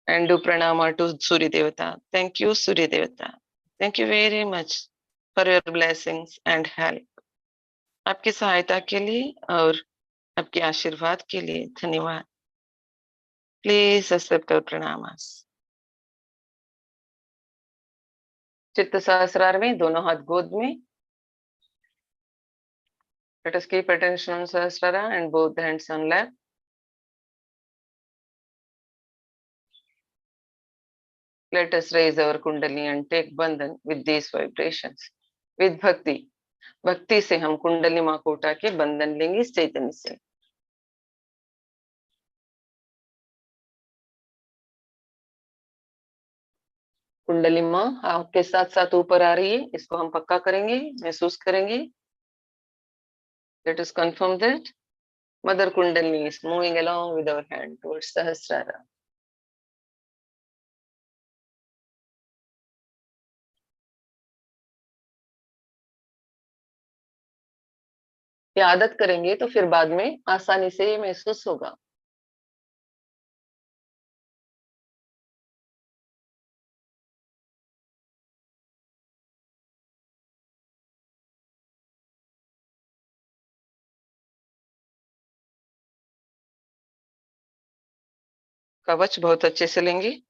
and do pranama to Surya Devata. Thank you, Surya Devata. Thank you very much for your blessings and help. आपकी सहायता के लिए और आपके आशीर्वाद के लिए धन्यवाद. Please accept our pranamas. चित्त सहस्रार में दोनों हाथ गोद में. Let us keep attention on Sahasrara and both hands on lap. Let us raise our Kundalini and take bandhan with these vibrations. With bhakti. भक्ति से हम कुंडली माँ को उठा के बंधन लेंगे इस चैतन्य से. कुंडली माँ आपके साथ साथ ऊपर आ रही है. इसको हम पक्का करेंगे, महसूस करेंगे. Let us confirm that Mother Kundalini is moving along with our hand towards Sahasrara. ये आदत करेंगे तो फिर बाद में आसानी से ये महसूस होगा. कवच बहुत अच्छे से लेंगे.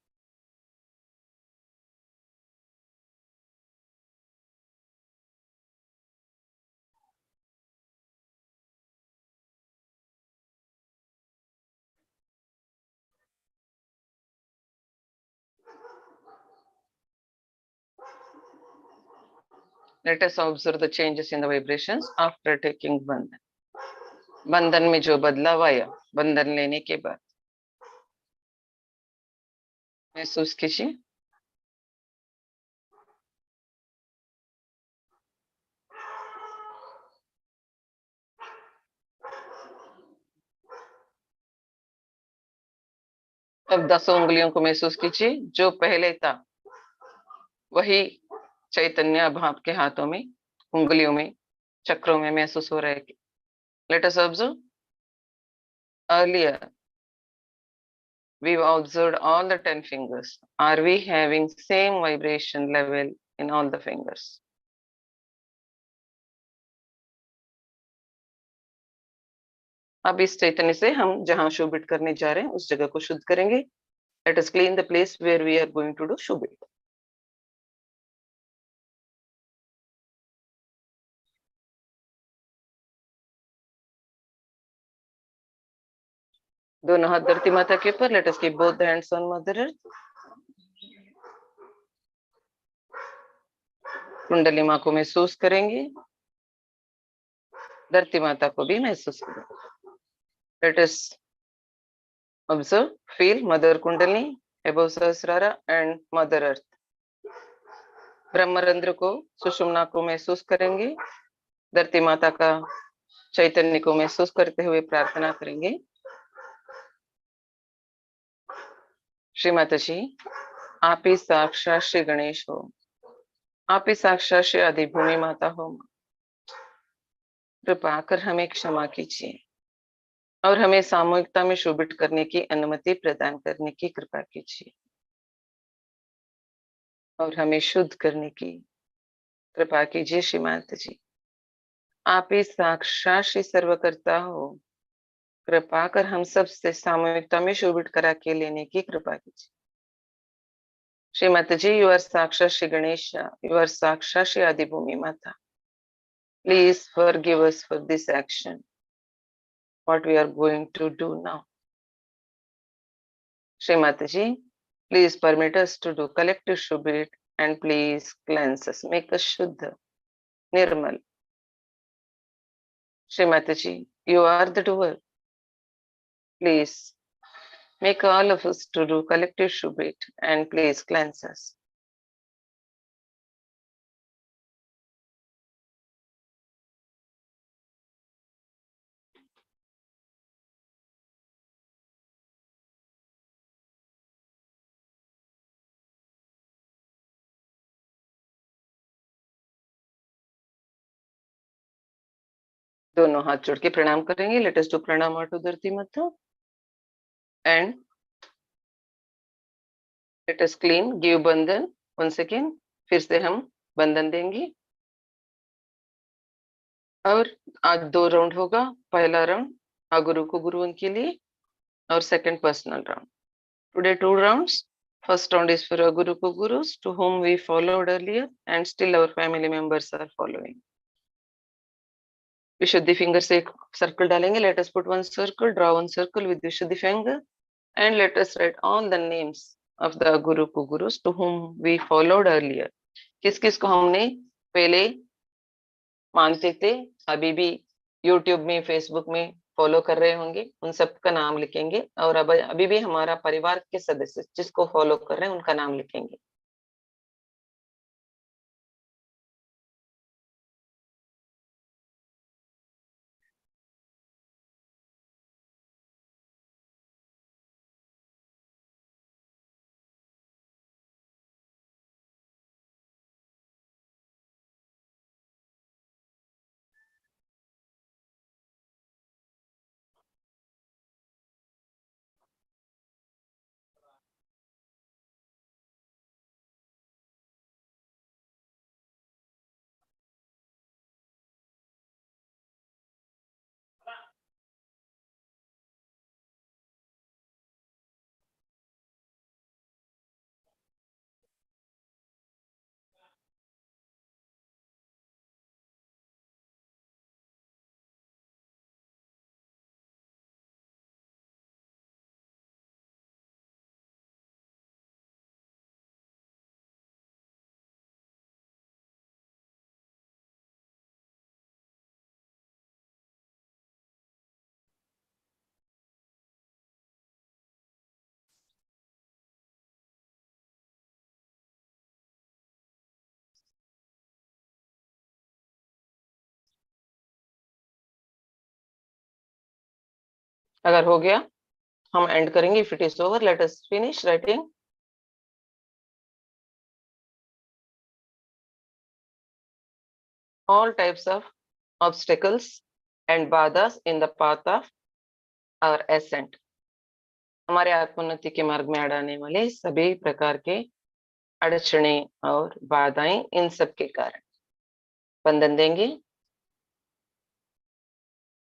Let us observe the changes in the vibrations after taking बंधन. बंधन में जो बदलाव आया बंधन लेने के बाद महसूस कीजिए. अब 10 उंगलियों को महसूस कीजिए. जो पहले था वही चैतन्य अब आपके हाथों में, उंगलियों में, चक्रों में महसूस हो रहा है. Let us observe. Earlier we observed all the 10 fingers. Are we having same vibration level in all the fingers? अब इस चैतन्य से हम जहां शुभित करने जा रहे हैं उस जगह को शुद्ध करेंगे. Let us clean the place where we are going to do शुभित. दोनों हाथ धरती माता के ऊपर. Let us keep both the hands on Mother Earth. कुंडली माँ को महसूस करेंगे. धरती माता को भी महसूस करेंगे. Let us observe, feel Mother Kundalini above Sahasrara and Mother Earth. ब्रह्मरंध्र को, सुषुम्ना को महसूस करेंगे. धरती माता का चैतन्य को महसूस करते हुए प्रार्थना करेंगे. श्री माता जी, आप ही साक्षात श्री गणेश हो. आप ही साक्षात श्री आदिभूमि माता हो. कृपा कर हमें क्षमा कीजिए और हमें सामूहिकता में शोभित करने की अनुमति प्रदान करने की कृपा कीजिए और हमें शुद्ध करने की कृपा कीजिए. श्री माता जी, आप ही साक्षात श्री सर्वकर्ता हो. कृपा कर हम सब से सामूहिकता में शोभित करा के लेने की कृपा कीजिए. श्री माता जी, यू आर साक्षात श्री गणेश, यू आर साक्षात श्री आदिभूमि माता. Please forgive us for this action, what we are going to do now. Shri Mataji, please permit us to do collective Shubhit and please cleanse us, make us Shuddha, Nirmal. Shri Mataji, you are the doer. Please make all of us to do collective Shubhit and please cleanse us. दोनों हाथ जोड़ के प्रणाम करेंगे. Let us do प्रणाम to धरती माता and let us clean give बंधन once again. फिर से हम बंधन देंगे और आज 2 राउंड होगा. पहला राउंड अगुरु को गुरुओं के लिए और second personal round. Today 2 rounds. First round is for Guru Gurus to whom we followed earlier and still our family members are following. Vishuddhi finger से एक सर्कल डालेंगे. Let us put one circle, draw one circle with Vishuddhi finger and let us write all the names of the Guru Gurus to whom we followed earlier. किस किस को हमने पहले मानते थे, अभी भी YouTube में, Facebook में फॉलो कर रहे होंगे, उन सब का नाम लिखेंगे और अब अभी भी हमारा परिवार के सदस्य जिसको फॉलो कर रहे हैं उनका नाम लिखेंगे. अगर हो गया हम एंड करेंगे. If it is over let us finish writing. All types of obstacles and badhas in the path of our ascent. हमारे आत्मोन्नति के मार्ग में अड़ाने वाले सभी प्रकार के अड़चने और बाधाएं इन सब के कारण बंधन देंगे.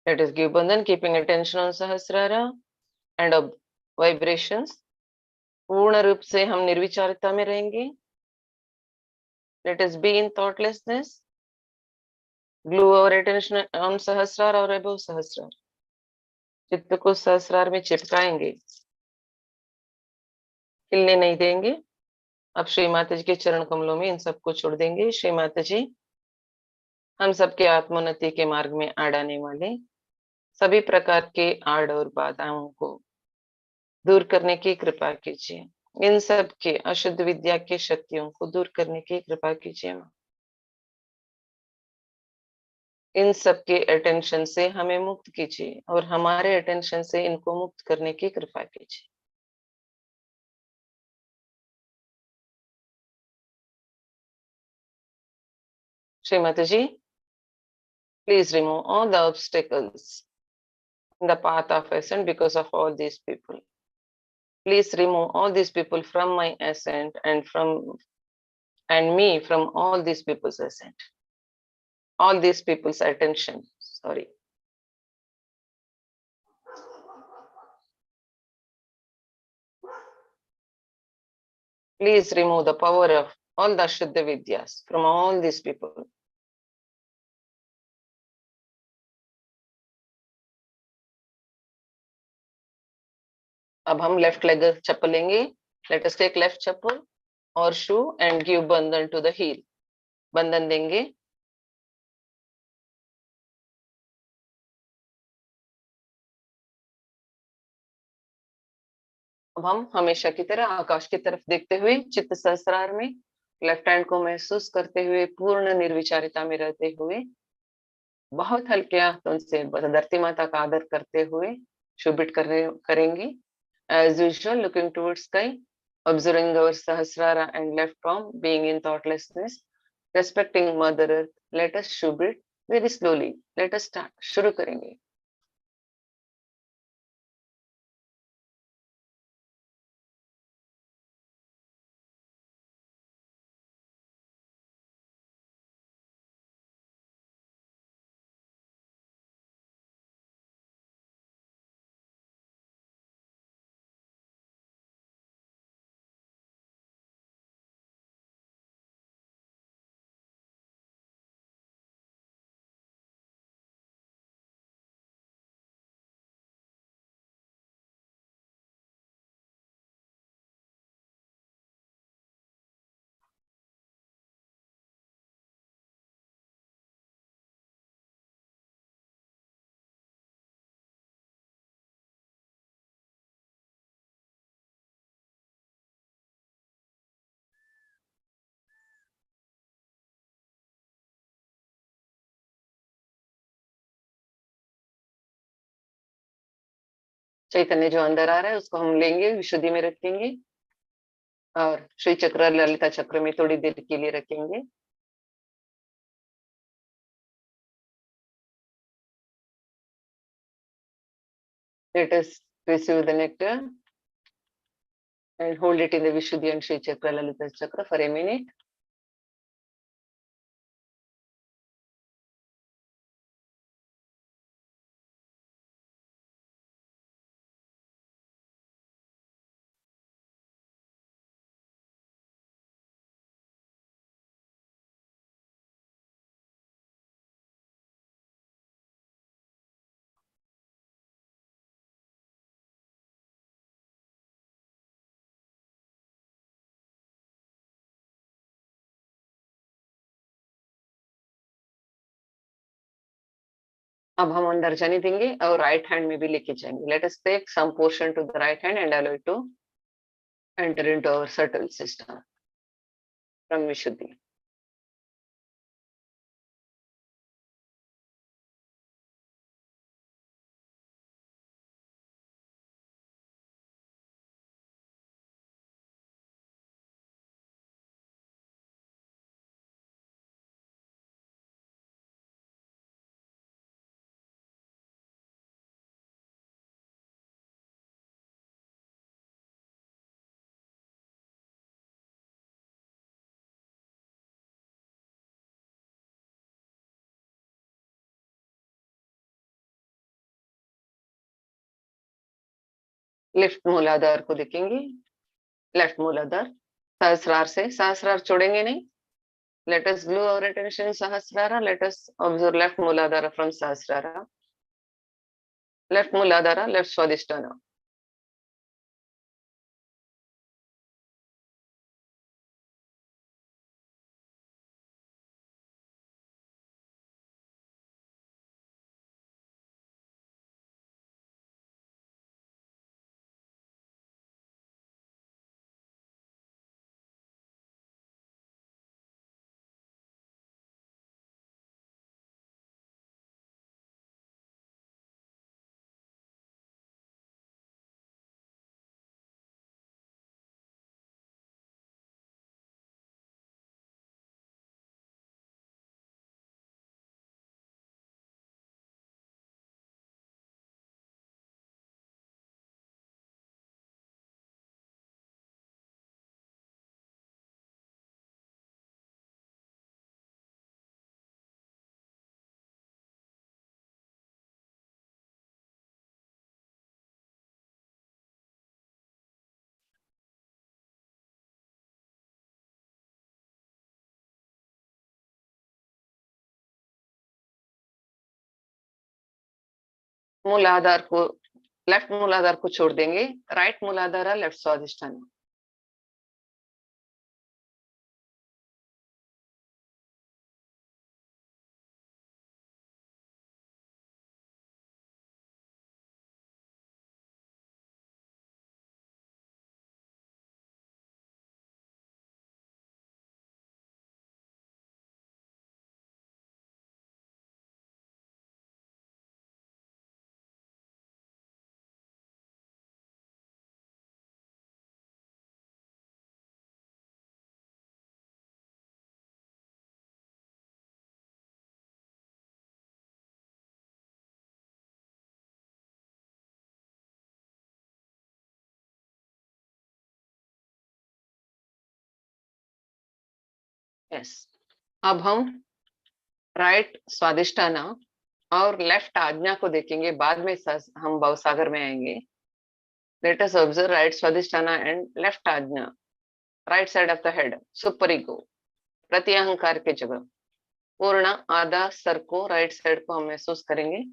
Let us give bandhan keeping attention on Sahasrara and vibrations. पूर्ण रूप से हम निर्विचारिता में रहेंगे. Let us be in thoughtlessness. Glue our attention on Sahasrara or above Sahasrara. चित्त को सहस्रार में चिपकाएंगे, हिलने नहीं देंगे. अब श्री माता जी के चरण कमलों में इन सबको छोड़ देंगे. श्री माता जी हम सबके आत्मोन्नति के मार्ग में आड़ाने वाले सभी प्रकार के आड़ और बाधाओं को दूर करने की कृपा कीजिए. इन सब के अशुद्ध विद्या की शक्तियों को दूर करने की कृपा कीजिए. इन सब के अटेंशन से हमें मुक्त कीजिए और हमारे अटेंशन से इनको मुक्त करने की कृपा कीजिए. श्री माता जी please remove all the obstacles in the path of ascent because of all these people. Please remove all these people from my ascent and me from all these people's ascent. All these people's attention. Sorry. Please remove the power of all the Shuddha Vidyas from all these people. अब हम left leg चप्पल लेंगे. Let us take left चप्पल और शू and give bandhan to the heal. बंधन देंगे. अब हम हमेशा की तरह आकाश की तरफ देखते हुए चित्त सहस्रार में लेफ्ट हैंड को महसूस करते हुए पूर्ण निर्विचारिता में रहते हुए बहुत हल्के हाथों से धरती माता का आदर करते हुए शुभित करेंगे. As usual, looking towards sky, observing our Sahasrara and left palm, being in thoughtlessness, respecting Mother Earth. Let us shubit very slowly. Let us start. शुरू करेंगे. चैतन्य जो अंदर आ रहा है उसको हम लेंगे, विशुद्धि में रखेंगे और श्री चक्र ललिता चक्र में थोड़ी देर के लिए रखेंगे. Let us receive the nectar and hold it in the Vishuddhi and Shri Chakra Lalita Chakra for a minute. अब हम अंदर जाने देंगे और राइट हैंड में भी लेके जाएंगे. Let us take some portion to the right hand and allow it to enter into our subtle system from Vishuddhi. Lift मूलाधार को देखेंगे, लेफ्ट मूलाधार सहस्रार से, सहस्रार छोड़ेंगे नहीं. Let us glue our attention in Sahasrara. Let us observe left Muladhara from Sahasrara. Left Muladhara, left Swadhisthana. मूलाधार को, left मूलाधार को छोड़ देंगे. राइट मूलाधारा, लेफ्ट स्वादिष्ठान. यस. अब हम राइट स्वादिष्ठाना और लेफ्ट आज्ञा को देखेंगे. बाद में हम भवसागर में आएंगे. Let us observe right swadhisthana and left ajna, right side of the head, super ego, प्रति अहंकार के जगह. पूर्ण आधा सर को, राइट साइड को हम महसूस करेंगे.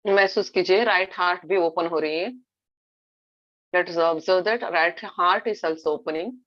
महसूस कीजिए राइट हार्ट भी ओपन हो रही है. Let us observe that right heart is also opening.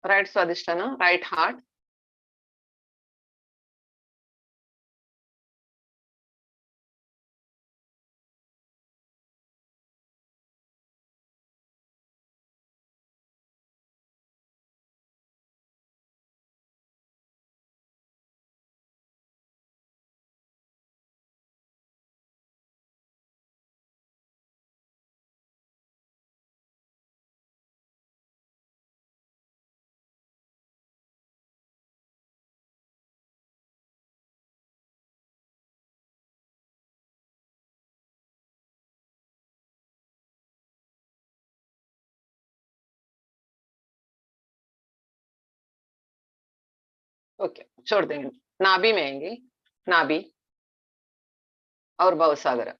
right Swadhisthana, right heart. Okay, छोड़ देंगे। नाभि में आएंगे, नाभि और भवसागर।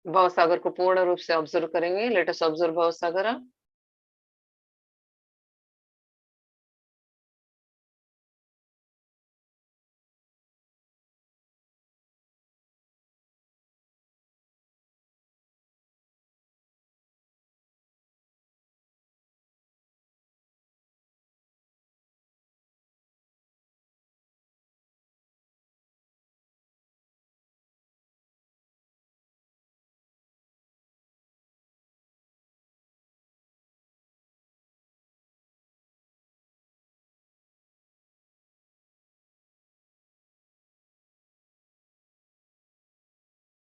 भवसागर को पूर्ण रूप से ऑब्जर्व करेंगे। लेट अस ऑब्जर्व भवसागर।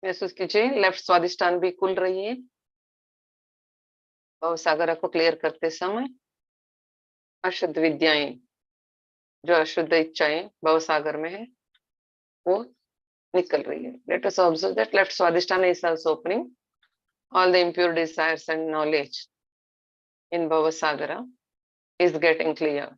महसूस कीजिए लेफ्ट स्वादिष्टान भी खुल रही है भवसागर को क्लियर करते समय। अशुद्ध विद्याएं, जो अशुद्ध इच्छाएं भवसागर में है, वो निकल रही है। Late us observe that left Swadhisthana is also opening. All the impure desires and knowledge in Bhavasagara is getting clear.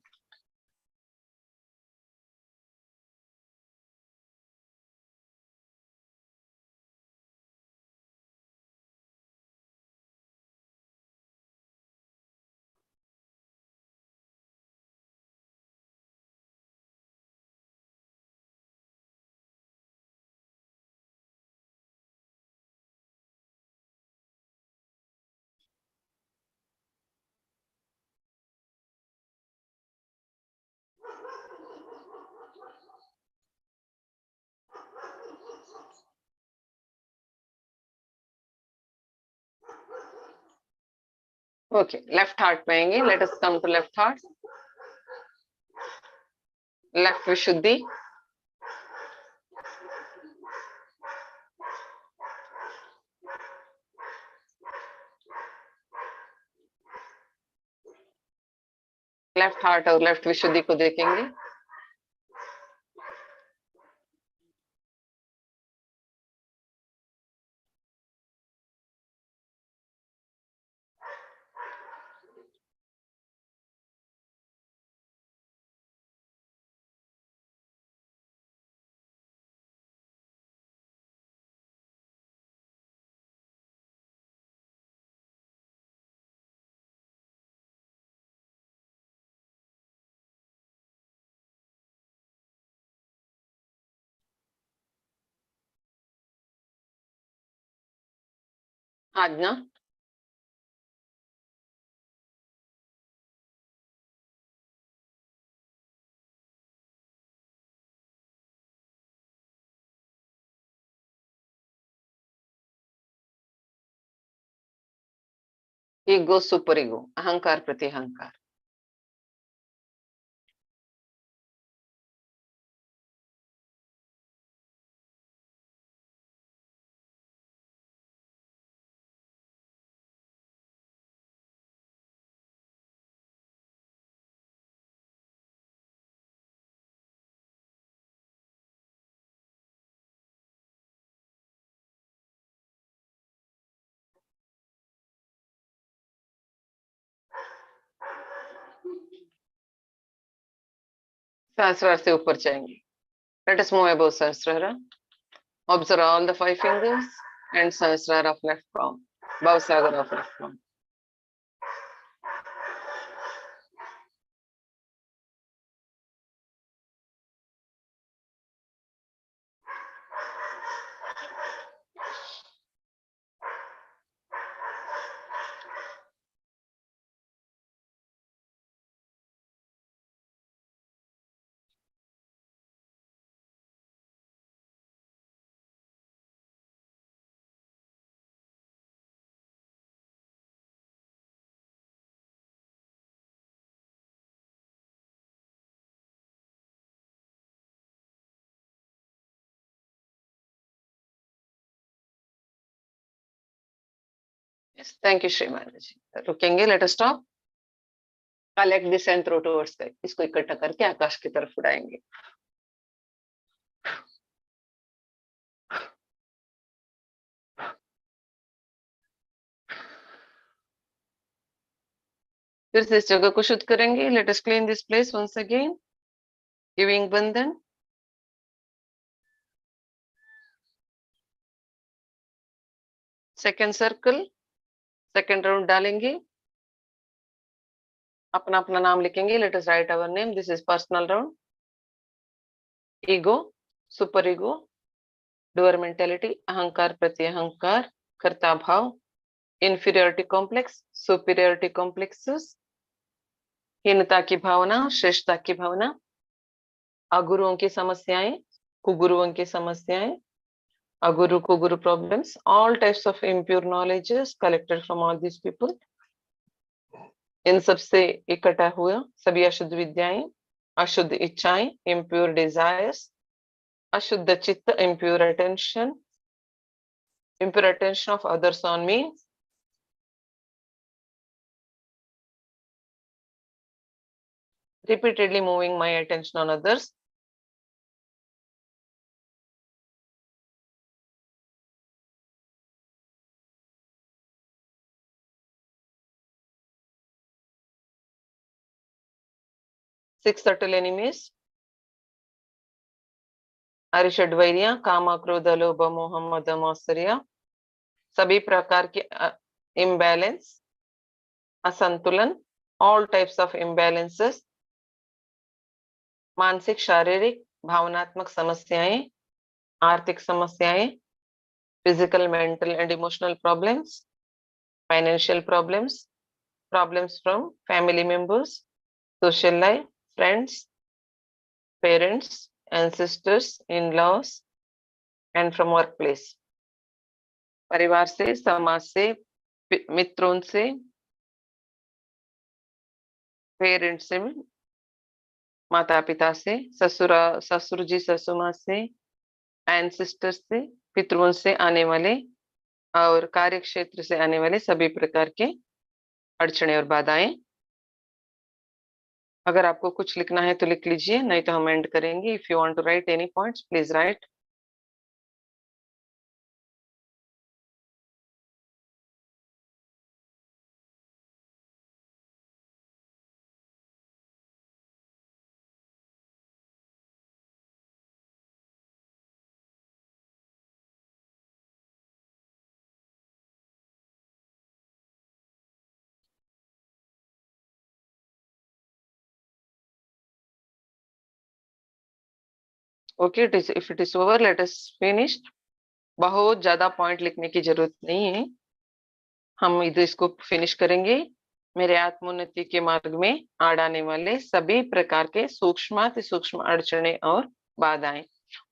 Okay, left heart में आएंगे। Let us come to left heart. Left Vishuddhi, left heart और left Vishuddhi को देखेंगे। आज्ञा, ego super ego, अहंकार प्रति अहंकार। सहस्रार से ऊपर जाएंगे. Let us move above Sahasrara. Observe all the 5 fingers and Sahasrara of left palm. Bhavsagar of left palm. Yes, thank you, Srimati. रुकेंगे, let us stop. Collect this and throw towards sky. इसको इकट्ठा करके आकाश की तरफ उड़ाएंगे. फिर से इस जगह को शुद्ध करेंगे. Let us clean this place once again. Giving बंधन. Second circle. Second round डालेंगे. अपना अपना नाम लिखेंगे. Let us write our name. This is personal round. Ego, super ego, doer mentality, अहंकार प्रति अहंकार, कर्ता भाव, inferiority complex, superiority complexes, हीनता की भावना, श्रेष्ठता की भावना, अगुरुओं की समस्याएं, कुगुरुओं की समस्याएं, अगुरु कुगुरु problems, all types of impure knowledges collected from all these people. इन सब से इकट्ठा हुआ सभी अशुद्ध विद्याएं, अशुद्ध इच्छाएं, impure desires, अशुद्ध चित्त, impure attention of others on me, repeatedly moving my attention on others, six subtle enemies, अरिषड्वैर्य, काम, क्रोध, लोभ, मोह, मद, मत्सर्य, सभी प्रकार के imbalance, असंतुलन, all types of imbalances, मानसिक, शारीरिक, भावनात्मक समस्याएं, आर्थिक समस्याएं, physical, mental and emotional problems, financial problems, problems from family members, social life, friends, parents, ancestors, in-laws and from workplace, परिवार से, समाज से, मित्रों से, पेरेंट्स से, माता पिता से, ससुर जी ससुमा से, एंसेस्टर्स से, पितरों से आने वाले और कार्य क्षेत्र से आने वाले सभी प्रकार के अड़चने और बाधाएं. अगर आपको कुछ लिखना है तो लिख लीजिए, नहीं तो हम एंड करेंगे. If you want to write any points please write. Okay, if it is over let us finish. बहुत ज्यादा पॉइंट लिखने की जरूरत नहीं है, हम इधर इसको फिनिश करेंगे. मेरे आत्मोन्नति के मार्ग में आड़ आने वाले सभी प्रकार के सूक्ष्माति सूक्ष्म अड़चने और बाधाएं,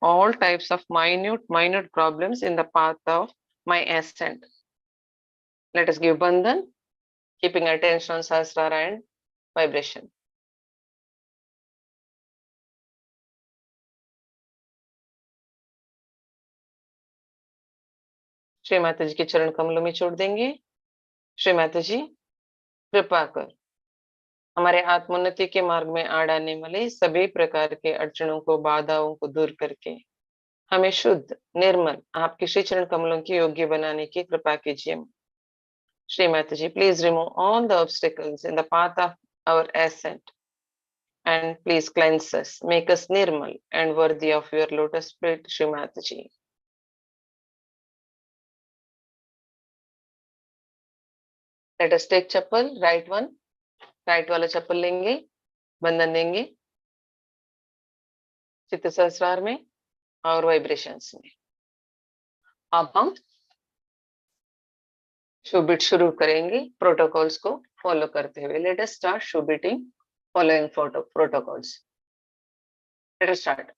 all types of minute problems in the path of my ascent. Let us give bandhan, keeping attention on sahasrara and vibration. Shri Mata जी के चरण कमलों में छोड़ देंगे. श्री माता जी कृपा कर हमारे आत्मोन्नति के मार्ग में आड़ आने वाले सभी प्रकार के अड़चनों को, बाधाओं को दूर करके हमें शुद्ध निर्मल आपके श्री चरण कमलों के योग्य बनाने की कृपा कीजिए. Shri Mata ji, please remove all the obstacles in the path of our ascent. and please cleanse us, make us nirmal and worthy of your lotus feet, Shri Mataji. Let us take chappal, right one, right वाला चप्पल लेंगे, बंधन देंगे चित्त सहस्रार में और vibrations में। अब हम शुबिट शुरू करेंगे प्रोटोकॉल्स को फॉलो करते हुए। Let us start submitting following protocols. Let us start.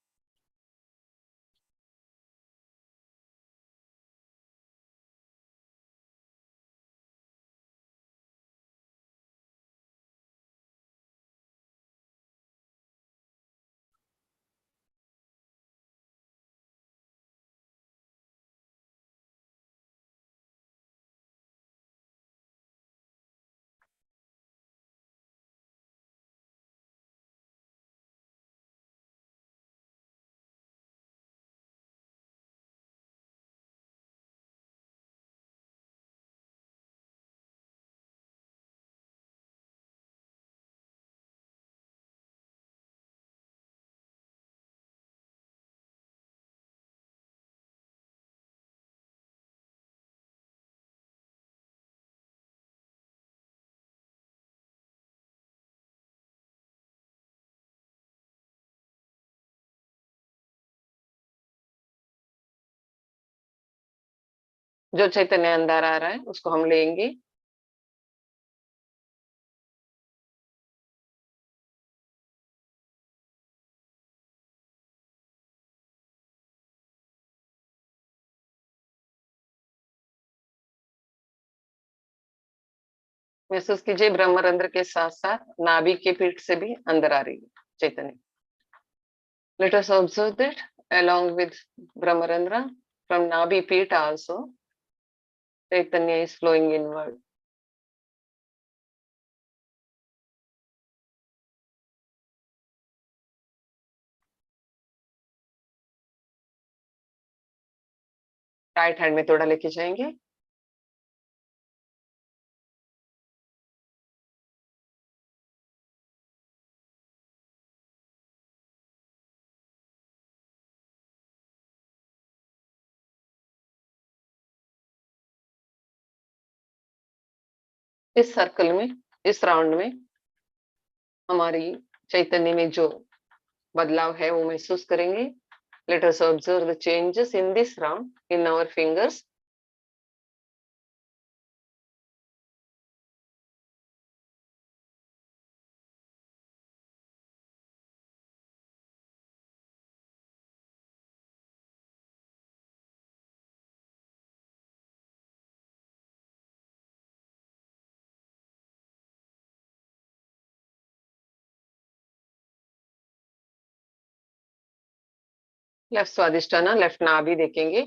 जो चैतन्य अंदर आ रहा है उसको हम लेंगे। महसूस कीजिए ब्रह्मरंध्र के साथ साथ नाभि के पीठ से भी अंदर आ रही है चैतन्य। Let us observe that along with brahmarandra from nabi pit also chaitanya is flowing inward. Right hand में थोड़ा लेके जाएंगे। इस सर्कल में, इस राउंड में हमारी चैतन्य में जो बदलाव है वो महसूस करेंगे। Let us observe the changes in this round in our fingers. Left Swadishthana, left Nabhi देखेंगे।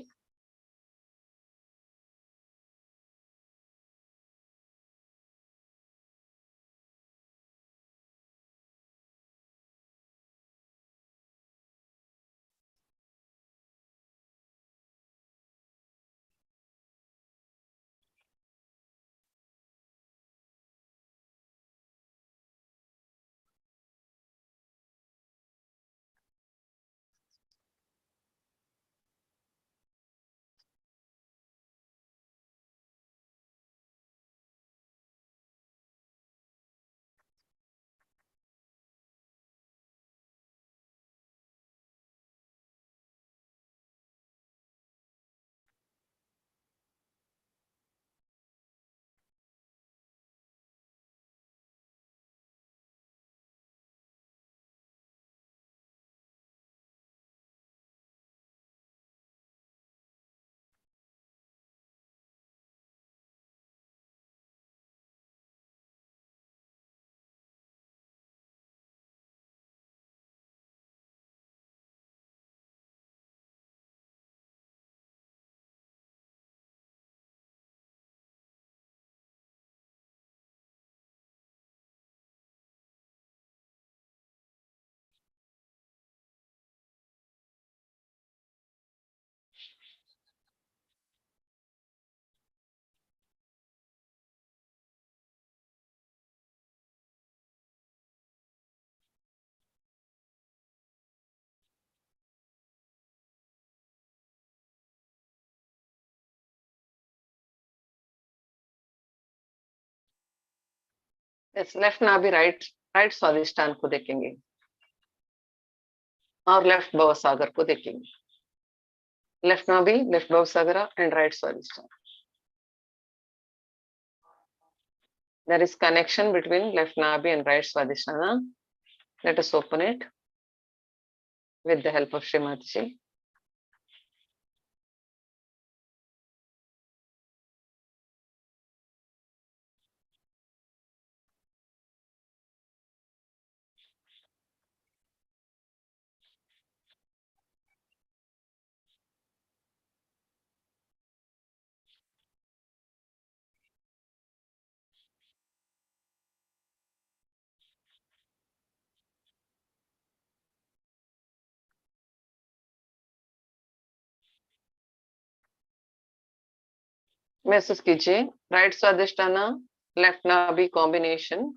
Yes, left Nabhi right right Swadishthana को देखेंगे और लेफ्ट भवसागर को देखेंगे. लेफ्ट नाभि, लेफ्ट भवसागर and right Swadhisthana. There is connection between left nabi and right swadhisthana. Let us open it with the help of Srimati. महसूस कीजिए right Swadishthana left Nabhi combination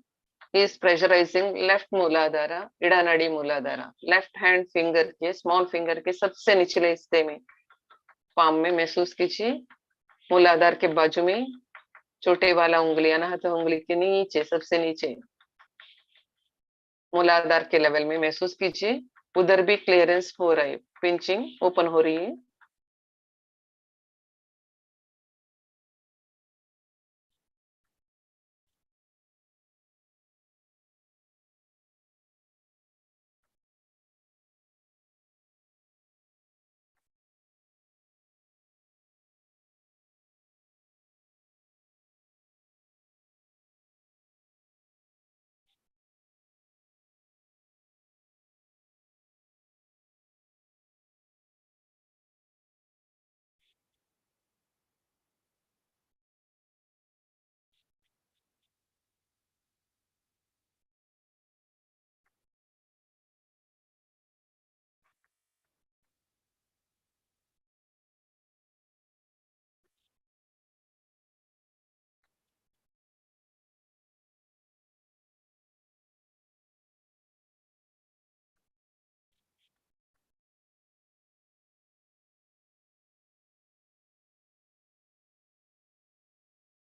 is pressurizing left Muladhara Ida nadi Muladhara left hand finger के small finger के सबसे निचले हिस्से में palm में महसूस कीजिए मूलाधार के बाजू में छोटे वाला उंगली अनाहत उंगली के नीचे सबसे नीचे मूलाधार के लेवल में महसूस कीजिए उधर भी क्लियरेंस हो रहा है पिंचिंग ओपन हो रही है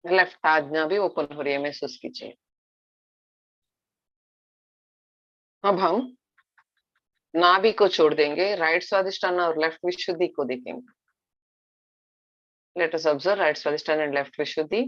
लेफ्ट आज्ञा भी ओपन हो रही है महसूस कीजिए अब हम नाभि को छोड़ देंगे राइट स्वादिष्ठाना और लेफ्ट विशुद्धि को देखेंगे let us observe right Swadishthana and left Vishuddhi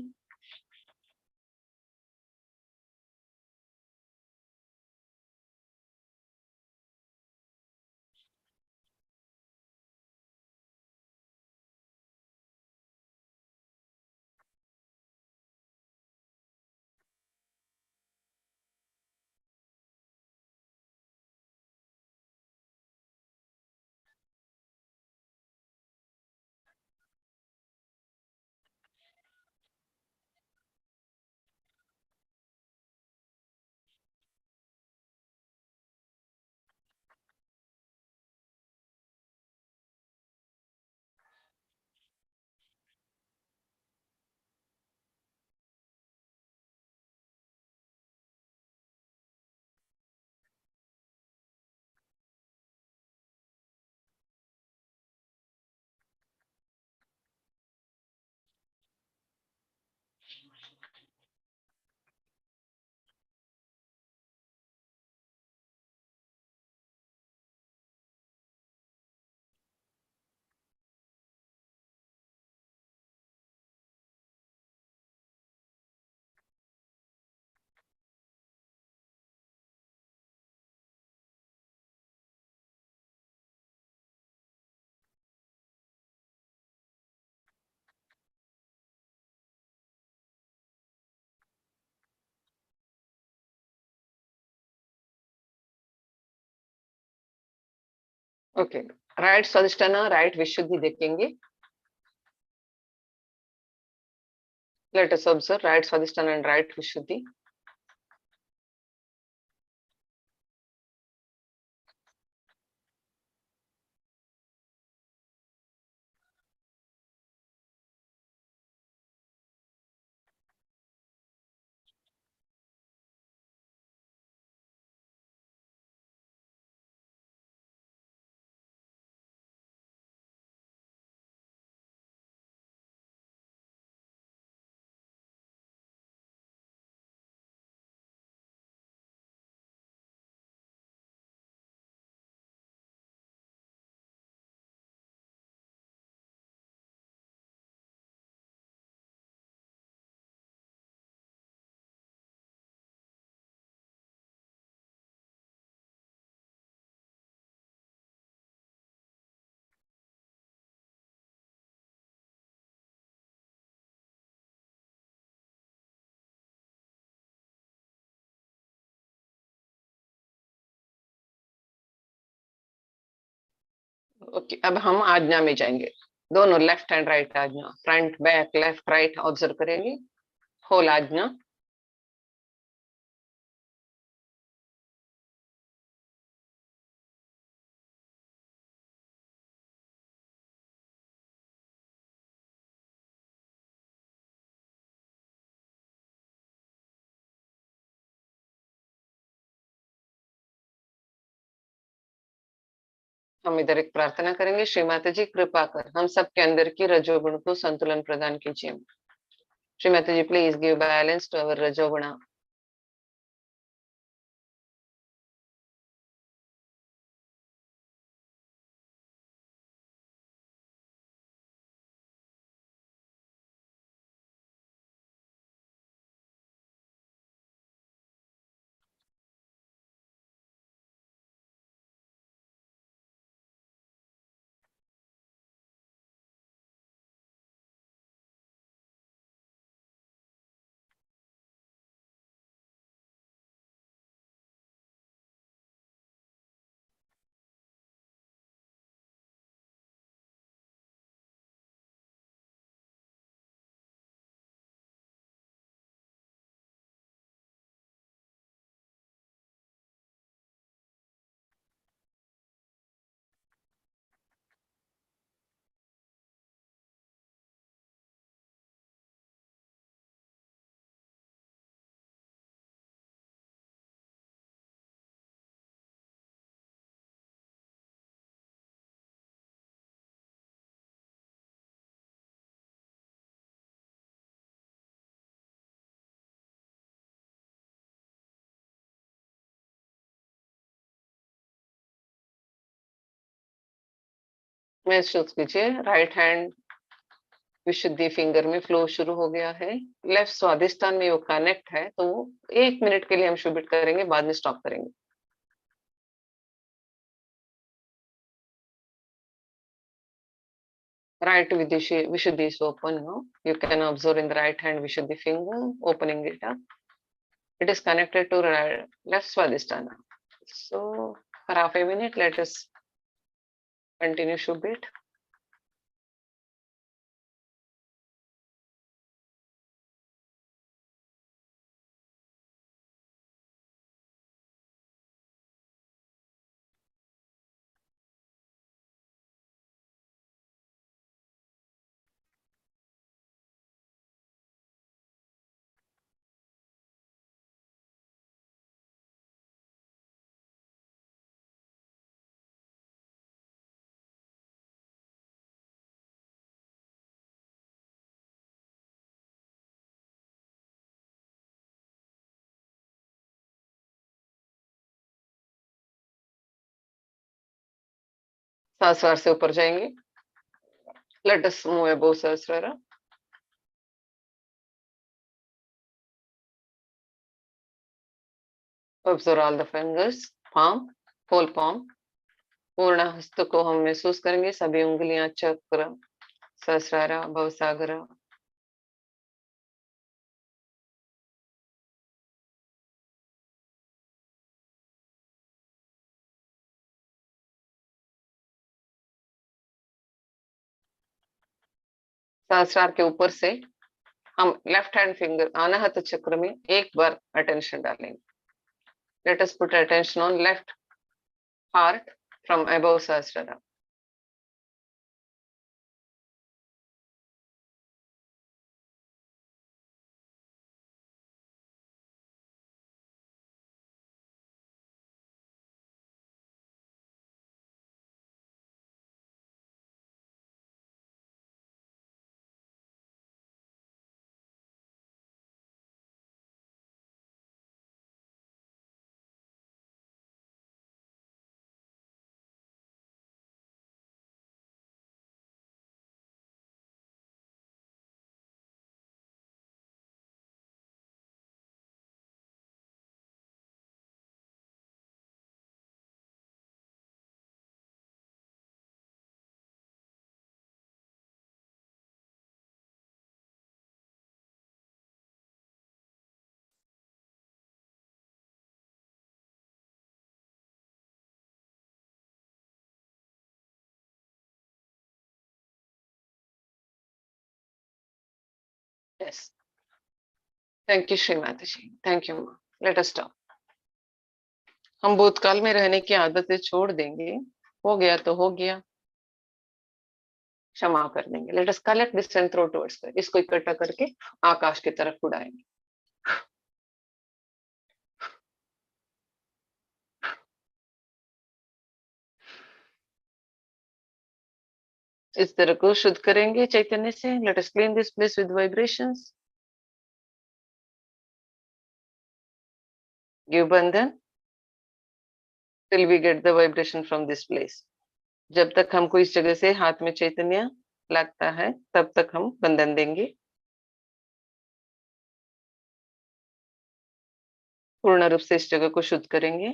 okay right Swadishthana right Vishuddhi देखेंगे let us observe right Swadishthana and right Vishuddhi okay, अब हम आज्ञा में जाएंगे। दोनों left and right Agnya, front back left right observe करेंगे। होल आज्ञा। हम इधर एक प्रार्थना करेंगे। श्री माता जी कृपा कर हम सबके अंदर की रजोगुण को संतुलन प्रदान कीजिए। Shri Mata ji please give balance to our rajoguna. महसूस कीजिए राइट हैंड विशुद्धि फिंगर में फ्लो शुरू हो गया है। लेफ्ट स्वादिष्टान में वो कनेक्ट है, तो वो 1 मिनट के लिए हम शुभित करेंगे, बाद में स्टॉप करेंगे। Right Vishuddhi is open now. You can observe in the right hand Vishuddhi finger, opening it up. It is connected to left Swadhisthana. So for half a minute, let us continue Shubhit. सहस्रार से ऊपर जाएंगे। Let us move above Sahasrara. Observe all the fingers, palm, whole palm. पूर्ण हस्त को हम महसूस करेंगे, सभी उंगलियां, चक्र, सहस्रारा, भवसागर। सहस्रार के ऊपर से हम लेफ्ट हैंड फिंगर अनाहत चक्र में एक बार अटेंशन डालेंगे। Let us put attention on left heart from above Sahasrara. Yes, thank you Shri Mata ji, thank you. Let us stop. हम भूतकाल में रहने की आदतें छोड़ देंगे, हो गया तो हो गया, क्षमा कर देंगे। Let us collect this and throw towards, इसको इकट्ठा करके आकाश की तरफ उड़ाएंगे। इस तरह को शुद्ध करेंगे चैतन्य से। Let us clean this place with vibrations. Give bandhan till we get the vibration from this place. जब तक हमको इस जगह से हाथ में चैतन्य लगता है तब तक हम बंधन देंगे। पूर्ण रूप से इस जगह को शुद्ध करेंगे।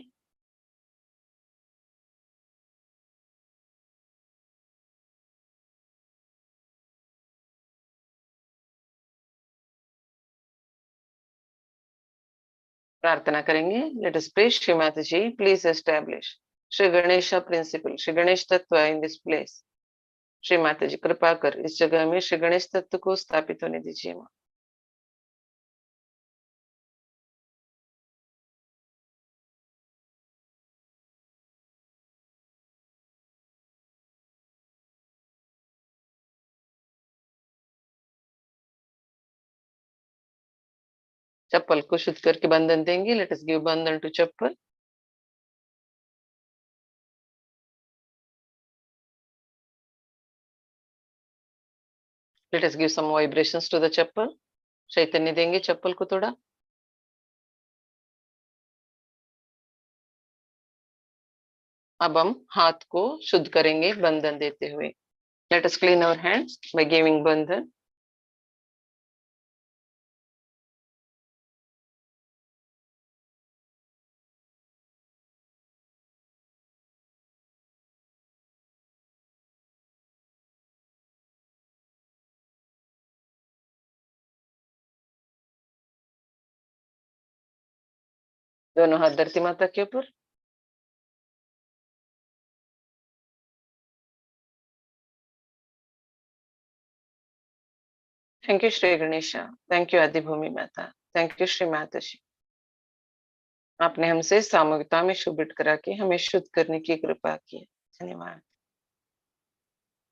प्रार्थना करेंगे। Let us pray. Shri Mata ji please establish Shri Ganesh principle, Shri Ganesh tattva in this place. Shri Mata जी कृपा कर इस जगह में श्री गणेश तत्व को स्थापित होने दीजिए माँ। चप्पल को शुद्ध करके बंधन देंगे। Let us give bandhan to chappal. Let us give some vibrations to the chappal. चैतन्य देंगे चप्पल को थोड़ा। अब हम हाथ को शुद्ध करेंगे बंधन देते हुए। Let us clean our hands by giving bandhan. दोनों हाथ धरती माता के ऊपर। Thank you Shri Ganesha, thank you Adi Bhumi माता, थैंक यू श्री माता जी। आपने हमसे सामूहिकता में शुभित करा के हमें शुद्ध करने की कृपा की। धन्यवाद।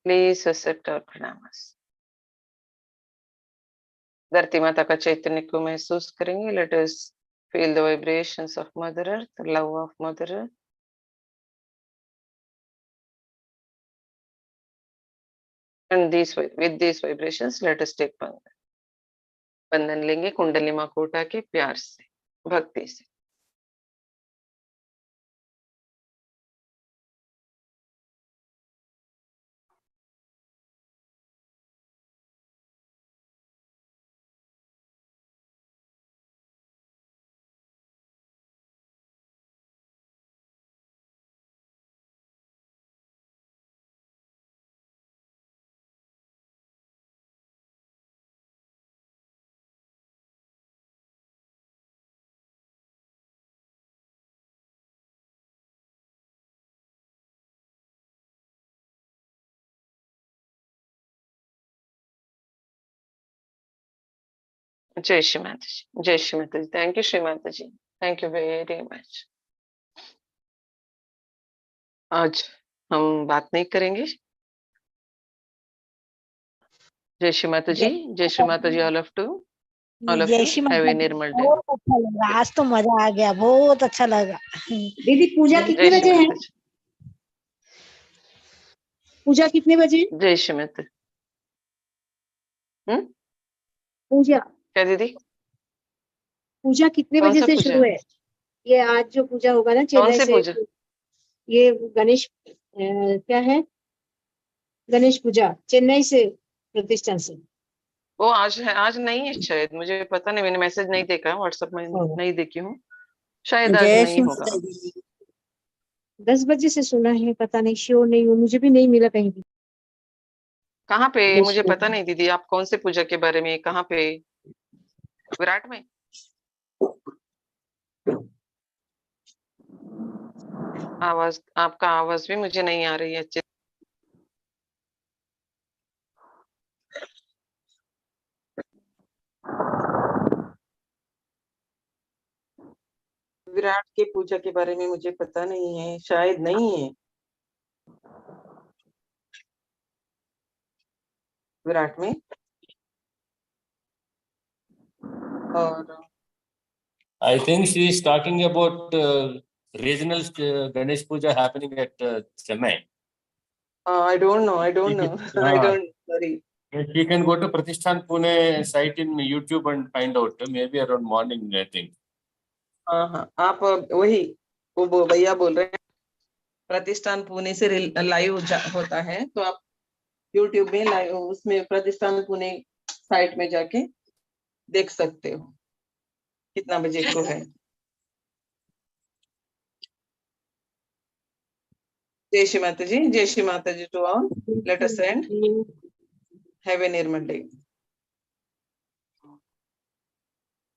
Please accept our pranams. धरती माता का चैतन्य को महसूस करेंगे। Let us feel the vibrations of mother earth, love of mother earth. And with these vibrations, let us take बंधन। बंधन लेंगे कुंडली माँ को उठा के प्यार से, भक्ति से। जय श्री माता जी, जय Shri Mata ji. Thank you Shri Mata ji, thank you very much. आज हम बात नहीं करेंगे। जय श्री माता जी, जय श्री माता जी। ऑल ऑफ जय श्री हैव माता ए जी, निर्मल डे। बहुत अच्छा लगा, आज तो मजा आ गया, बहुत अच्छा लगा। दीदी पूजा कितने जय श्री बजे है? माता जी, पूजा कितने बजे? जय श्री माता। पूजा क्या दीदी? पूजा कितने कौन बजे सा से पूजा? शुरू है? ये आज जो पूजा होगा ना कौन चेन्नई सी से, पूजा? ये गणेश क्या है, गणेश पूजा चेन्नई से प्रतिष्ठान से। वो आज है, आज नहीं है शायद, मुझे पता नहीं, मैंने मैसेज नहीं देखा, व्हाट्सएप में नहीं देखी हूँ, शायद आज जय नहीं श्री होगा। माता जी। 10 बजे से सुना है, पता नहीं, श्योर नहीं हूँ, मुझे भी नहीं मिला कहीं भी। कहाँ पे? मुझे पता नहीं दीदी, आप कौन से पूजा के बारे में, कहाँ पे? विराट में? आवाज, आपका आवाज भी मुझे नहीं आ रही है अच्छे। के पूजा के बारे में मुझे पता नहीं है, शायद नहीं है विराट में। और I think she is talking about regional Ganesh Puja happening at Chennai. I don't know. I don't, sorry. You can go to Pratishthan Pune site in YouTube and find out. Maybe around morning, I think. हाँ, आप वही वो भैया बोल रहे हैं प्रतिष्ठान पुणे से लाइव होता है, तो आप YouTube में लाइव उसमें प्रतिष्ठान पुणे साइट में जाके देख सकते हो कितना बजे को है। जय Shri Mata ji to all. Let us end have a Nirmal day.